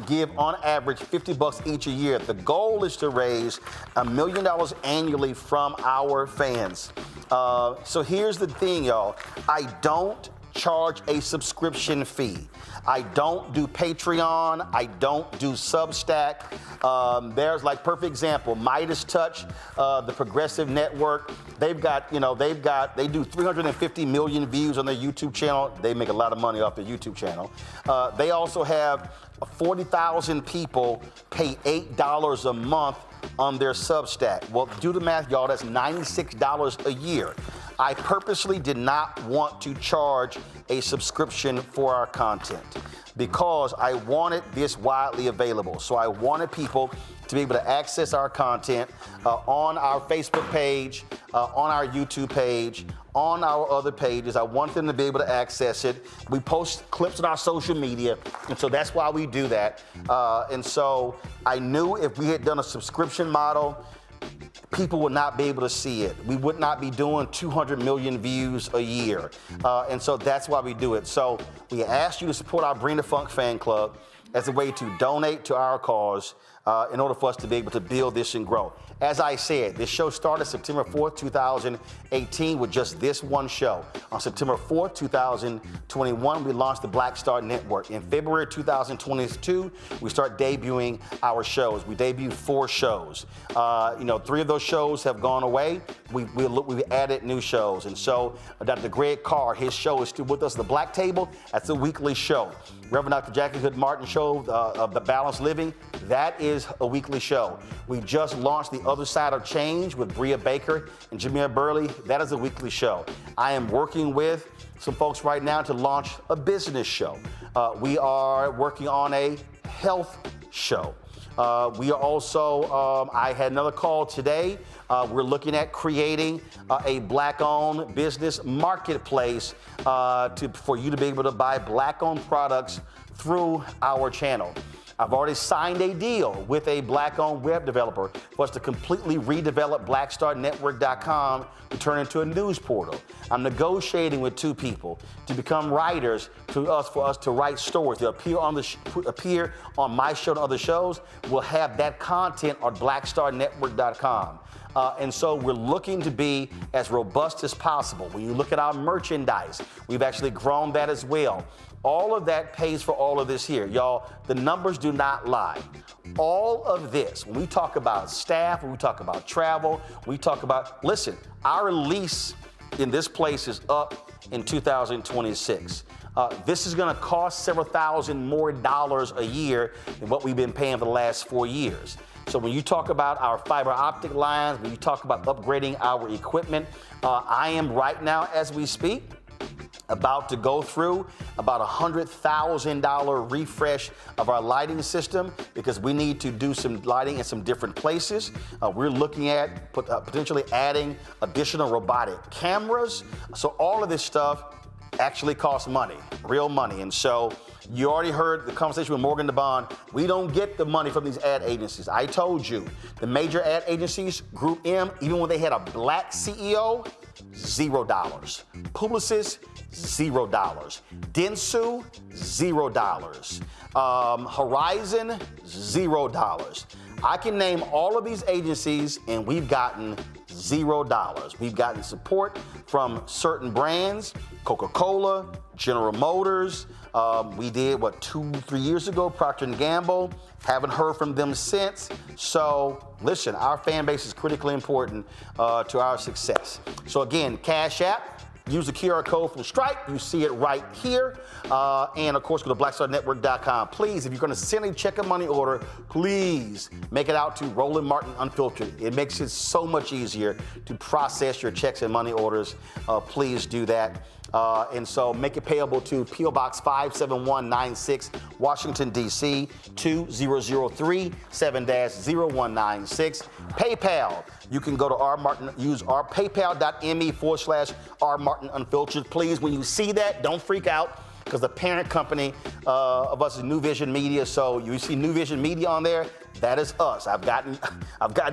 give on average $50 each a year. The goal is to raise $1 million annually from our fans. So here's the thing, y'all. I don't charge a subscription fee. I don't do Patreon. I don't do Substack. There's like perfect example, Midas Touch, the Progressive Network. They do 350 million views on their YouTube channel. They make a lot of money off their YouTube channel. They also have 40,000 people pay $8 a month on their Substack. Well, do the math, y'all. That's $96 a year. I purposely did not want to charge a subscription for our content because I wanted this widely available. So I wanted people to be able to access our content on our Facebook page, on our YouTube page, on our other pages. I want them to be able to access it. We post clips on our social media, and so that's why we do that. And so I knew if we had done a subscription model, people would not be able to see it. We would not be doing 200 million views a year. And so that's why we do it. So we asked you to support our Bring the Funk fan club as a way to donate to our cause in order for us to be able to build this and grow. As I said, this show started September 4th, 2018 with just this one show. On September 4th, 2021, we launched the Black Star Network. In February 2022, we start debuting our shows. We debuted 4 shows. 3 of those shows have gone away. We've added new shows. And so Dr. Greg Carr, his show is still with us. The Black Table, that's a weekly show. Reverend Dr. Jackie Hood Martin show of the Balanced Living, that is a weekly show. We just launched The Other Side of Change with Bria Baker and Jamia Burley. That is a weekly show. I am working with some folks right now to launch a business show. We are working on a health show. We are also, I had another call today. We're looking at creating a Black-owned business marketplace for you to be able to buy Black-owned products through our channel. I've already signed a deal with a Black-owned web developer for us to completely redevelop blackstarnetwork.com to turn into a news portal. I'm negotiating with 2 people to become writers for us to write stories. They'll appear on my show and other shows. We'll have that content on blackstarnetwork.com. And so we're looking to be as robust as possible. When you look at our merchandise, we've actually grown that as well. All of that pays for all of this here. Y'all, the numbers do not lie. All of this, when we talk about staff, when we talk about travel, listen, our lease in this place is up in 2026. This is going to cost several thousand more dollars a year than what we've been paying for the last 4 years. So when you talk about our fiber optic lines, when you talk about upgrading our equipment, I am right now, as we speak, about to go through about $100,000 refresh of our lighting system because we need to do some lighting in some different places. We're looking at potentially adding additional robotic cameras. So all of this stuff actually costs money, real money. And so you already heard the conversation with Morgan DeBond. We don't get the money from these ad agencies. I told you, the major ad agencies, Group M, even when they had a Black CEO, $0. Publicis, $0. Dentsu, $0. Horizon, $0. I can name all of these agencies, and we've gotten $0. We've gotten support from certain brands, Coca-Cola, General Motors. We did, 2-3 years ago, Procter & Gamble. Haven't heard from them since. So listen, our fan base is critically important to our success. So again, Cash App. Use the QR code from Stripe. You see it right here. And of course, go to blackstarnetwork.com. Please, if you're going to send a check or money order, please make it out to Roland Martin Unfiltered. It makes it so much easier to process your checks and money orders. Please do that. And so make it payable to P.O. Box 57196, Washington, D.C., 2003 7-0196. PayPal. You can go to use our paypal.me/R Martin Unfiltered. Please, when you see that, don't freak out, because the parent company of us is New Vision Media. So you see New Vision Media on there, that is us. I've gotten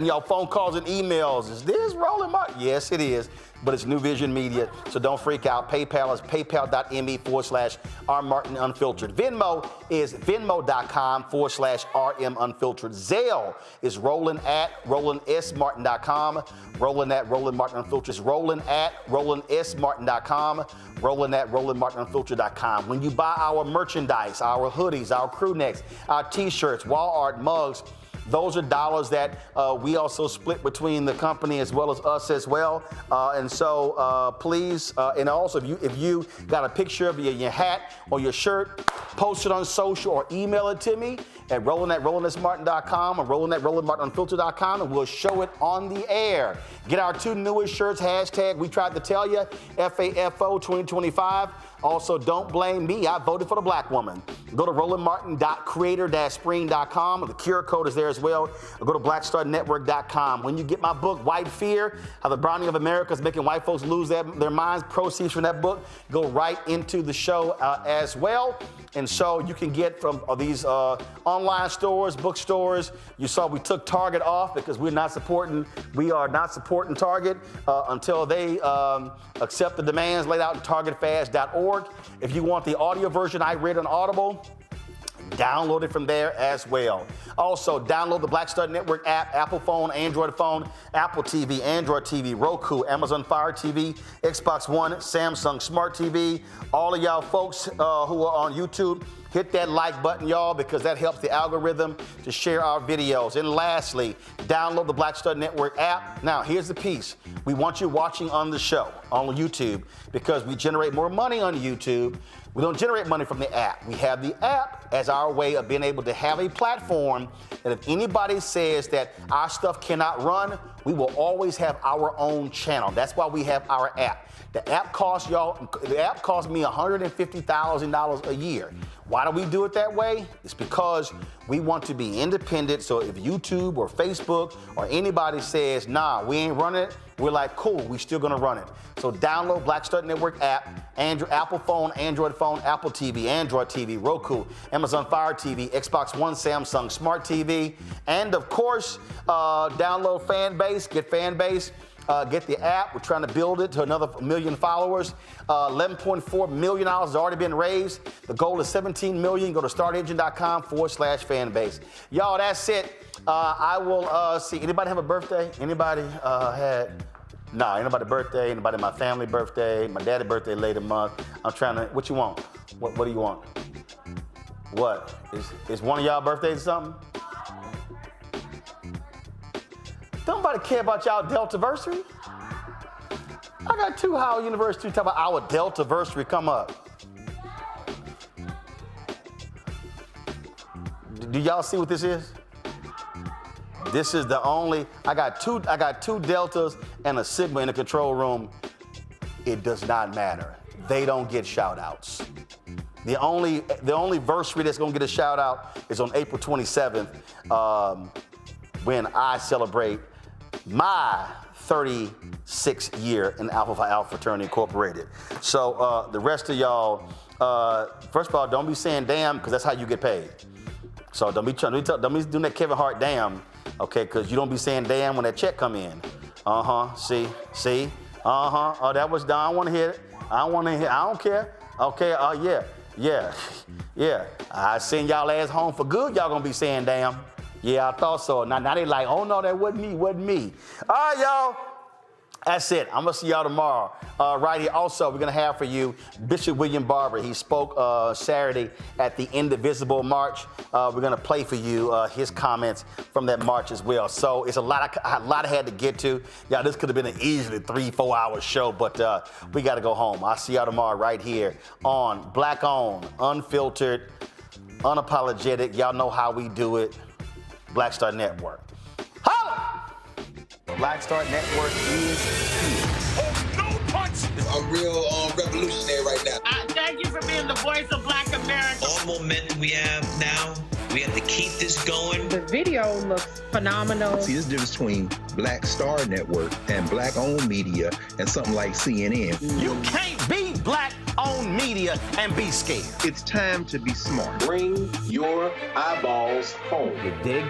y'all phone calls and emails. Is this Roland Martin? Yes, it is. But it's New Vision Media, so don't freak out. PayPal is paypal.me/R Martin Unfiltered. Venmo is venmo.com/RM Unfiltered. Zelle is Roland@RolandSMartin.com. Roland@Roland Martin Unfiltered is Roland@RolandSMartin.com. Roland@RolandMartinUnfiltered.com. When you buy our merchandise, our hoodies, our crew necks, our t-shirts, wall art, mugs, those are dollars that we also split between the company as well as us as well. And so please, and also if you got a picture of your hat or your shirt, post it on social or email it to me at Roland@RolandSMartin.com or Roland@RolandMartinUnfiltered.com, and we'll show it on the air. Get our 2 newest shirts, hashtag we tried to tell you, FAFO 2025. Also, don't blame me. I voted for the black woman. Go to RolandMartin.creator-spring.com. The QR code is there as well. Or go to BlackStarNetwork.com. When you get my book, White Fear, How the Browning of America is Making White Folks Lose their minds, proceeds from that book go right into the show as well. And so you can get from these online stores, bookstores. You saw we took Target off because we are not supporting Target until they accept the demands laid out in targetfast.org. If you want the audio version I read on Audible, download it from there as well. Also, download the Black Star Network app, Apple phone, Android phone, Apple TV, Android TV, Roku, Amazon Fire TV, Xbox One, Samsung Smart TV. All of y'all folks who are on YouTube, hit that like button, y'all, because that helps the algorithm to share our videos. And lastly, download the Black Star Network app. Now, here's the piece. We want you watching on the show on YouTube because we generate more money on YouTube. We don't generate money from the app. We have the app as our way of being able to have a platform that if anybody says that our stuff cannot run, we will always have our own channel. That's why we have our app. The app costs me $150,000 a year. Why do we do it that way? It's because we want to be independent. So if YouTube or Facebook or anybody says, nah, we ain't running it, we're like, cool, we still gonna run it. So download Black Star Network app, Apple phone, Android phone, Apple TV, Android TV, Roku, Amazon Fire TV, Xbox One, Samsung Smart TV, and of course, download Fanbase, get Fanbase. Get the app. We're trying to build it to another 1 million followers. $11.4 million has already been raised. The goal is 17 million. Go to startengine.com/fanbase. Y'all, that's it. I will see. Anybody have a birthday? Anybody anybody birthday? Anybody my family birthday? My daddy birthday later month. I'm trying to, what you want? What do you want? What? Is one of y'all birthdays or something? Don't nobody care about y'all Deltaversary? I got 2 Howard University talking about our Deltaversary come up. Do y'all see what this is? This is the only, I got two Deltas and a Sigma in the control room. It does not matter. They don't get shout outs. The only versary that's gonna get a shout out is on April 27th when I celebrate my 36th year in Alpha Phi Alpha Fraternity Incorporated. So the rest of y'all, first of all, don't be saying damn, because that's how you get paid. So don't be doing that Kevin Hart damn, okay, because you don't be saying damn when that check come in. See, oh, that was done. I want to hear it. I don't want to hear. I don't care. Okay. Yeah. I send y'all ass home for good. Y'all gonna be saying, damn. Yeah, I thought so. Now they like, oh no, that wasn't me. All right, y'all. That's it. I'm gonna see y'all tomorrow. Right here. Also, we're gonna have for you Bishop William Barber. He spoke Saturday at the Indivisible March. We're gonna play for you his comments from that march as well. So it's a lot I had to get to. Y'all, this could have been an easily 3-4 hour show, but we gotta go home. I'll see y'all tomorrow right here on Black Owned, Unfiltered, Unapologetic. Y'all know how we do it. Black Star Network. Holla! Black Star Network is here. Oh, no punch! I'm real revolutionary right now. Thank you for being the voice of Black America. All momentum we have now, we have to keep this going. The video looks phenomenal. See, there's a difference between Black Star Network and Black-owned media and something like CNN. You can't be Black-owned media and be scared. It's time to be smart. Bring your eyeballs home. You dig?